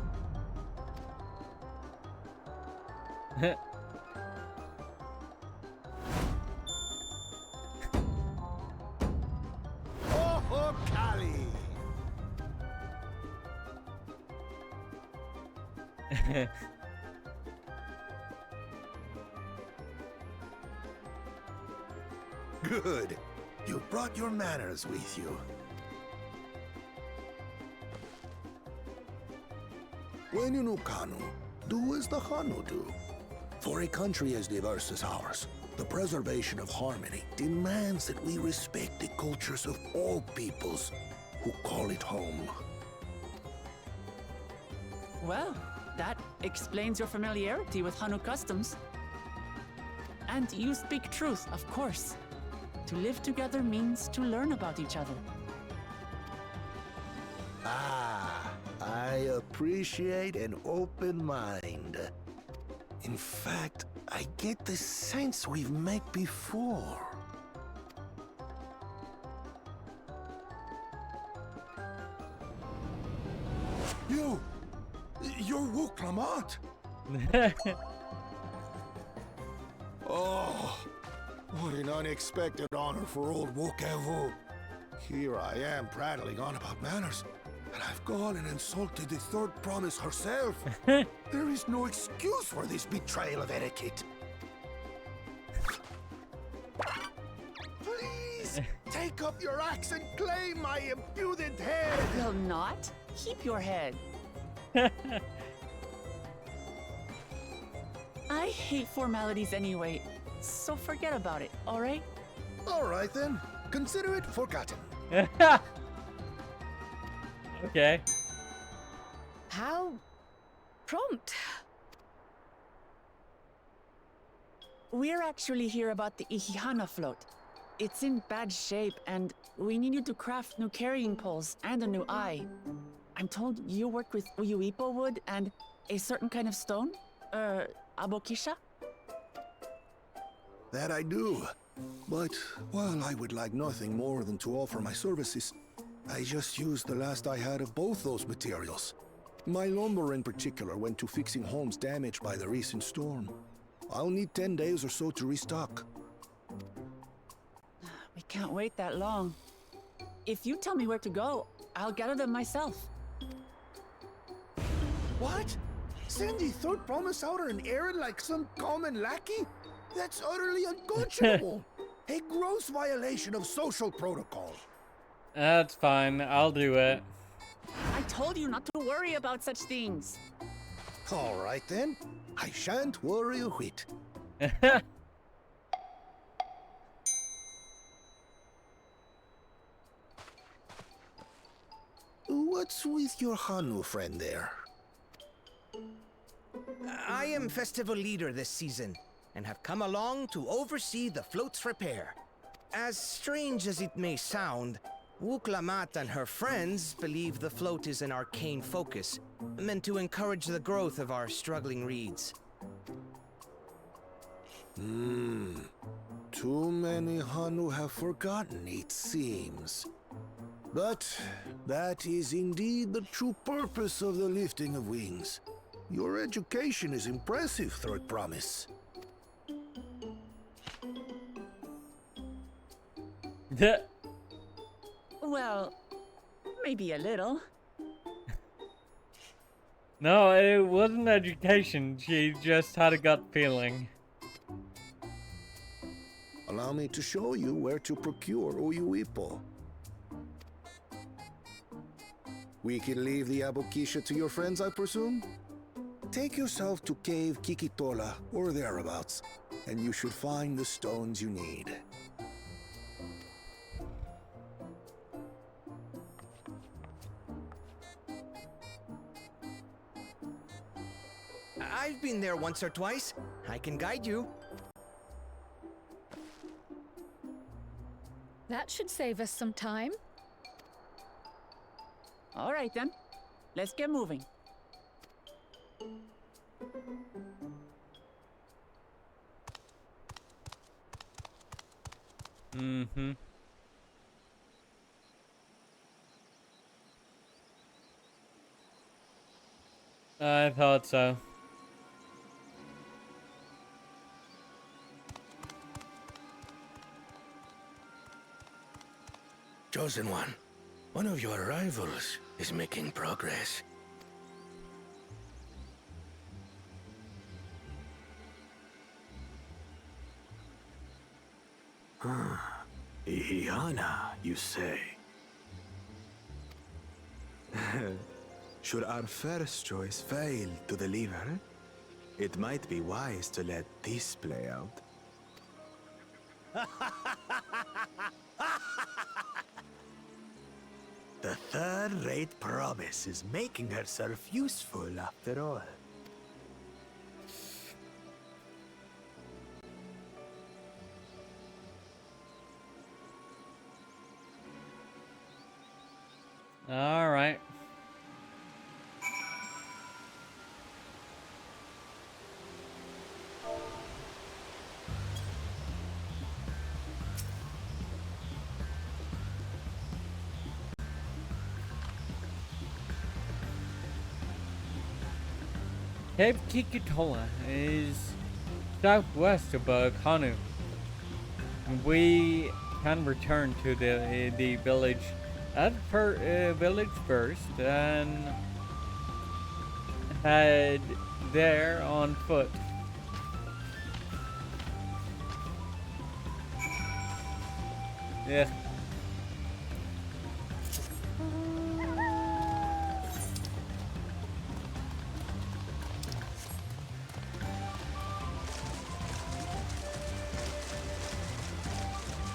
Oh, Kali! Good. You brought your manners with you. When you know Kanu, do as the Hanu do. For a country as diverse as ours, the preservation of harmony demands that we respect the cultures of all peoples who call it home. Well, that explains your familiarity with Hanu customs. And you speak truth, of course. To live together means to learn about each other. Ah, I appreciate an open mind. In fact, I get the sense we've met before. You're Wu Clement. Oh, what an unexpected honor for old Wokevu. Here I am prattling on about manners, and I've gone and insulted the third promise herself. There is no excuse for this betrayal of etiquette. Please, take up your axe and claim my impudent head. Will not? Keep your head. I hate formalities anyway, so forget about it, alright? Alright then, consider it forgotten. Okay. How prompt. We're actually here about the Ihihana float. It's in bad shape, and we need you to craft new carrying poles and a new eye. I'm told you work with Uyuipo wood and a certain kind of stone? Abokisha? That I do. But while I would like nothing more than to offer my services, I just used the last I had of both those materials. My lumber in particular went to fixing homes damaged by the recent storm. I'll need 10 days or so to restock. We can't wait that long. If you tell me where to go, I'll gather them myself. What? Send the third promise out on an errand like some common lackey? That's utterly unconscionable. A gross violation of social protocol. That's fine. I'll do it. I told you not to worry about such things. All right then. I shan't worry a whit. What's with your Hanu friend there? I am festival leader this season, and have come along to oversee the float's repair. As strange as it may sound, Wuklamat and her friends believe the float is an arcane focus, meant to encourage the growth of our struggling reeds. Too many Hanu have forgotten, it seems. But that is indeed the true purpose of the lifting of wings. Your education is impressive, Third Promise. Well, maybe a little. No, it wasn't education. She just had a gut feeling. Allow me to show you where to procure Uyuipo. We can leave the Abokisha to your friends, I presume? Take yourself to Cave Kikitola, or thereabouts, and you should find the stones you need. I've been there once or twice. I can guide you. That should save us some time. All right then. Let's get moving. Mm-hmm. I thought so. Chosen one of your rivals is making progress. Ihihana, you say? Should our first choice fail to deliver, it might be wise to let this play out. The third-rate promise is making herself useful after all. All right. Cave Kikitola is southwest of Kanu. We can return to the village village first and head there on foot. Yeah.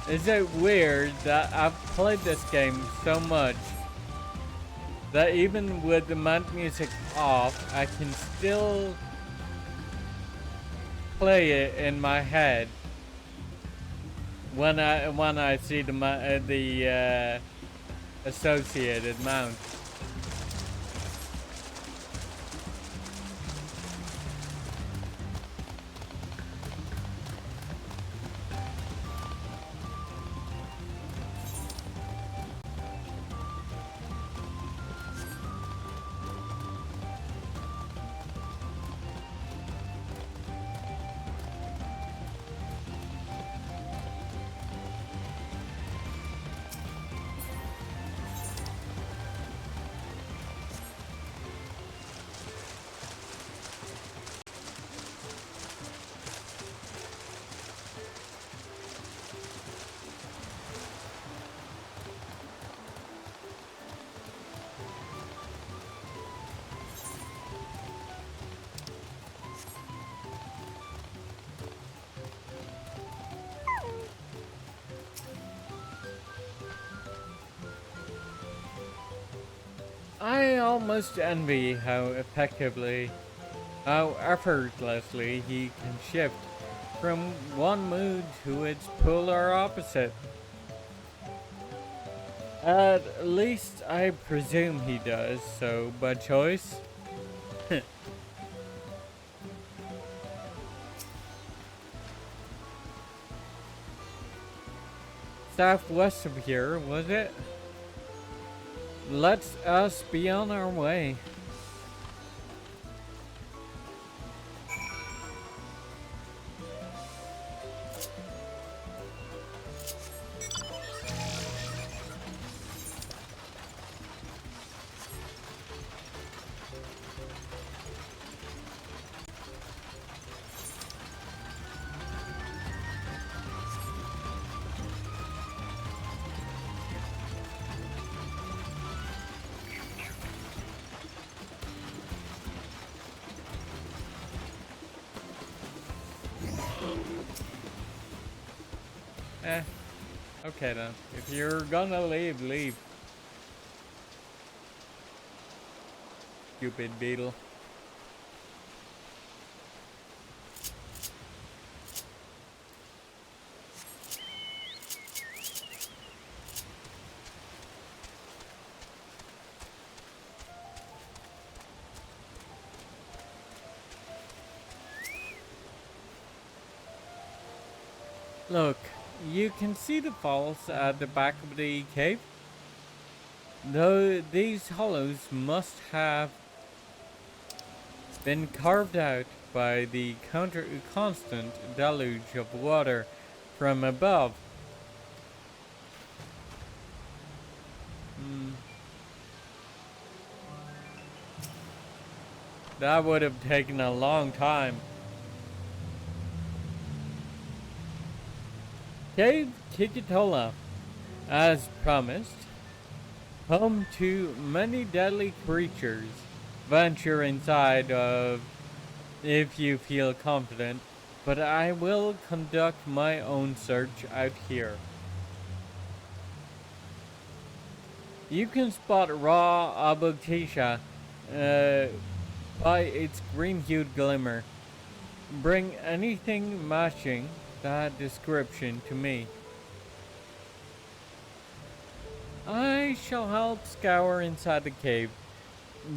Is it weird that I've played this game so much that even with the mount music off, I can still play it in my head when I see the associated mount. I almost envy how effortlessly he can shift from one mood to its polar opposite. At least I presume he does so by choice. Southwest of here, was it? Let us be on our way. Okay then. If you're gonna leave, leave. Stupid beetle. Look, you can see the falls at the back of the cave. Though these hollows must have been carved out by the constant deluge of water from above. That would have taken a long time. Cave Kikitola, as promised, home to many deadly creatures. Venture inside of if you feel confident, but I will conduct my own search out here. You can spot raw Abutisha by its green-hued glimmer. Bring anything matching that description to me. I shall help scour inside the cave.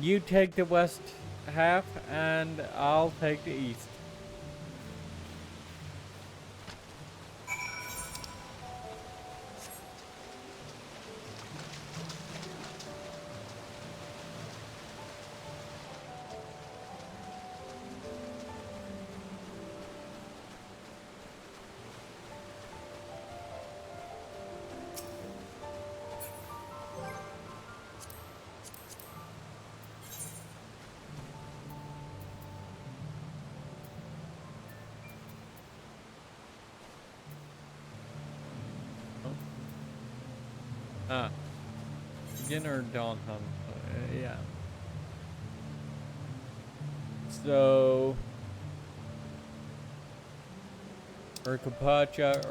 You take the west half and I'll take the east. Beginner dawn hunt. Yeah. So Urkapacha,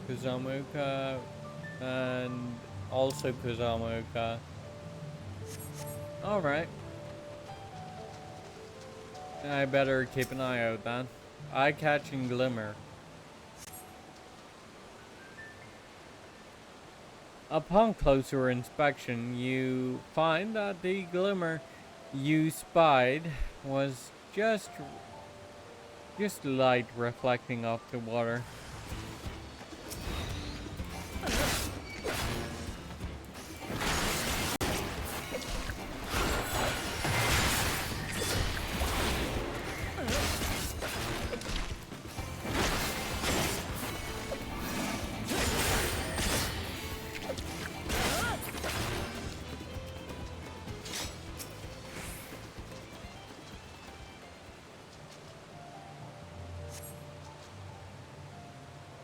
Kozama'uka, and also Kozama'uka. Alright. I better keep an eye out then. Eye-catching glimmer. Upon closer inspection, you find that the glimmer you spied was just light reflecting off the water.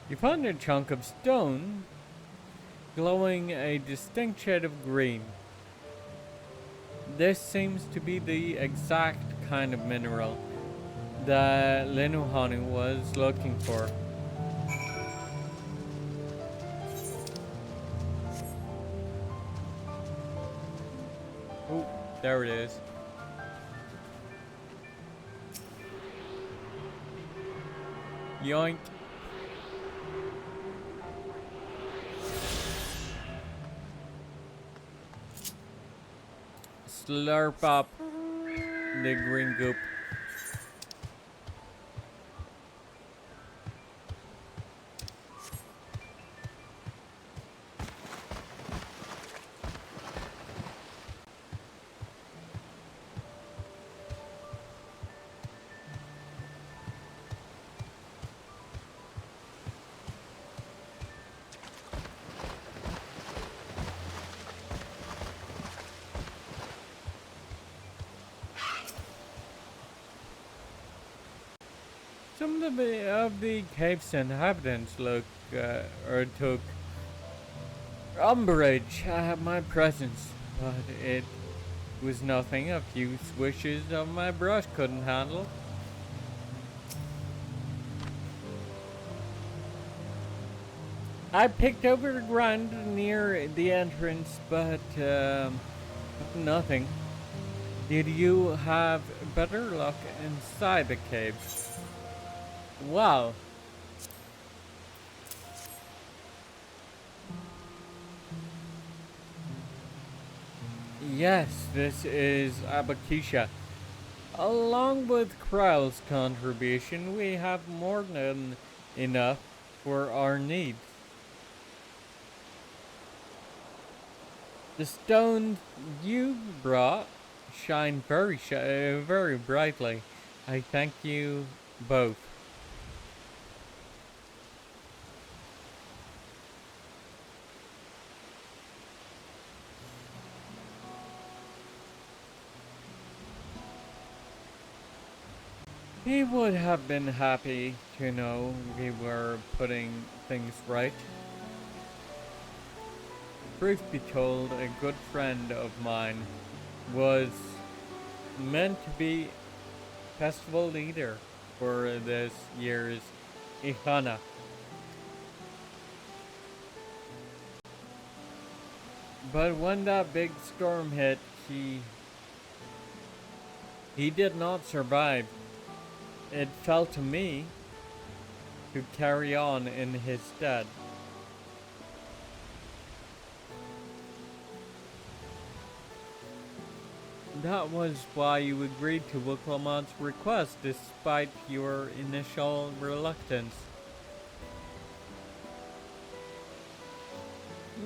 You find a chunk of stone glowing a distinct shade of green. This seems to be the exact kind of mineral that Linuhanu was looking for. Oh, there it is. Yoink. Slurp up the green goop. Some of the cave's inhabitants took umbrage at my presence, but it was nothing a few swishes of my brush couldn't handle. I picked over the ground near the entrance, but nothing. Did you have better luck inside the cave? Wow. Yes, this is Abakisha. Along with Krau's contribution, we have more than enough for our needs. The stones you brought shine very brightly. I thank you both. He would have been happy to know we were putting things right. Truth be told, a good friend of mine was meant to be festival leader for this year's Ihana. But when that big storm hit, he did not survive. It fell to me to carry on in his stead. That was why you agreed to Wuklamat's request despite your initial reluctance.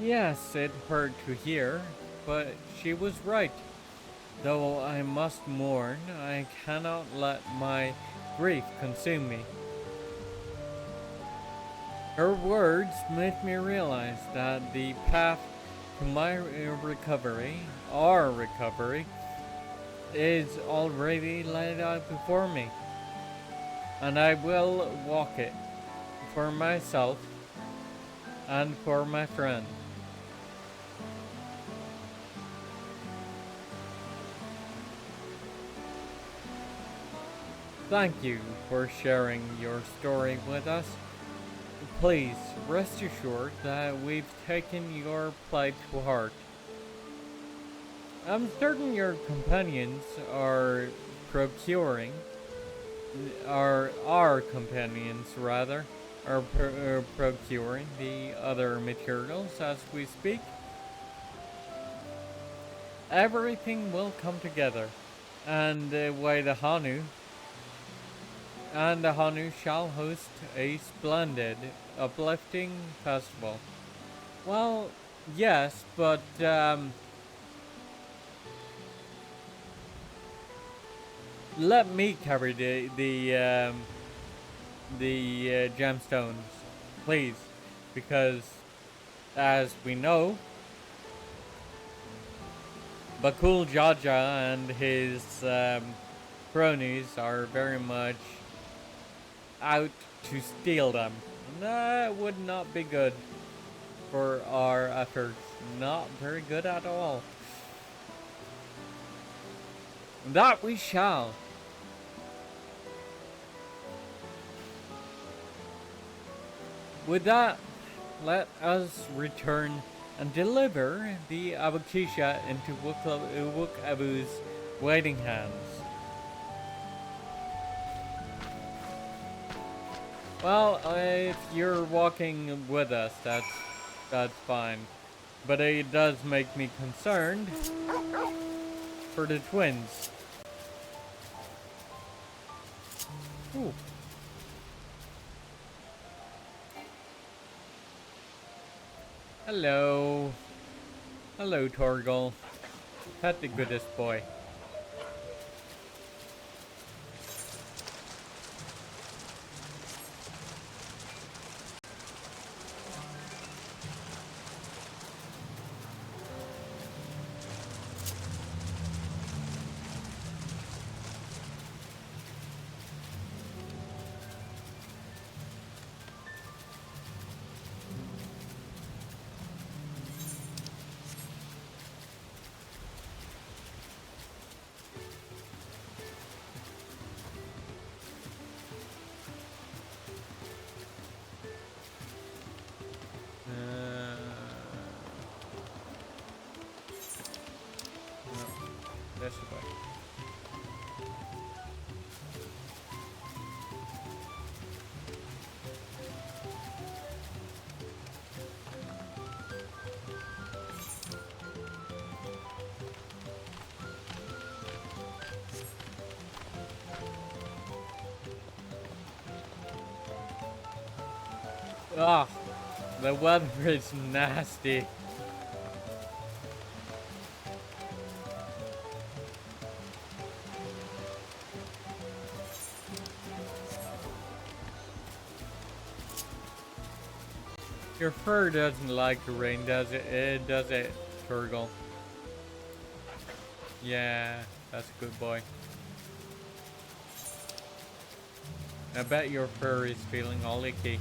Yes, it hurt to hear, but she was right. Though I must mourn, I cannot let my grief consume me. Her words made me realize that the path to my recovery, our recovery, is already laid out before me, and I will walk it for myself and for my friend. Thank you for sharing your story with us. Please rest assured that we've taken your plight to heart. I'm certain your companions are procuring, our companions rather, are procuring the other materials as we speak. Everything will come together, and the Hanu shall host a splendid, uplifting festival. Well, yes, but let me carry the gemstones, please, because as we know, Bakul Jaja and his cronies are very much out to steal them. That would not be good for our efforts. Not very good at all. That we shall. With that, let us return and deliver the Abukisha into Wuk-Abu's waiting hands. Well, if you're walking with us, that's fine. But it does make me concerned for the twins. Ooh. Hello. Hello, Torgal. Pet the goodest boy. Ah, the weather is nasty. Your fur doesn't like the rain, does it? Does it, Turgle? Yeah, that's a good boy. I bet your fur is feeling all icky.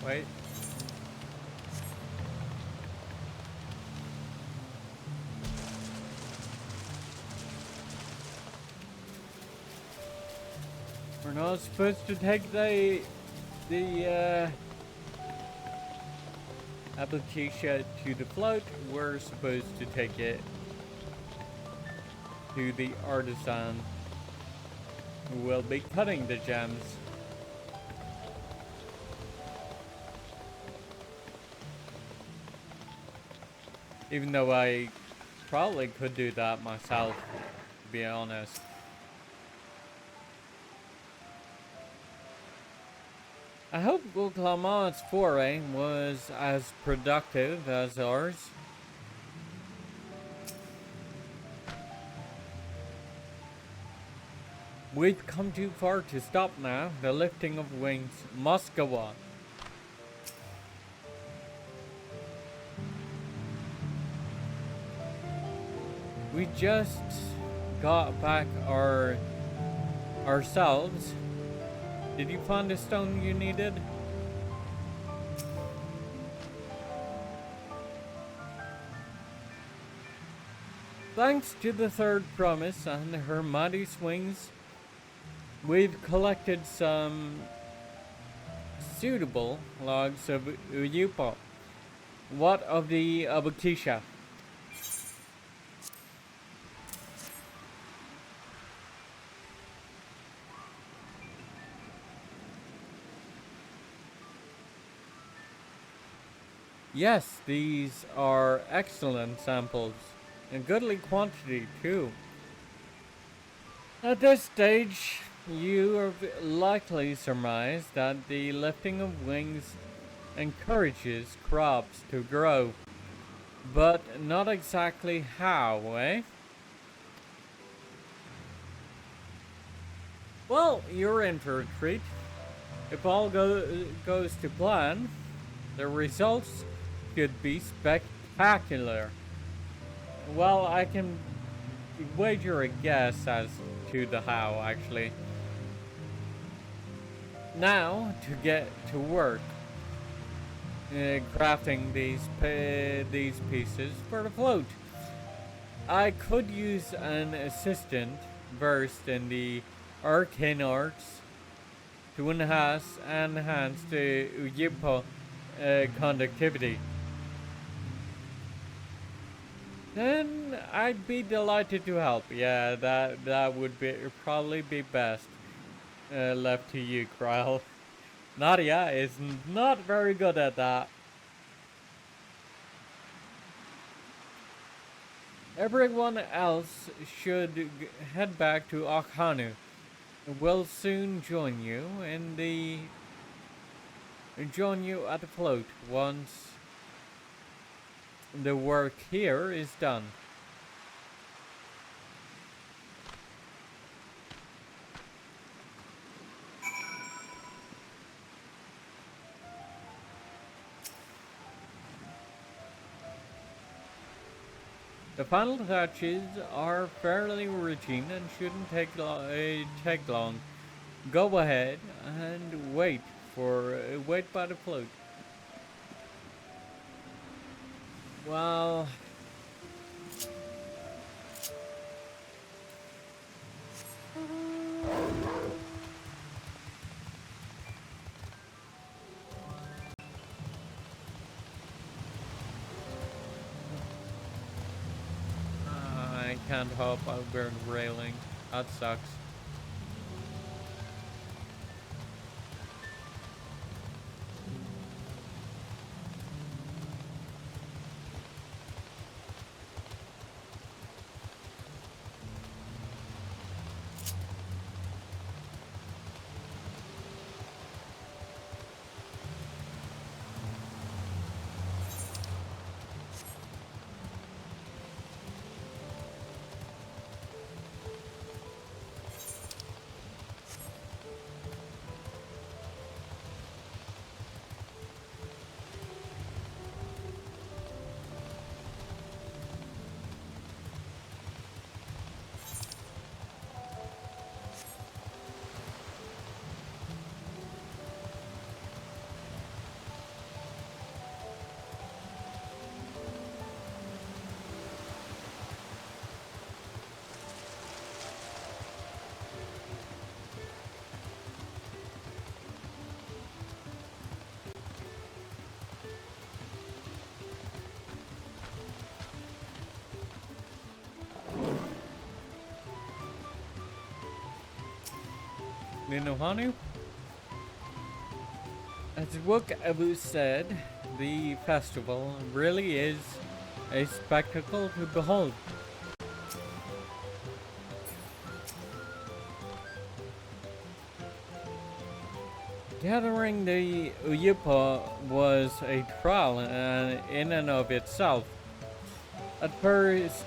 Wait. We're not supposed to take the application to the float. We're supposed to take it to the artisan who will be cutting the gems. Even though I probably could do that myself, to be honest. I hope Oklamont's foray was as productive as ours. We've come too far to stop now. The lifting of wings must go on. We just got back ourselves. Did you find the stone you needed? Thanks to the third promise and her mighty swings, we've collected some suitable logs of Uyupo. What of the Abukisha? Yes, these are excellent samples, in goodly quantity too. At this stage, you have likely surmised that the lifting of wings encourages crops to grow, but not exactly how, eh? Well, you're in for a treat. If all goes to plan, the results could be spectacular. Well, I can wager a guess as to the how, actually. Now, to get to work, crafting these pieces for the float. I could use an assistant versed in the arcane arts to enhance the Uyupo conductivity. Then I'd be delighted to help. Yeah, that would probably be best left to you, Kryle. Nadia is not very good at that. Everyone else should head back to Akhanu. We'll soon join you at the float once the work here is done. The final touches are fairly routine and shouldn't take long. Go ahead and wait by the float. Well, I can't hop over the railing. That sucks. Ninohanu? As Abu said, the festival really is a spectacle to behold. Gathering the Uyupa was a trial in and of itself. At first,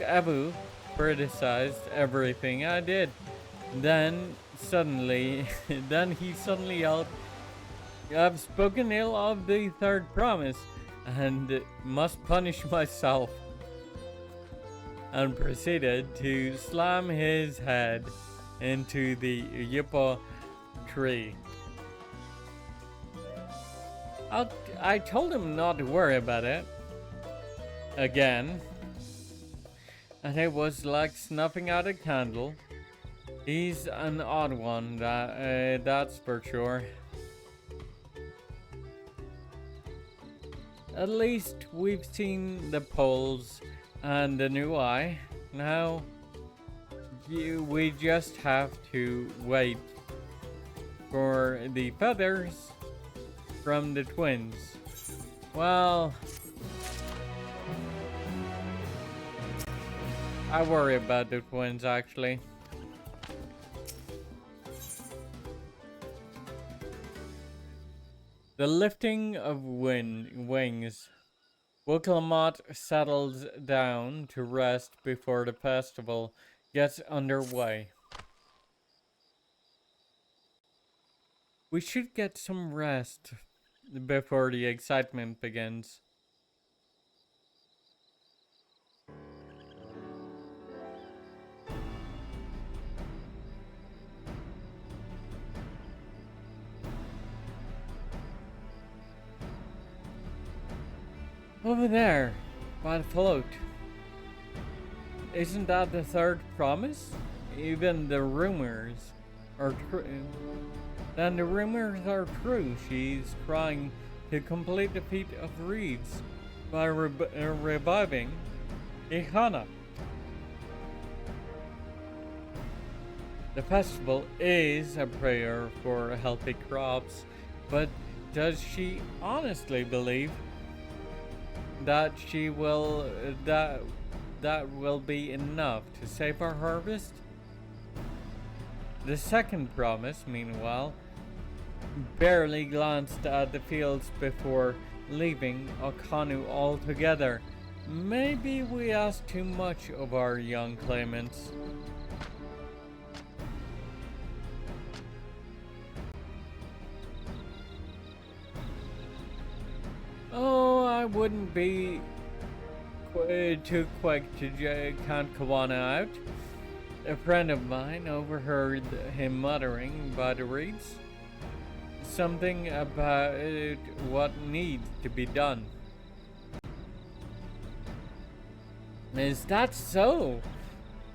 Abu criticized everything I did. Then he suddenly yelled, "I've spoken ill of the third promise, and must punish myself," and proceeded to slam his head into the Uyupa tree. I told him not to worry about it. Again. And it was like snuffing out a candle. He's an odd one, that's for sure. At least we've seen the poles and the new eye. Now, we just have to wait for the feathers from the twins. Well, I worry about the twins actually. The lifting of wings. Wuklamat settles down to rest before the festival gets underway. We should get some rest before the excitement begins. Over there, by the float. Isn't that the third promise? Even the rumors are true. Then the rumors are true. She's trying to complete the feat of reeds by reviving Ihana. The festival is a prayer for healthy crops, but does she honestly believe that that will be enough to save our harvest? The second promise, meanwhile, barely glanced at the fields before leaving Okanu altogether. Maybe we asked too much of our young claimants. Oh, I wouldn't be too quick to count Kawana out. A friend of mine overheard him muttering by the reeds something about what needs to be done. Is that so?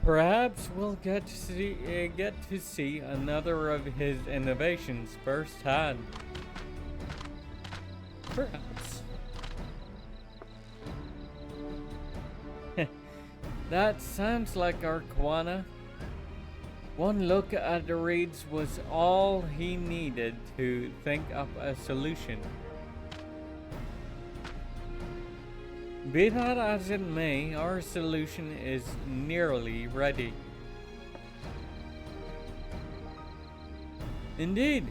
Perhaps we'll get to see another of his innovations firsthand. Perhaps. That sounds like our Kawana. One look at the reeds was all he needed to think up a solution. Be that as it may, our solution is nearly ready. Indeed,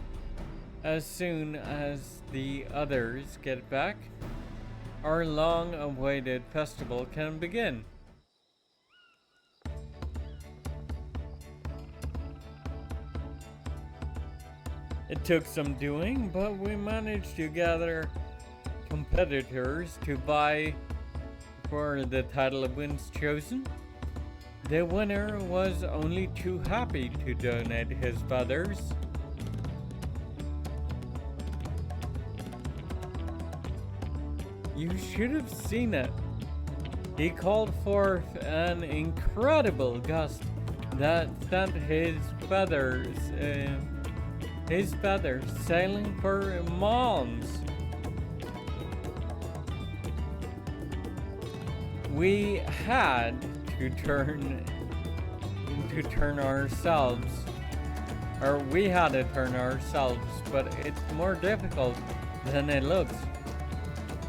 as soon as the others get back, our long-awaited festival can begin. It took some doing, but we managed to gather competitors to vie for the title of Winds Chosen. The winner was only too happy to donate his feathers. You should have seen it. He called forth an incredible gust that sent his feathers sailing for miles. We had to turn ourselves, but it's more difficult than it looks.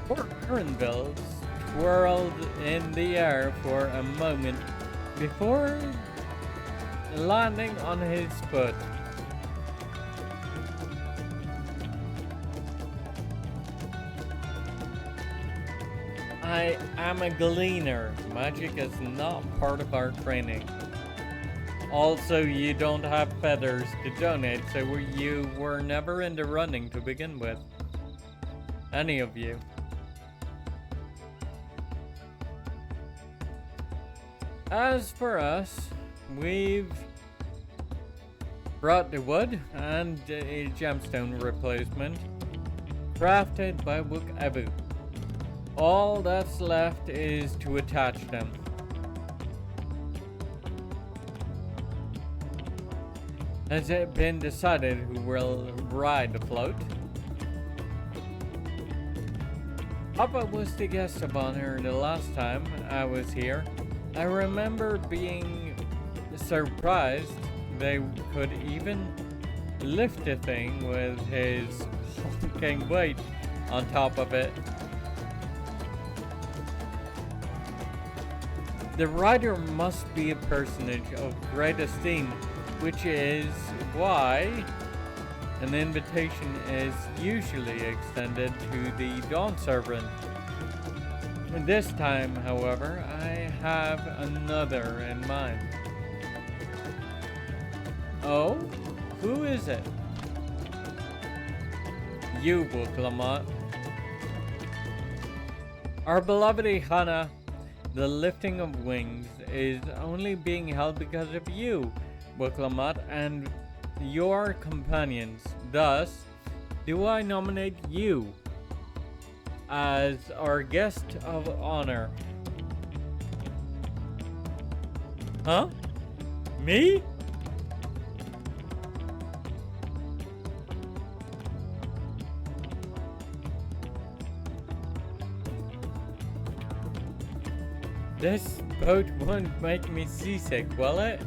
Poor Ironville twirled in the air for a moment before landing on his foot. I am a gleaner. Magic is not part of our training. Also, you don't have feathers to donate, so you were never in the running to begin with. Any of you. As for us, we've brought the wood and a gemstone replacement crafted by Wook Ebu. All that's left is to attach them. Has it been decided who will ride the float? Papa was the guest of honor the last time I was here. I remember being surprised they could even lift the thing with his hulking weight on top of it. The rider must be a personage of great esteem, which is why an invitation is usually extended to the Dawn Servant. This time, however, I have another in mind. Oh? Who is it? You, Wook. Our beloved Ihana, the lifting of wings is only being held because of you, Wook, and your companions. Thus, do I nominate you as our guest of honor. Huh? Me? This boat won't make me seasick, will it?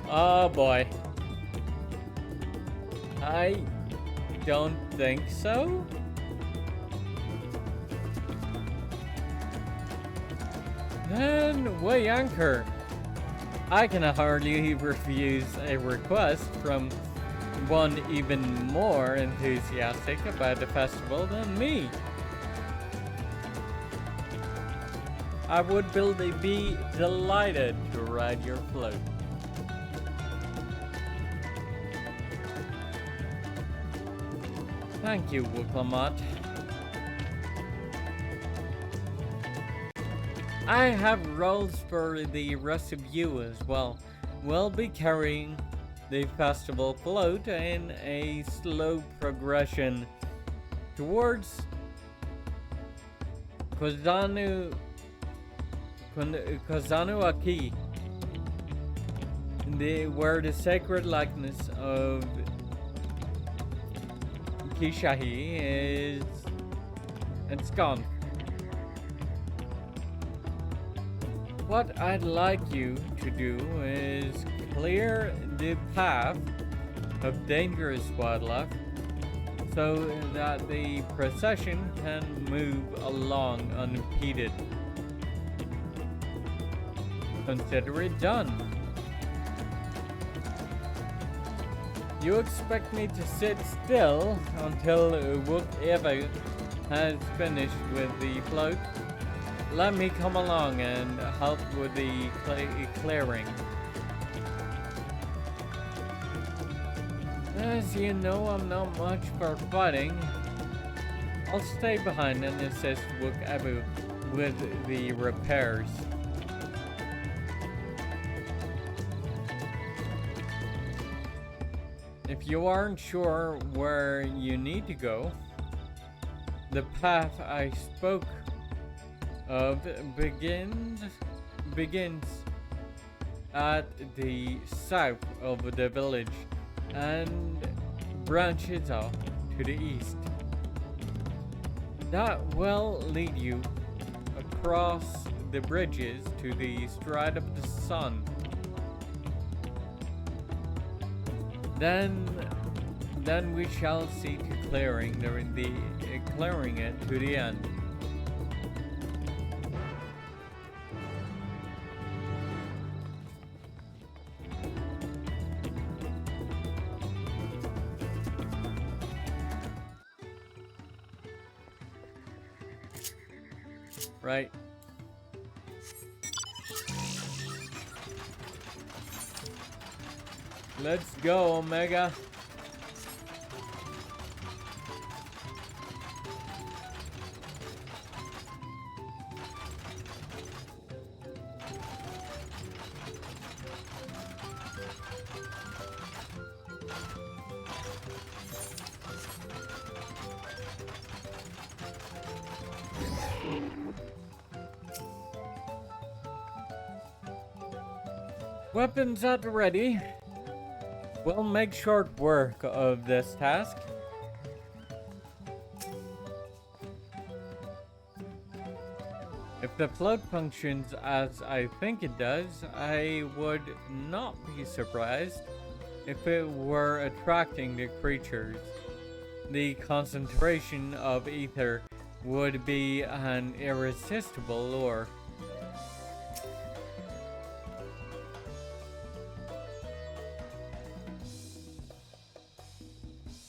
Oh boy. I don't think so. Then weigh anchor. I can hardly refuse a request from one even more enthusiastic about the festival than me. I would be delighted to ride your float. Thank you, Wook. I have roles for the rest of you as well. We'll be carrying the festival float in a slow progression towards Kozama'uka, where the sacred likeness of Kishahi is ensconced. What I'd like you to do is clear the path of dangerous wildlife so that the procession can move along unimpeded. Consider it done. You expect me to sit still until whoever has finished with the float? Let me come along and help with the clearing. As you know, I'm not much for fighting. I'll stay behind and assist Abu with the repairs. If you aren't sure where you need to go, the path I spoke of begins at the south of the village and branches off to the east. That will lead you across the bridges to the stride of the sun. Then we shall see to clearing it to the end. Right. Let's go, Omega. Weapons at the ready. We'll make short work of this task. If the float functions as I think it does, I would not be surprised if it were attracting the creatures. The concentration of ether would be an irresistible lure.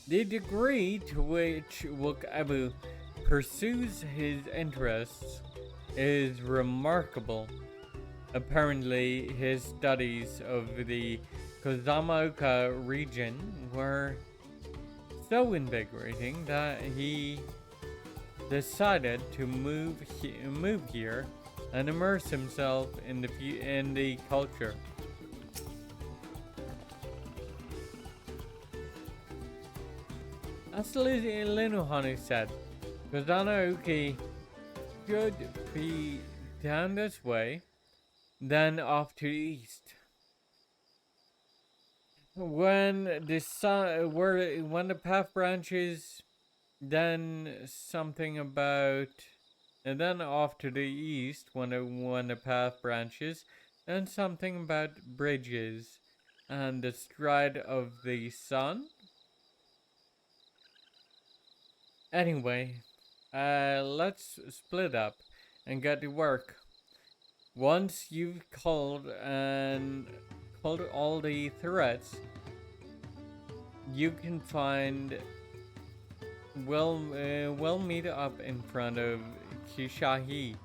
The degree to which Abu pursues his interests is remarkable. Apparently, his studies of the Kozama'uka region were so invigorating that he decided to move here and immerse himself in the culture. As Linuhanu said, Kozama'uka should be down this way, then off to the east. When the path branches, then something about, and then off to the east when the path branches, then something about bridges and the stride of the sun. Anyway, let's split up and get to work. Once you've culled all the threats, you can find. We'll meet up in front of Kishahi.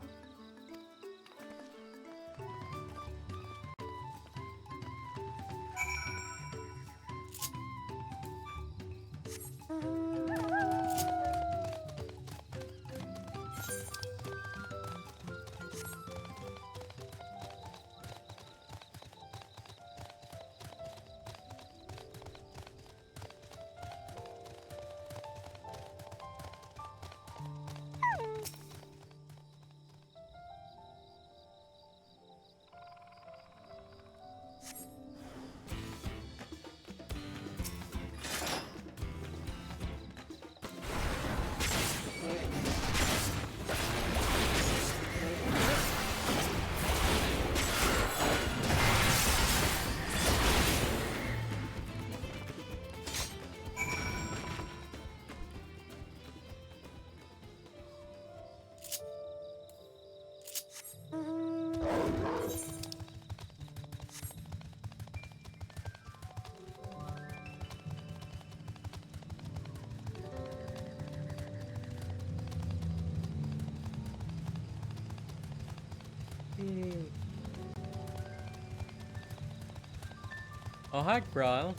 Oh, hi, Brian.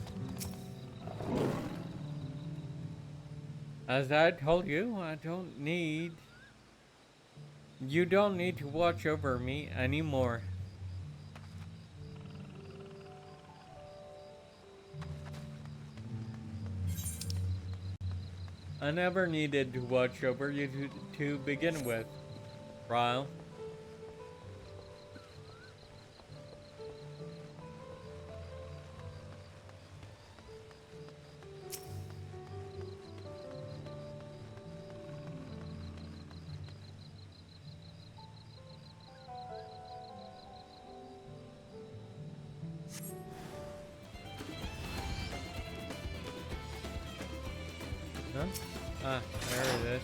As I told you, you don't need to watch over me anymore. I never needed to watch over you to begin with, Brian. Huh? Ah, there it is.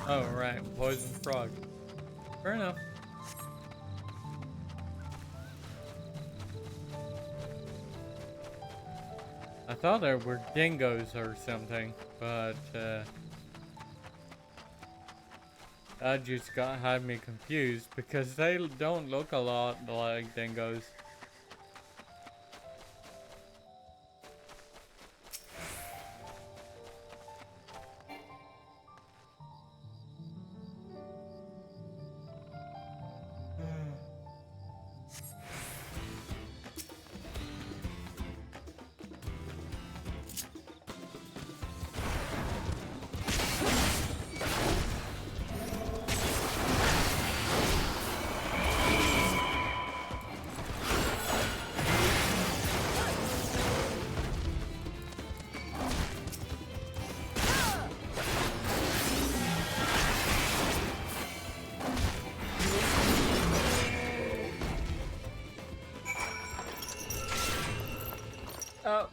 Oh, right, poison frog. Fair enough. I thought there were dingoes or something, but that just had me confused because they don't look a lot like dingoes. Oh.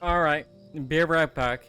Alright, be right back.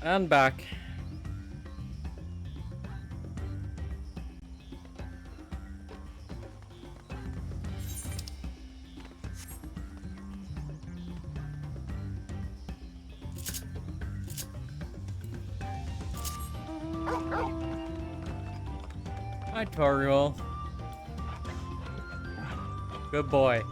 And back. Hi, Toriel. Good boy.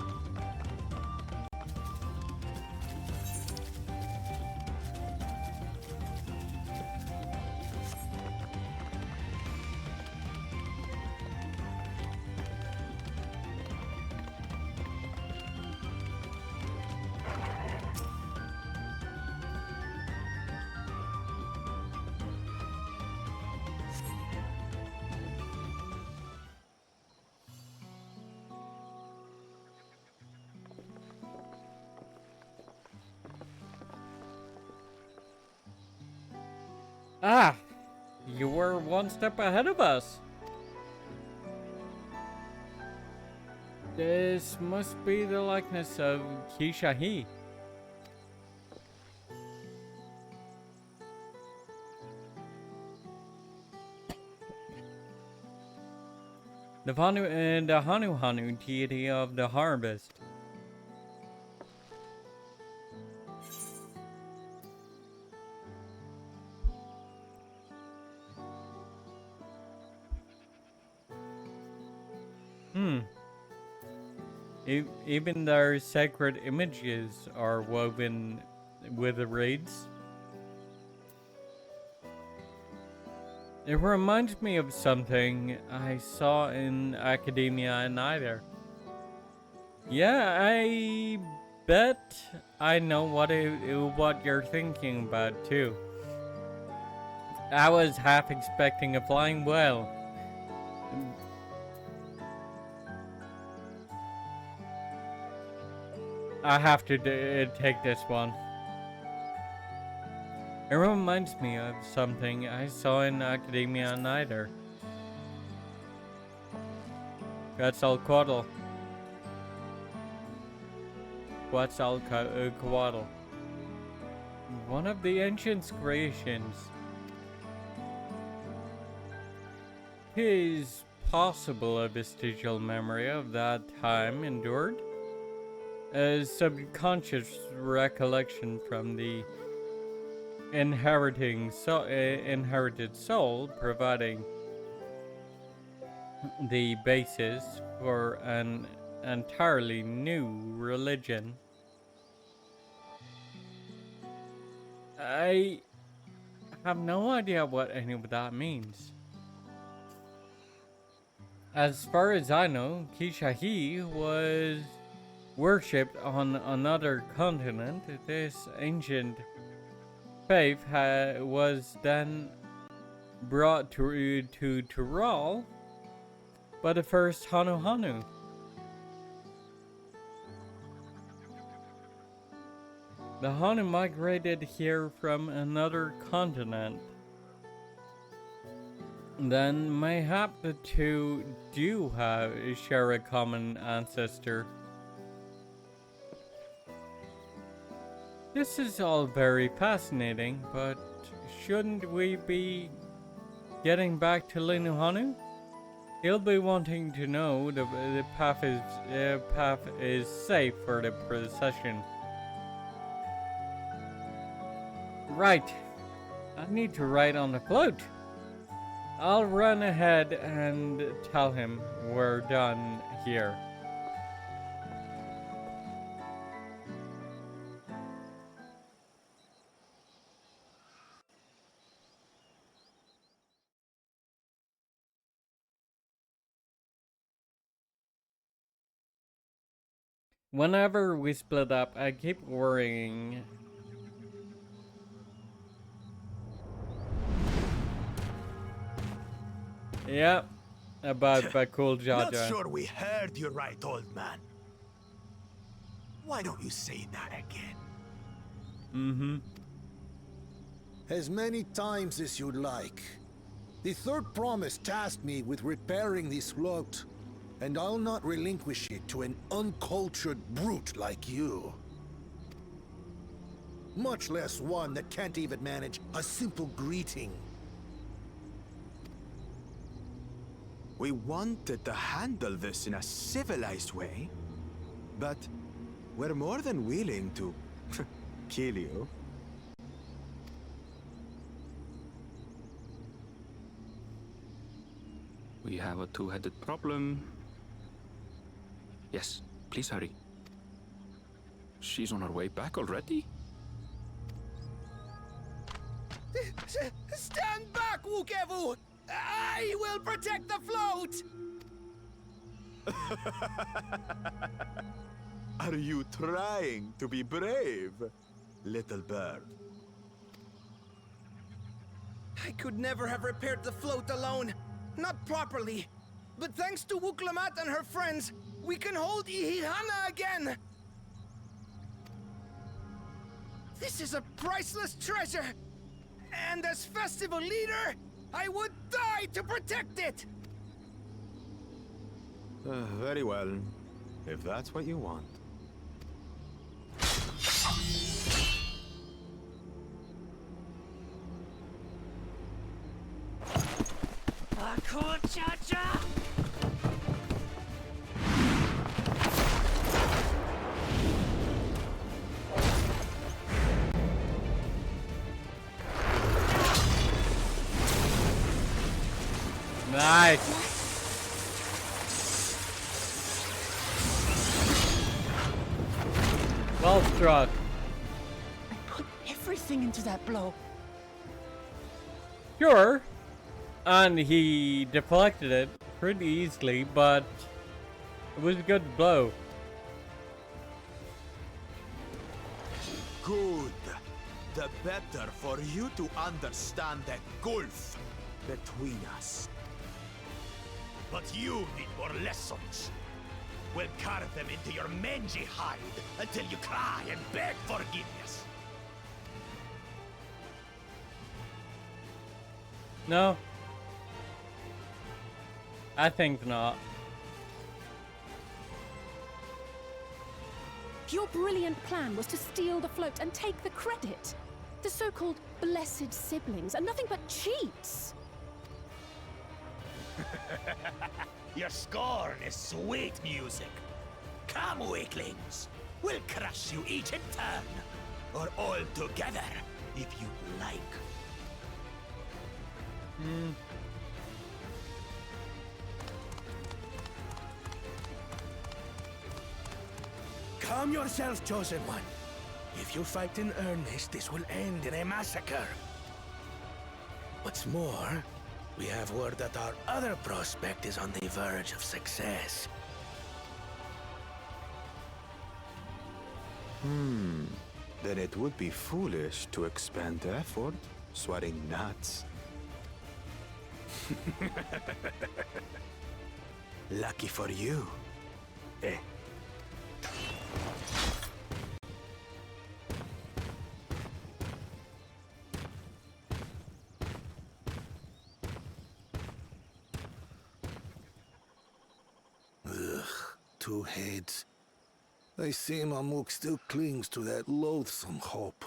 Ah! You were one step ahead of us. This must be the likeness of Kishahi. The Hanu deity of the harvest. Even their sacred images are woven with the reeds. It reminds me of something I saw in Academia Neither. Yeah, I bet I know what you're thinking about too. I was half expecting a flying whale. I have to take this one. It reminds me of something I saw in Academia Neither. Quetzalcoatl. Quetzalcoatl. One of the ancients' creations. It is possible a vestigial memory of that time endured. A subconscious recollection from the inherited soul, providing the basis for an entirely new religion. I have no idea what any of that means. As far as I know, Kishahi was worshipped on another continent. This ancient faith was then brought to Tural by the first Hanu. The Hanu migrated here from another continent. Then mayhap the two do share a common ancestor. This is all very fascinating, but shouldn't we be getting back to Linuhanu? He'll be wanting to know the path is safe for the procession. Right. I need to ride on the float. I'll run ahead and tell him we're done here. Whenever we split up, I keep worrying. Yep, about Bakul Jaja. Not sure we heard you right, old man. Why don't you say that again? Mm-hmm. As many times as you'd like. The third promise tasked me with repairing this float, and I'll not relinquish it to an uncultured brute like you. much less one that can't even manage a simple greeting. We wanted to handle this in a civilized way, but we're more than willing to kill you. We have a two-headed problem. Yes, please hurry. She's on her way back already? Stand back, Wukevu! I will protect the float! Are you trying to be brave, little bird? I could never have repaired the float alone. Not properly. But thanks to Wuklamat and her friends, we can hold Ihihana again! This is a priceless treasure! And as festival leader, I would die to protect it! Very well, if that's what you want. Cha-cha! Nice. Well struck. I put everything into that blow. Sure. And he deflected it pretty easily, but it was a good blow. Good. The better for you to understand the gulf between us. But you need more lessons. We'll carve them into your mangy hide until you cry and beg forgiveness. No. I think not. Your brilliant plan was to steal the float and take the credit. The so-called blessed siblings are nothing but cheats. Your scorn is sweet music. Come, weaklings. We'll crush you each in turn. Or all together, if you like. Calm yourself, Chosen One. If you fight in earnest, this will end in a massacre. What's more, we have word that our other prospect is on the verge of success. Then it would be foolish to expend effort sweating nuts. Lucky for you. Eh? Ugh, two heads. I see Mamuk still clings to that loathsome hope.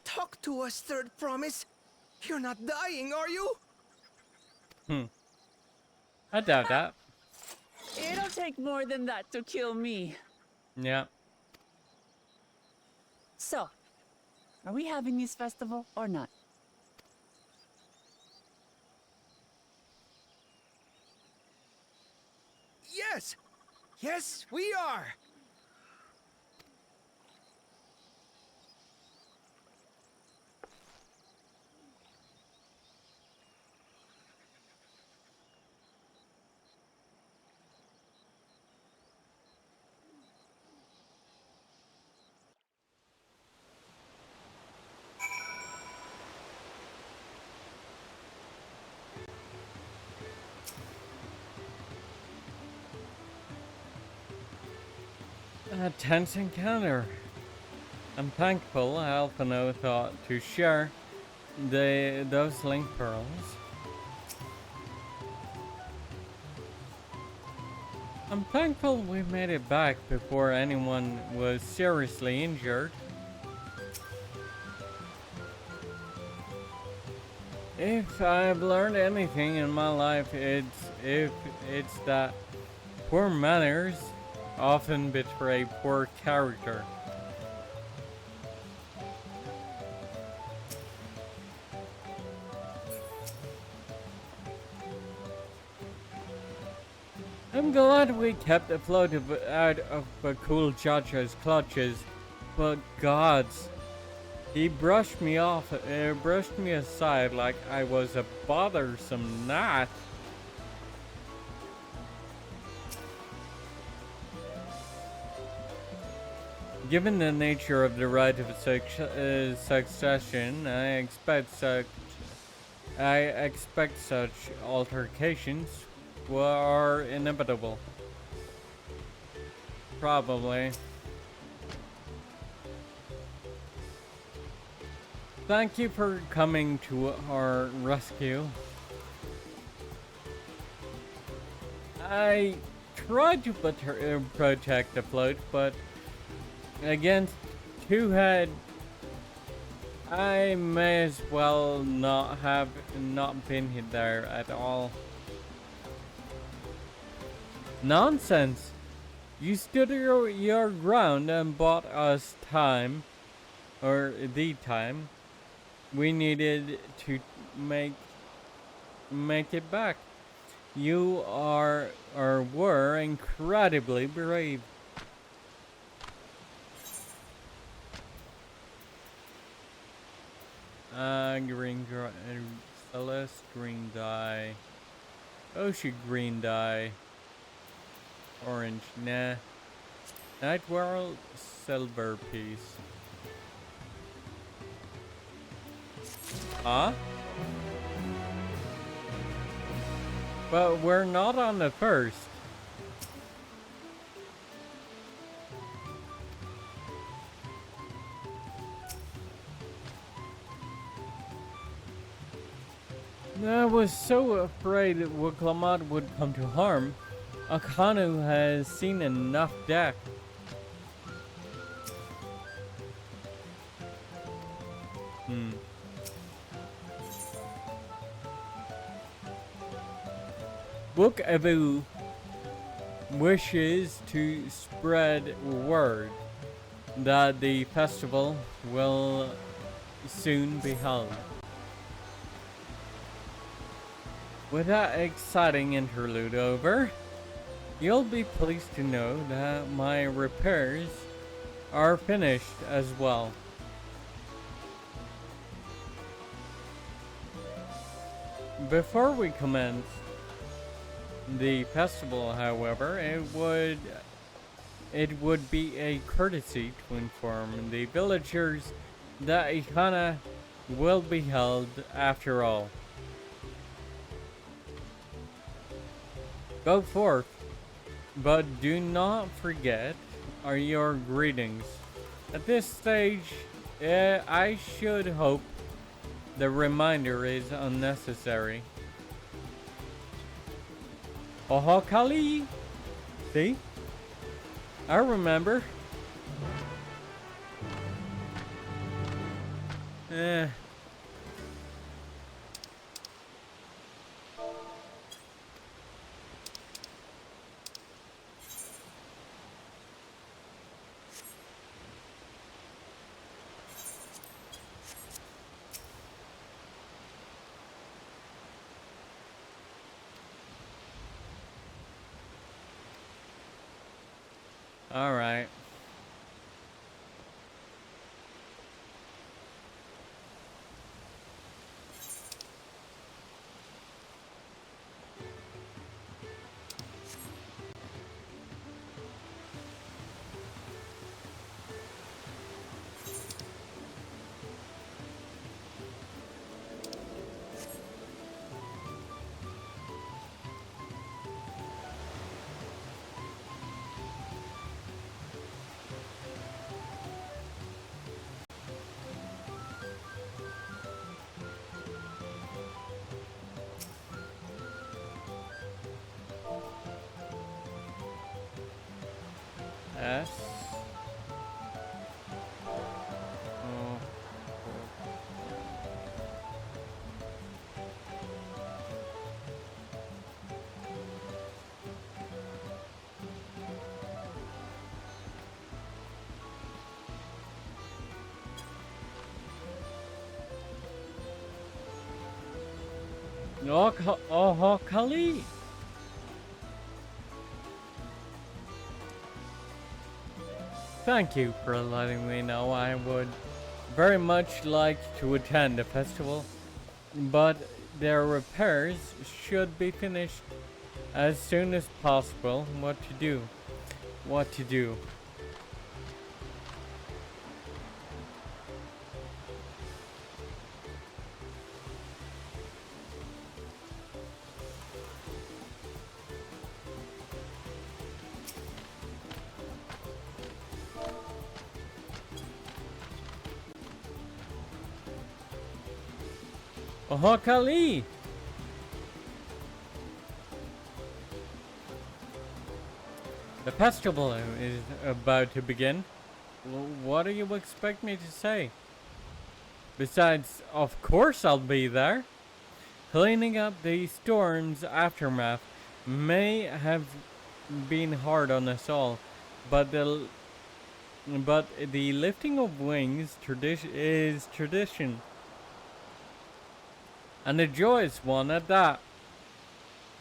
Talk to us, Third Promise. You're not dying, are you? I doubt that. It'll take more than that to kill me. Yeah. So, are we having this festival or not? Yes! Yes, we are! A tense encounter. I'm thankful Alphino thought to share those link pearls. I'm thankful we made it back before anyone was seriously injured. If I've learned anything in my life, it's that poor manners often betray poor character. I'm glad we kept afloat out of the cool judge's clutches, but gods, he brushed me aside like I was a bothersome gnat. Given the nature of the right of succession, I expect such altercations were inevitable. Probably. Thank you for coming to our rescue. I tried to protect the float, but against Two-Head, I may as well not been there at all. Nonsense! You stood your ground and bought us time, or the time we needed to make it back. You are or were incredibly brave. Celeste green dye. Ocean green dye. Orange, nah. Night World silver piece. Huh? But we're not on the first. I was so afraid that Wuklamat would come to harm. Akanu has seen enough deck. Book Abu wishes to spread word that the festival will soon be held. With that exciting interlude over, you'll be pleased to know that my repairs are finished as well. Before we commence the festival, however, it would be a courtesy to inform the villagers that Ihana will be held after all. Go forth, but do not forget your greetings. At this stage, I should hope the reminder is unnecessary. Oh, Kali! See? I remember. All right. S. Oh. Oh, Kali. Thank you for letting me know. I would very much like to attend the festival, but their repairs should be finished as soon as possible. What to do? What to do? Oh, Kali! The festival is about to begin. What do you expect me to say? Besides, of course I'll be there. Cleaning up the storm's aftermath may have been hard on us all, but the lifting of wings is tradition. And a joyous one at that.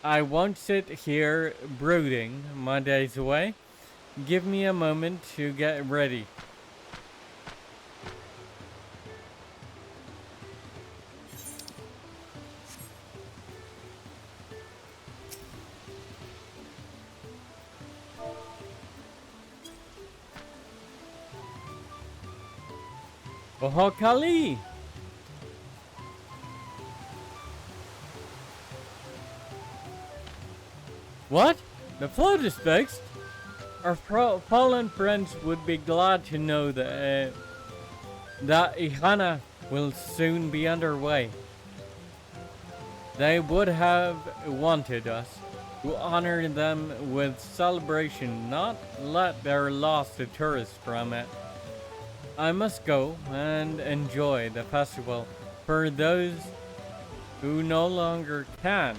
I won't sit here brooding my days away. Give me a moment to get ready. Oh, Kali! What? The float is fixed? Our fallen friends would be glad to know that Ihana will soon be underway. They would have wanted us to honor them with celebration, not let their loss deter us from it. I must go and enjoy the festival for those who no longer can.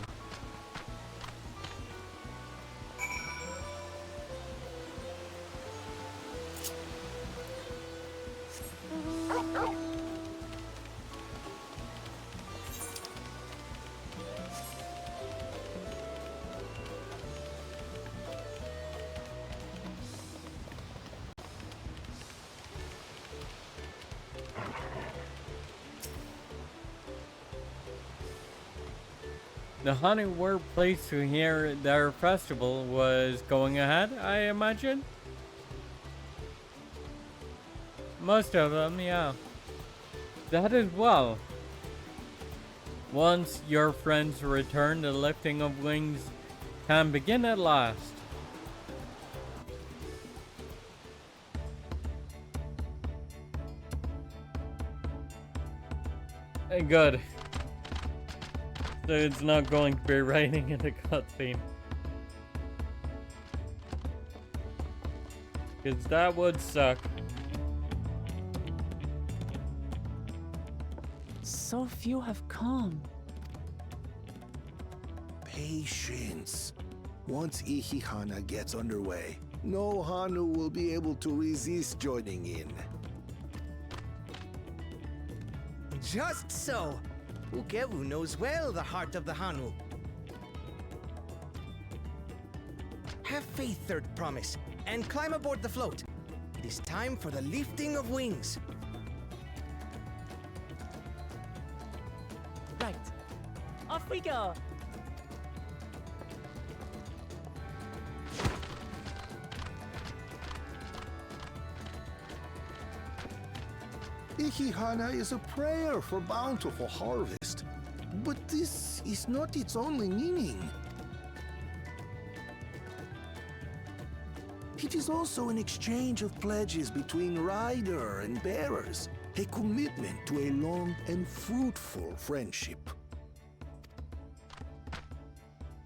The honey were pleased to hear their festival was going ahead, I imagine. Most of them, yeah. That is well. Once your friends return, the lifting of wings can begin at last. Good. So it's not going to be raining in the cutscene. Because that would suck. So few have come. Patience. Once Ihihana gets underway, no Hanu will be able to resist joining in. Just so. Ukewu knows well the heart of the Hanu. Have faith, Third Promise, and climb aboard the float. It is time for the lifting of wings. Right. Off we go. Ihihana is a prayer for bountiful harvest. But this is not its only meaning. It is also an exchange of pledges between rider and bearers, a commitment to a long and fruitful friendship.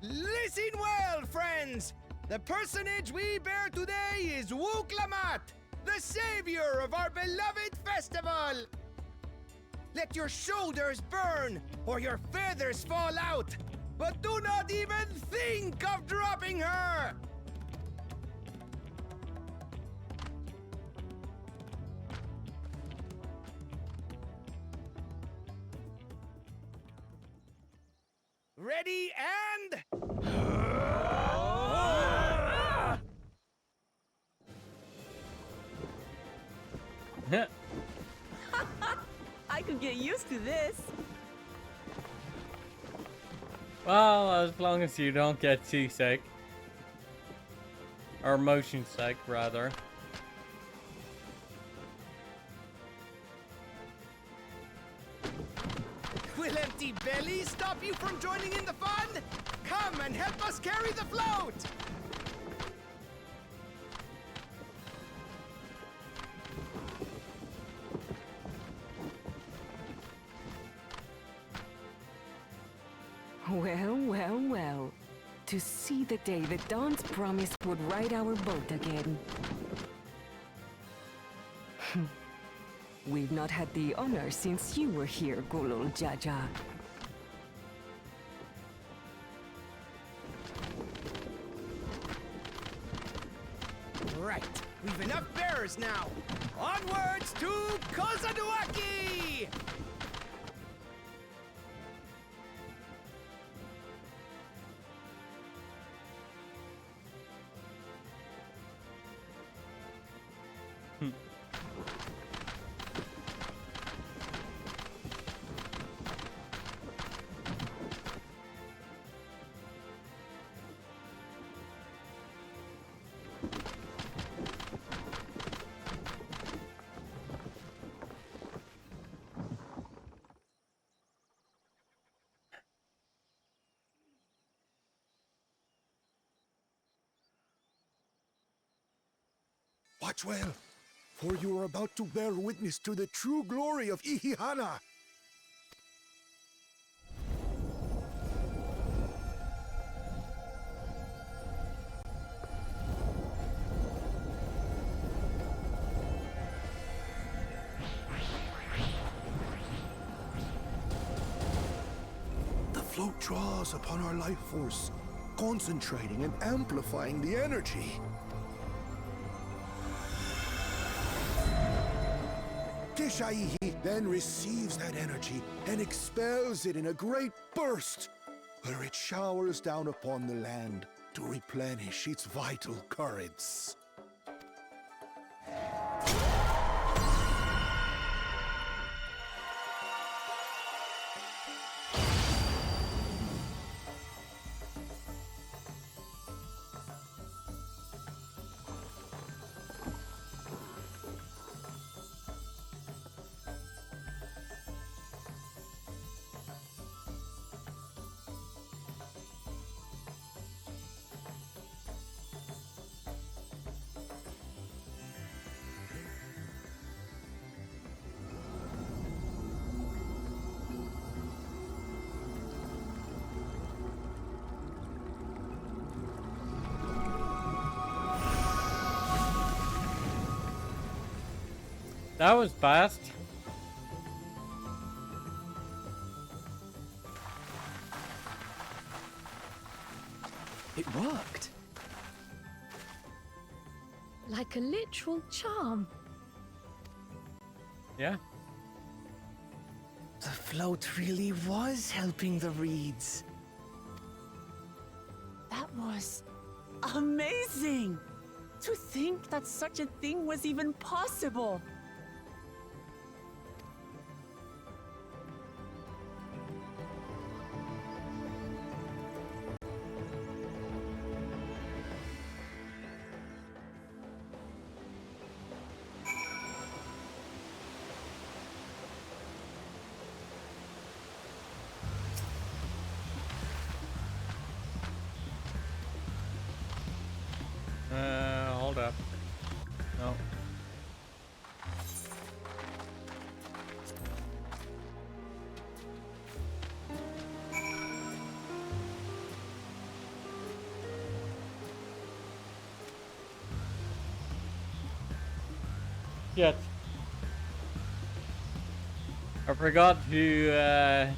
Listen well, friends! The personage we bear today is Wook Wuklamat, the savior of our beloved festival! Let your shoulders burn, or your feathers fall out, but do not even think of dropping her! Ready and... I could get used to this. Well, as long as you don't get seasick. Or motion sick, rather. Will empty belly stop you from joining in the fun? Come and help us carry the float! Well, well, well. To see the day that Dawn's promised would ride our boat again. We've not had the honor since you were here, Golol Jaja. Right, we've enough bearers now. Onwards to Kozama'uka! Watch well, for you are about to bear witness to the true glory of Ihihana. The float draws upon our life force, concentrating and amplifying the energy. Kishaihi then receives that energy and expels it in a great burst, where it showers down upon the land to replenish its vital currents. That was fast. It worked. Like a literal charm. Yeah. The float really was helping the reeds. That was amazing! To think that such a thing was even possible! Hold up. No. Shit. I forgot to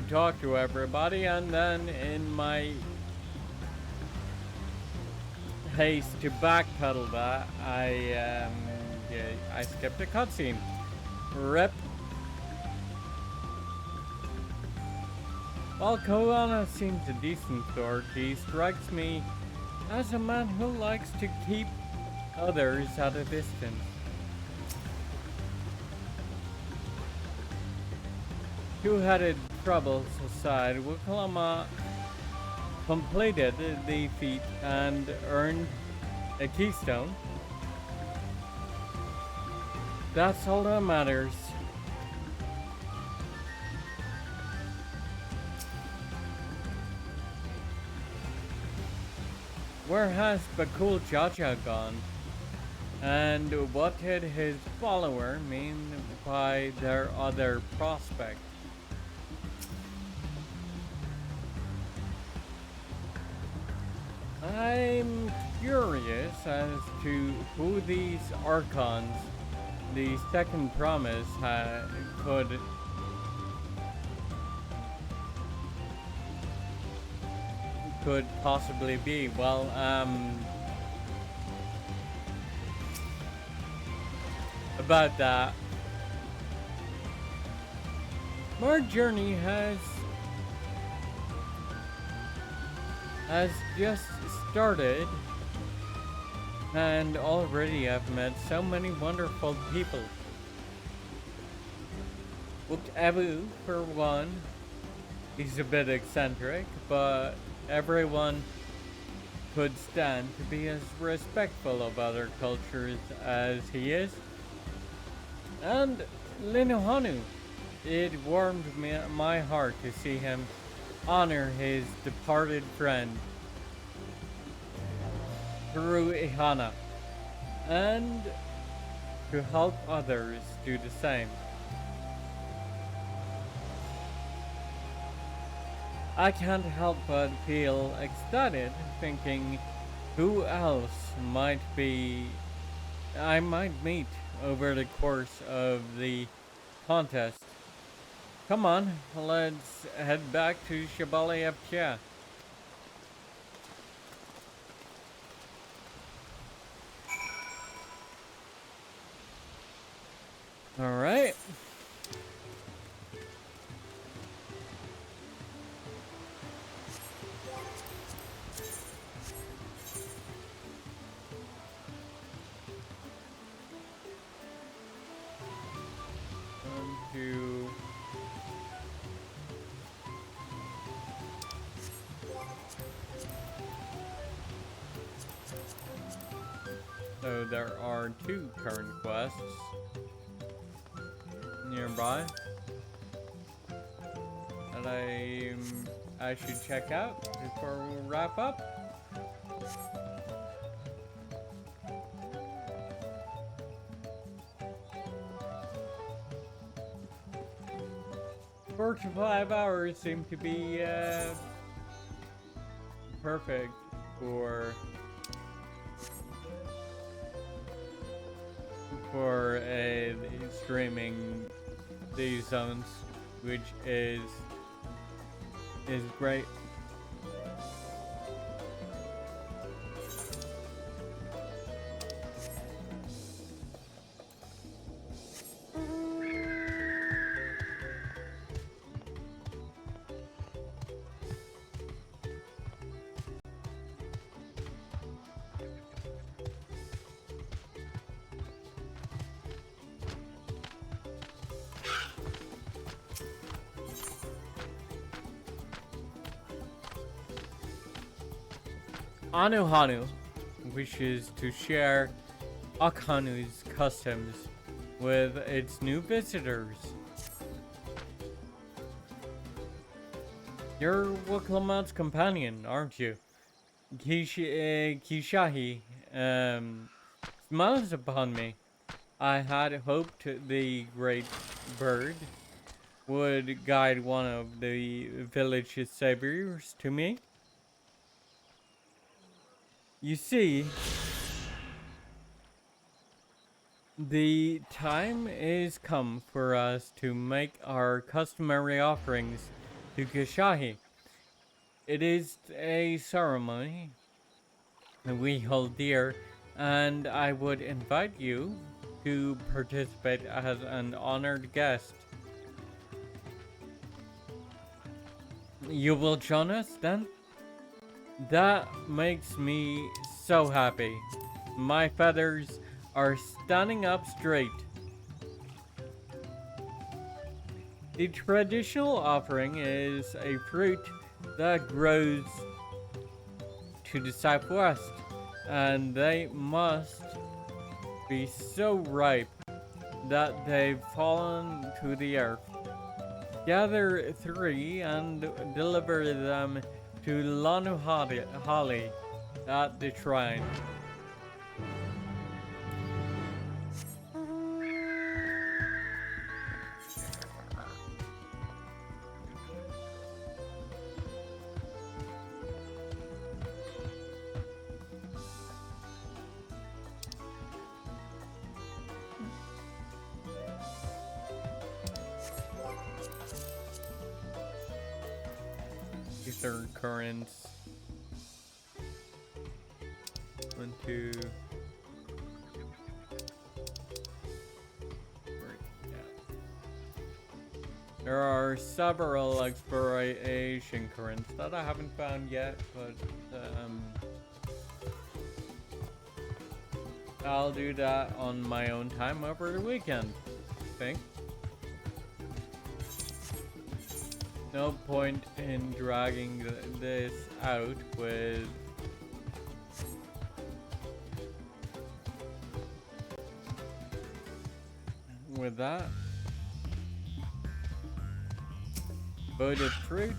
talk to everybody, and then in my haste to backpedal that, I skipped a cutscene. Rip. While Koana seems a decent sort, he strikes me as a man who likes to keep others at a distance. Two-headed troubles aside, Wuklama completed the feat and earned a keystone. That's all that matters. Where has Bakul Jaja gone? And what did his follower mean by their other prospect? I'm curious as to who these Archons, the second promise, could possibly be. Well, about that, my journey has just started, and already I've met so many wonderful people. Booked Abu, for one. He's a bit eccentric, but everyone could stand to be as respectful of other cultures as he is. And Linuhanu, it warmed my heart to see him honor his departed friend, Guru Ihana, and to help others do the same. I can't help but feel ecstatic thinking who else I might meet over the course of the contest. Come on, let's head back to Shabali FJ. Alright. So there are 2 current quests nearby that I should check out before we wrap up. Four to 5 hours seem to be perfect for streaming these zones, which is great. Anuhanu wishes to share Akhanu's customs with its new visitors. You're Wuklamat's companion, aren't you? Kishahi smiles upon me. I had hoped the great bird would guide one of the village's saviors to me. You see, The time is come for us to make our customary offerings to Gishahi. It is a ceremony we hold dear, and I would invite you to participate as an honored guest. You will join us then? That makes me so happy. My feathers are standing up straight. The traditional offering is a fruit that grows to the southwest, and they must be so ripe that they've fallen to the earth. Gather 3 and deliver them to Lanuhali at the shrine. Third currents. 1, 2, 3. Yeah. There are several exploration currents that I haven't found yet, but I'll do that on my own time over the weekend, I think. No point in dragging this out with that. Voted fruit.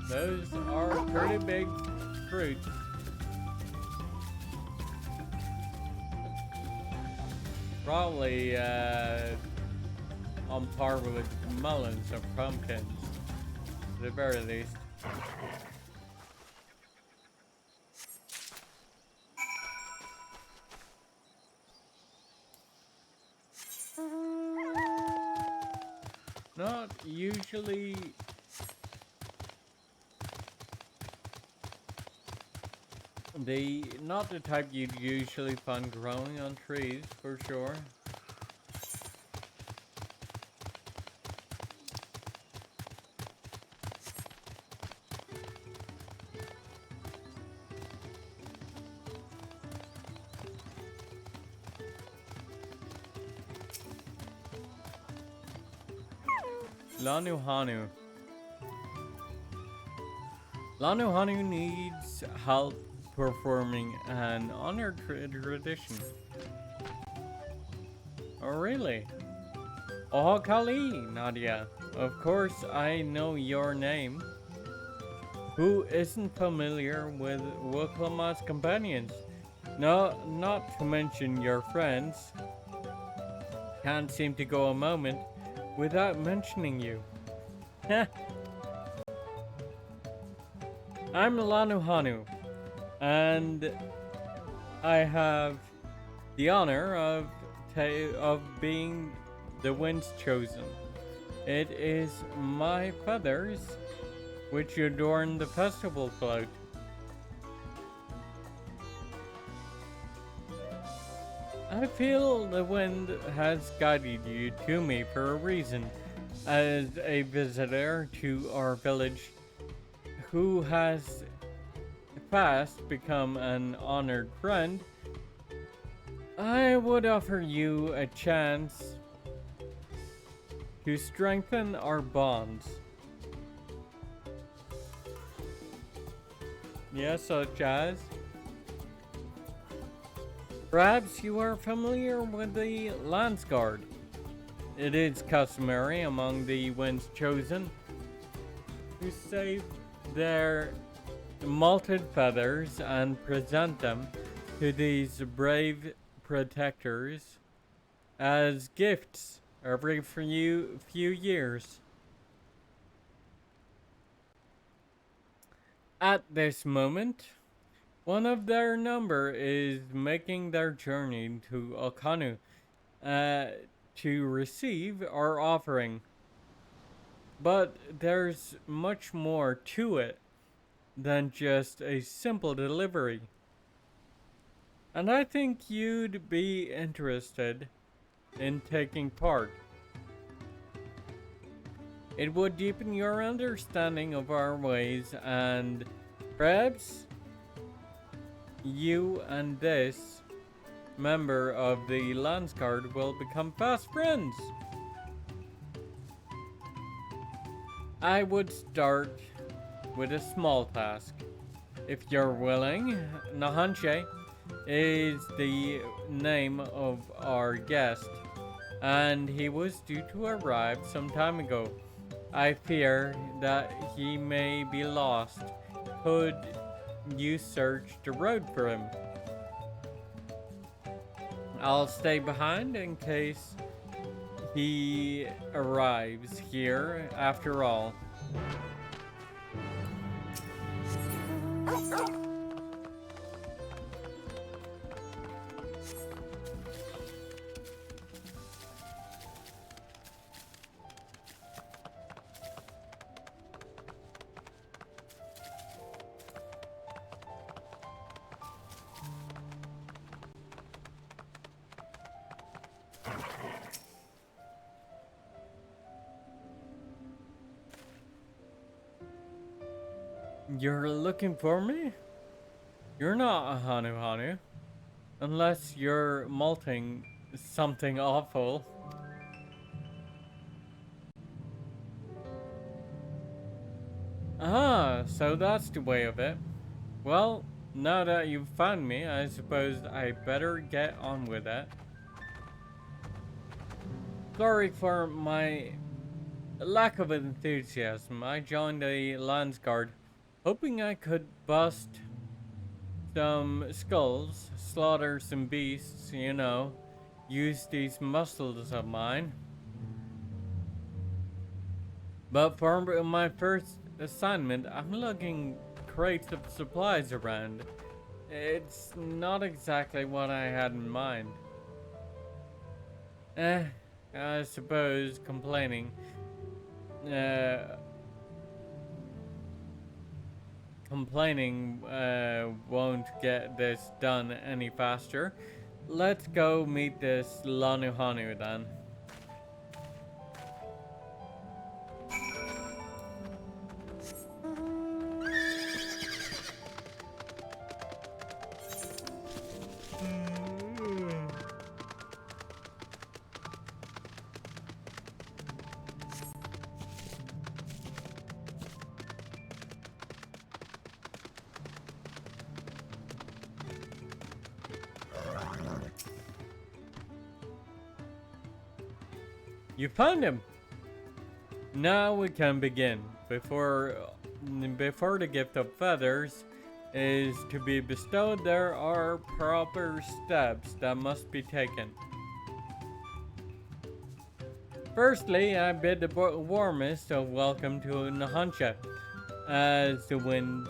Those are pretty big fruits. Probably on par with melons or pumpkins, at the very least. Not usually. Not the type you'd usually find growing on trees, for sure. Lanuhanu. Lanuhanu needs help performing an honored tradition. Oh, really? Oh, Kali, Nadia. Of course, I know your name. Who isn't familiar with Wuklama's companions? No, not to mention your friends. Can't seem to go a moment without mentioning you. I'm Lanuhanu, and I have the honor of being the Wind's Chosen. It is my feathers which adorn the festival float. I feel the wind has guided you to me for a reason, as a visitor to our village who has fast become an honored friend. I would offer you a chance to strengthen our bonds. Yes, such as? Perhaps you are familiar with the Lance Guard. It is customary among the Wind's Chosen to save their malted feathers and present them to these brave protectors as gifts every few years. At this moment, one of their number is making their journey to Okanu to receive our offering. But there's much more to it than just a simple delivery. And I think you'd be interested in taking part. It would deepen your understanding of our ways, and perhaps you and this member of the Landsguard will become fast friends. I would start with a small task. If you're willing. Nahanche is the name of our guest, and he was due to arrive some time ago. I fear that he may be lost. Could you search the road for him? I'll stay behind in case he arrives here after all. You're looking for me? You're not a Hanu. Unless you're malting something awful. Ah, so that's the way of it. Well, now that you've found me, I suppose I better get on with it. Sorry for my lack of enthusiasm. I joined the Landsguard hoping I could bust some skulls, slaughter some beasts, you know, use these muscles of mine. But for my first assignment, I'm lugging crates of supplies around. It's not exactly what I had in mind. I suppose complaining won't get this done any faster. Let's go meet this Lanuhanu then. You found him! Now we can begin. Before the gift of feathers is to be bestowed, there are proper steps that must be taken. Firstly, I bid the warmest of welcome to Nahancha. As the wind's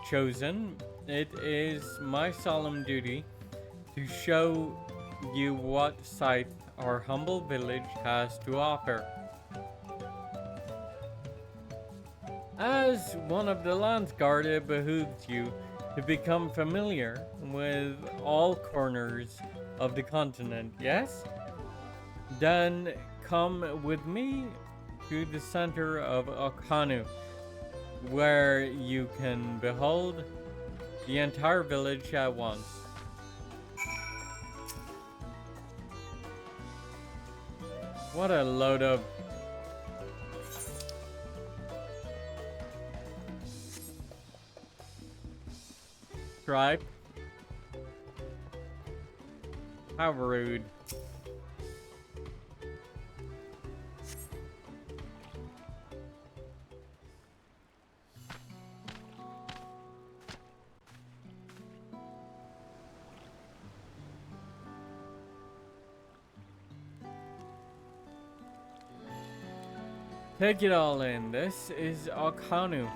chosen, it is my solemn duty to show you what sight our humble village has to offer. As one of the Landsguard, it behooves you to become familiar with all corners of the continent, yes? Then come with me to the center of Okanu, where you can behold the entire village at once. What a load of stripe. How rude. Take it all in. This is Okanu.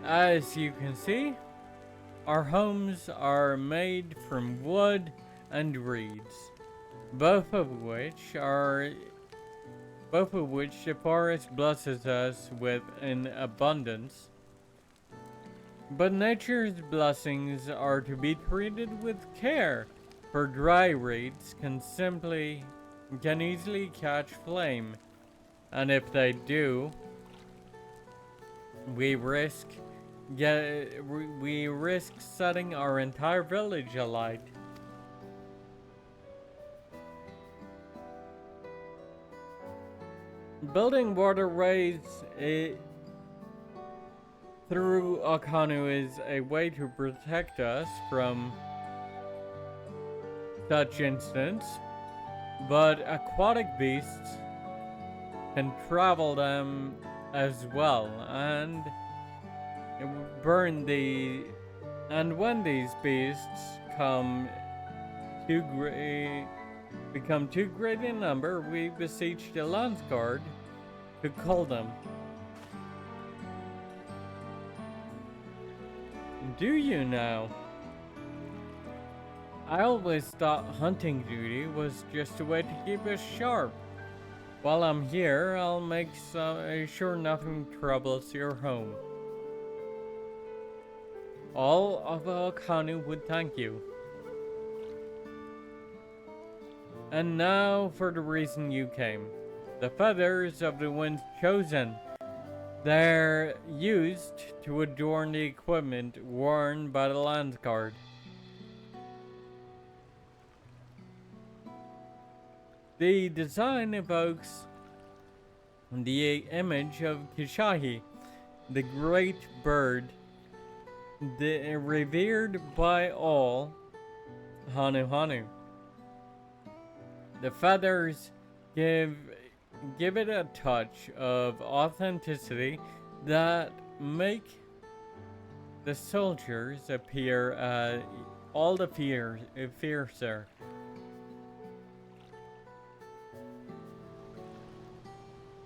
As you can see, our homes are made from wood and reeds, both of which the forest blesses us with in abundance. But nature's blessings are to be treated with care, for dry reeds can easily catch flame, and if they do, we risk setting our entire village alight. Building waterways through Okanu is a way to protect us from such incidents, but aquatic beasts can travel them as well, and when these beasts become too great in number, we beseech the Landsguard to cull them. Do you now? I always thought hunting duty was just a way to keep us sharp. While I'm here, I'll make sure nothing troubles your home. All of Okanu would thank you. And now for the reason you came. The feathers of the ones chosen. They're used to adorn the equipment worn by the Landsguard. The design evokes the image of Kishahi, the great bird, revered by all, Hanu. The feathers give it a touch of authenticity that make the soldiers appear all the fiercer.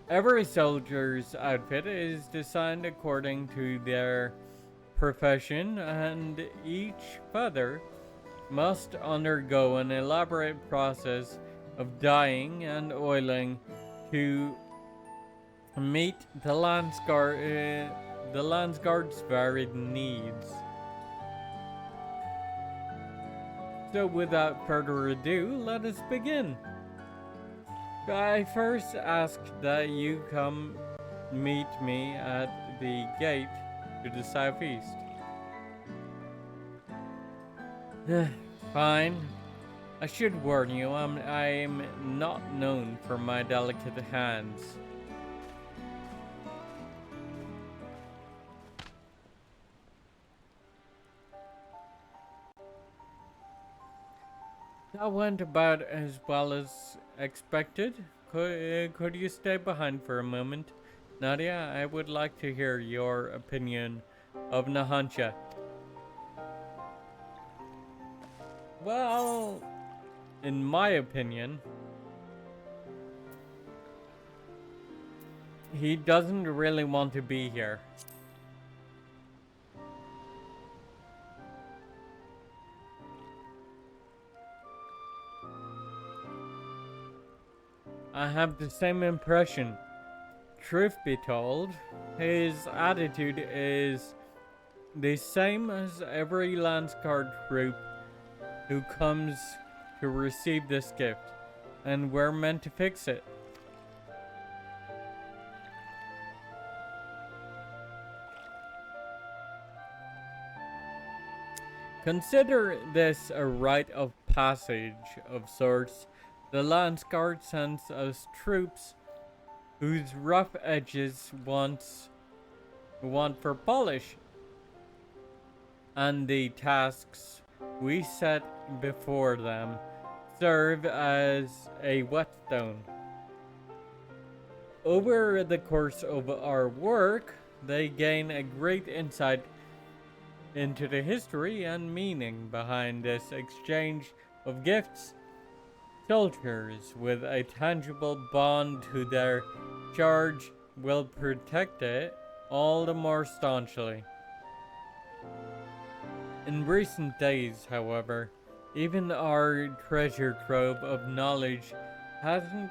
Every soldier's outfit is designed according to their profession, and each feather must undergo an elaborate process of dyeing and oiling to meet the Landsguard's varied needs. So without further ado, let us begin. I first ask that you come meet me at the gate to the southeast. Fine. I should warn you, I'm not known for my delicate hands. That went about as well as expected. Could you stay behind for a moment? Nadia, I would like to hear your opinion of Nahancha. Well, in my opinion, he doesn't really want to be here. I have the same impression. Truth be told, his attitude is the same as every Landsguard troop who comes to receive this gift, and we're meant to fix it. Consider this a rite of passage of sorts. The Landsguard sends us troops whose rough edges want for polish, and the tasks we set before them serve as a whetstone. Over the course of our work, they gain a great insight into the history and meaning behind this exchange of gifts. soldiers with a tangible bond to their charge will protect it all the more staunchly. In recent days, however, even our treasure trove of knowledge hasn't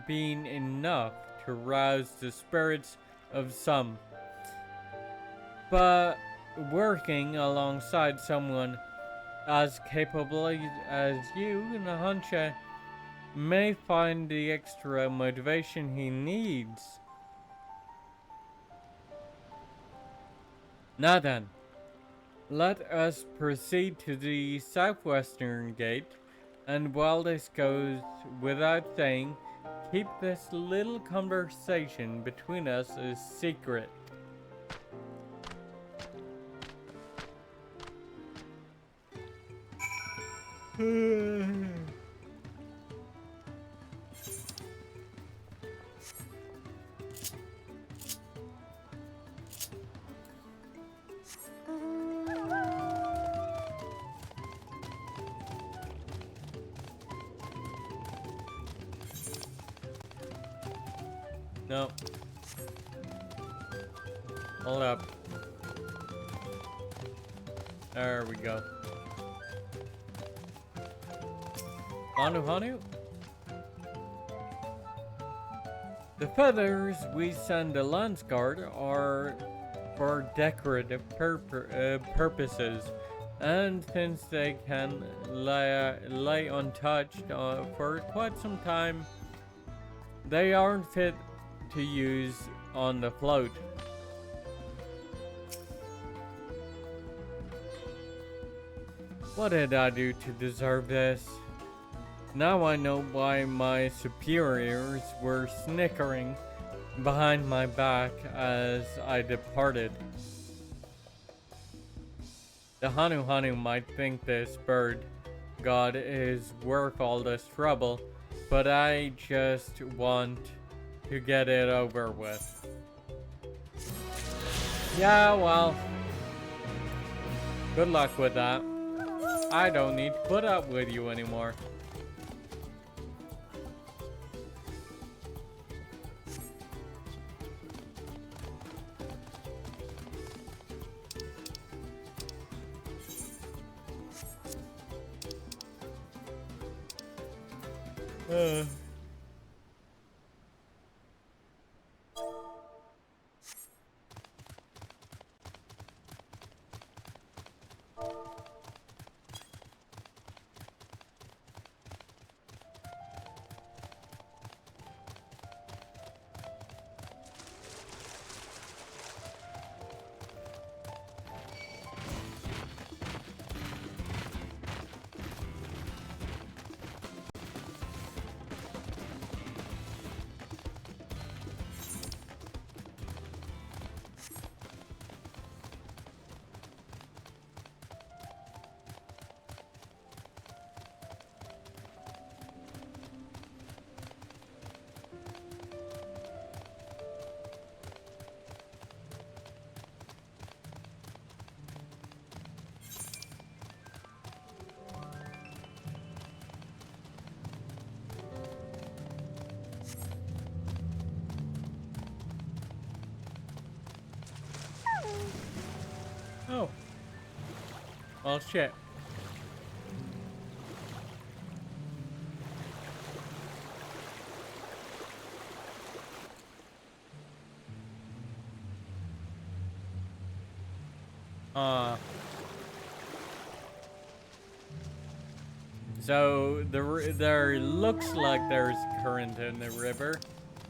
been enough to rouse the spirits of some. But working alongside someone as capable as you, Nahantya, may find the extra motivation he needs. Now then, let us proceed to the southwestern gate, and while this goes without saying, keep this little conversation between us a secret. No. Hold up. There we go. Hanu? The feathers we send the Lance Guard are for decorative purposes, and since they can lay untouched for quite some time, they aren't fit to use on the float. What did I do to deserve this? Now I know why my superiors were snickering behind my back as I departed. The Hanu might think this bird god is worth all this trouble, but I just want to get it over with. Yeah, well, good luck with that. I don't need to put up with you anymore. Oh. Well, shit. So there looks like there's current in the river,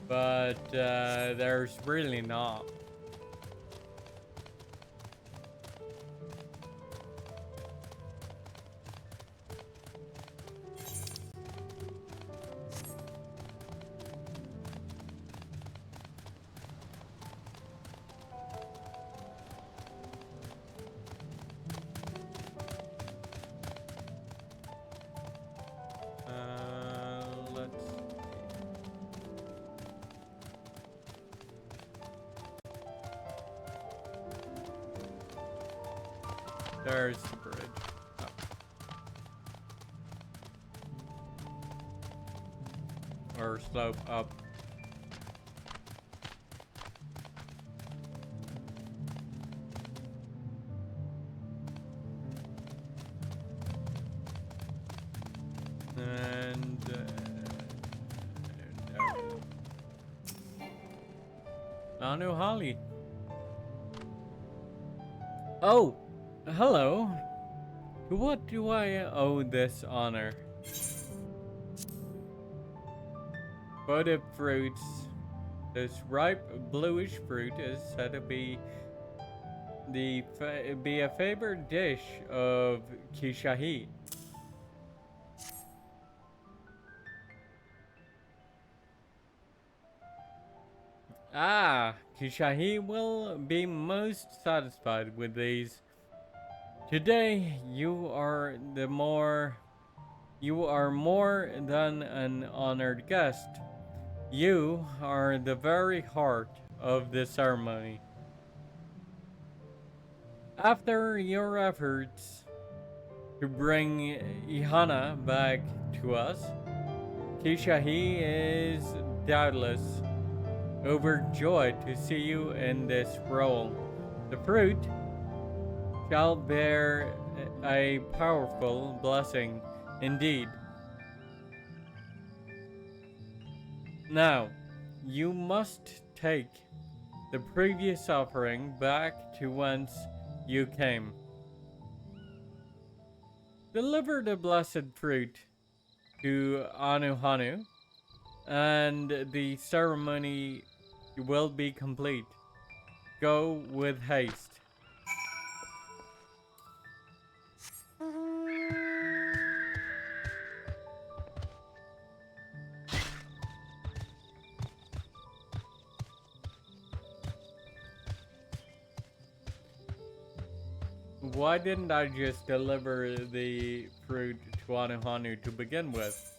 but there's really not. There's the bridge. Oh. steeper slope up. And Anu Holly. Oh, hello. To what do I owe this honor? Votive fruits. This ripe bluish fruit is said to be a favorite dish of Kishahi. Ah, Kishahi will be most satisfied with these. Today you are more than an honored guest. You are the very heart of the ceremony. After your efforts to bring Ihana back to us, Kishahi is doubtless overjoyed to see you in this role. The fruit shall bear a powerful blessing indeed. Now, you must take the previous offering back to whence you came. Deliver the blessed fruit to Anuhanu, and the ceremony will be complete. Go with haste. Why didn't I just deliver the fruit to Anuhanu to begin with?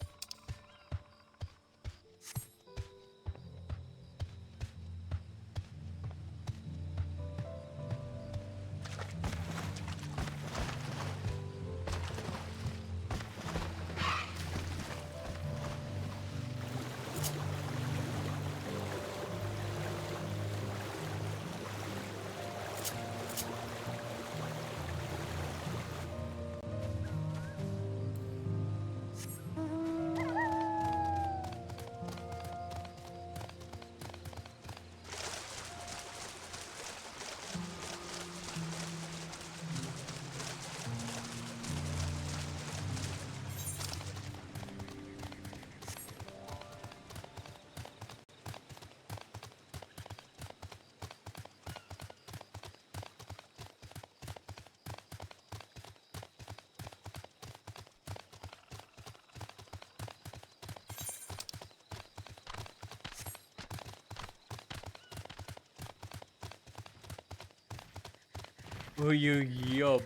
Yob.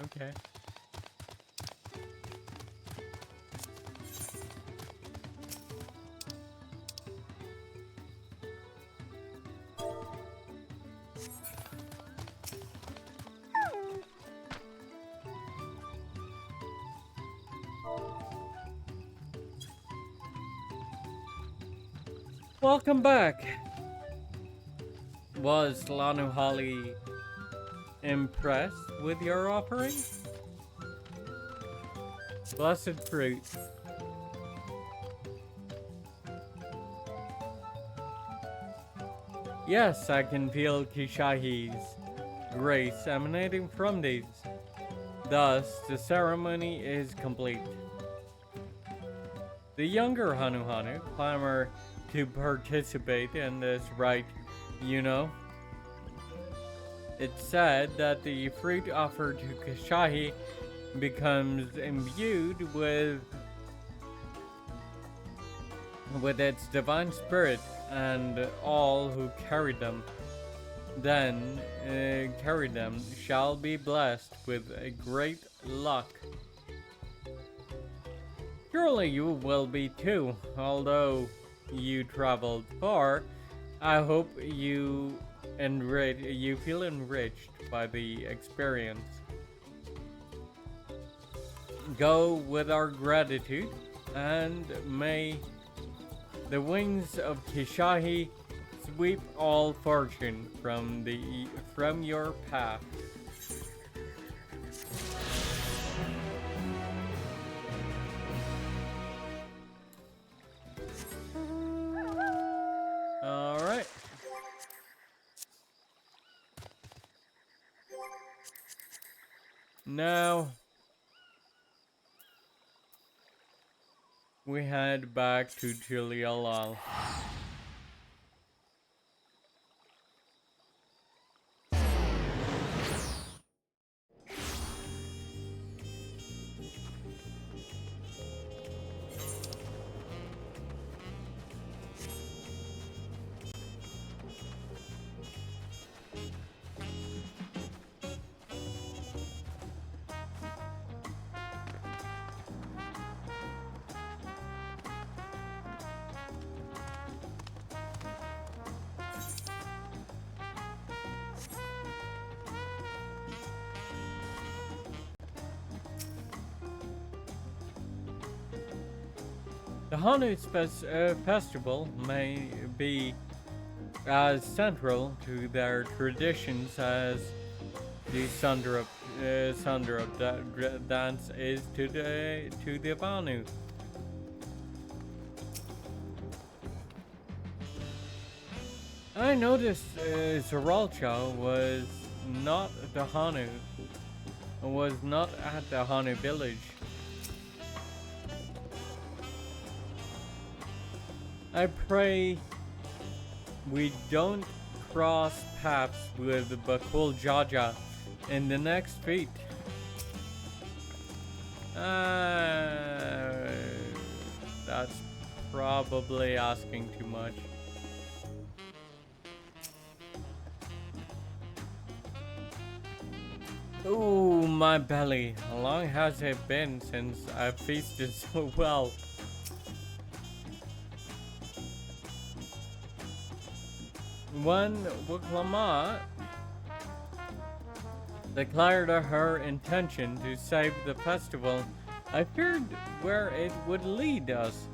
Okay. Welcome back. Was Lanuhali impressed with your offering? Blessed fruit. Yes, I can feel Kishahi's grace emanating from these. Thus, the ceremony is complete. The younger Hanuhanu clamor to participate in this rite, you know. It's said that the fruit offered to Kishahi becomes imbued with its divine spirit, and all who carry them shall be blessed with a great luck. Surely you will be too, although you traveled far. I hope you feel enriched by the experience. go with our gratitude, and may the wings of Kishahi sweep all fortune from your path. All right. Now we head back to Chilialal. The Hanu's festival may be as central to their traditions as the Sundarup dance is to the Vanu. I noticed Zaralcha was not at the Hanu village. I pray we don't cross paths with Bakul Jaja in the next feat. That's probably asking too much. Ooh, my belly. How long has it been since I feasted so well? When Wuklama declared her intention to save the festival, I feared where it would lead us.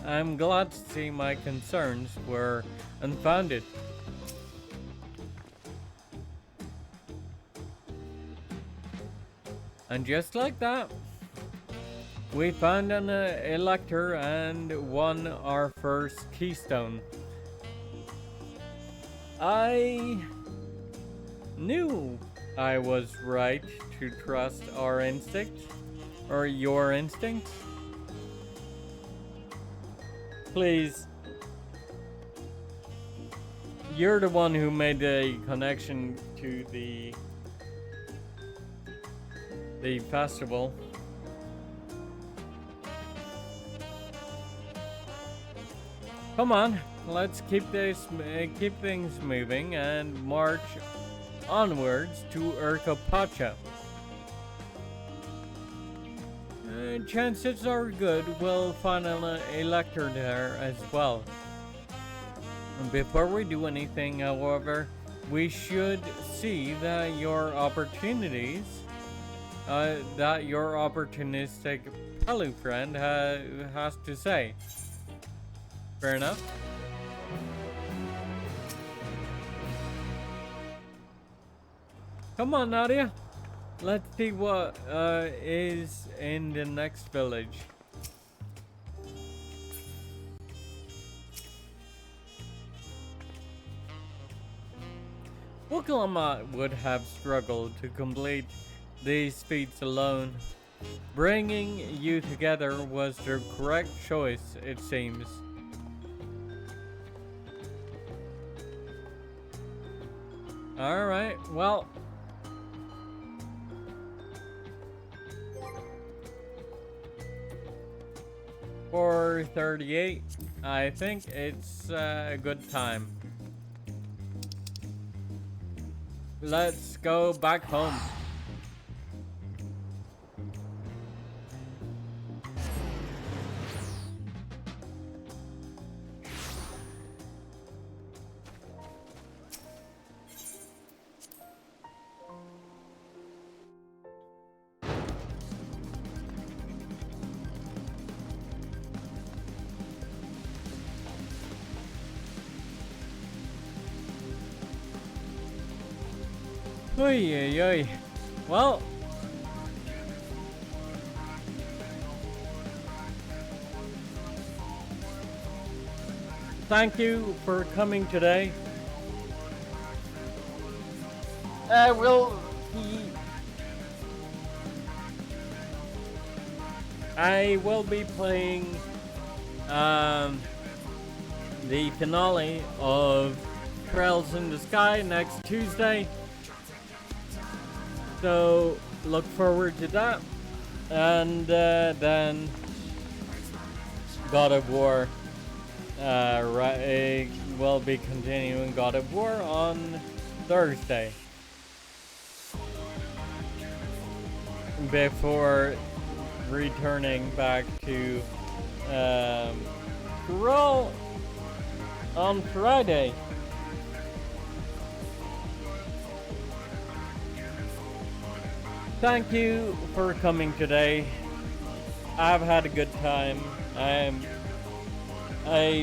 I'm glad to see my concerns were unfounded. And just like that, we found an elector and won our first keystone. I knew I was right to trust our instinct, or your instinct. Please. You're the one who made the connection to the festival. Come on, let's keep things moving and march onwards to Urkapacha. Chances are good we'll find an elector there as well. Before we do anything, however, we should see that your opportunistic Pelu friend has to say. Fair enough. Come on, Nadia. Let's see what is in the next village. Wukalama would have struggled to complete these feats alone. Bringing you together was the correct choice, it seems. Alright, well. For 38, I think it's a good time. Let's go back home. Oy, oy, oy. Well, thank you for coming today. I will be playing the finale of Trails in the Sky next Tuesday. So look forward to that. And then God of War. We'll be continuing God of War on Thursday. Before returning back to Roll on Friday. Thank you for coming today. I've had a good time. I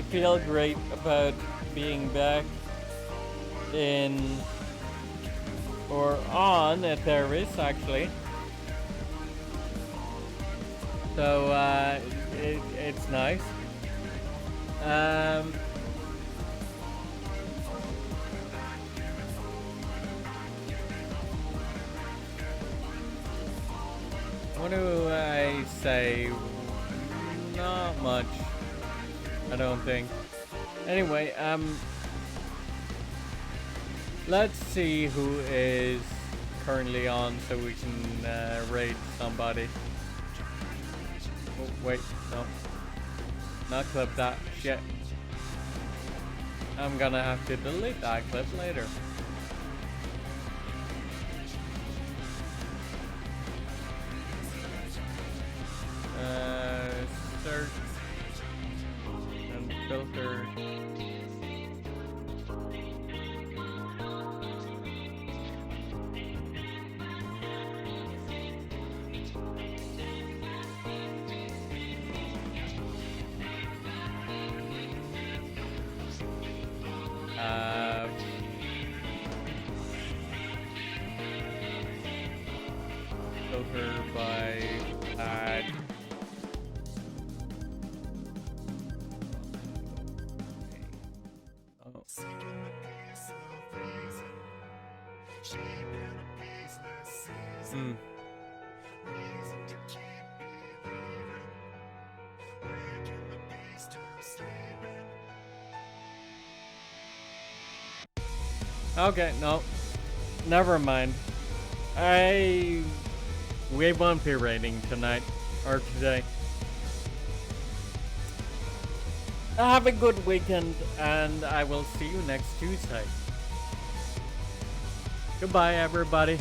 feel great about being back in or on Etheris actually. So it's nice. What do I say? Not much, I don't think. Anyway, let's see who is currently on so we can raid somebody. Oh, wait, no. Not clip that. Shit. I'm gonna have to delete that clip later. Search and filter. Filter by ad. Oh. Hmm. Okay, no. Never mind. We won't be raiding tonight or today. Have a good weekend and I will see you next Tuesday. Goodbye everybody.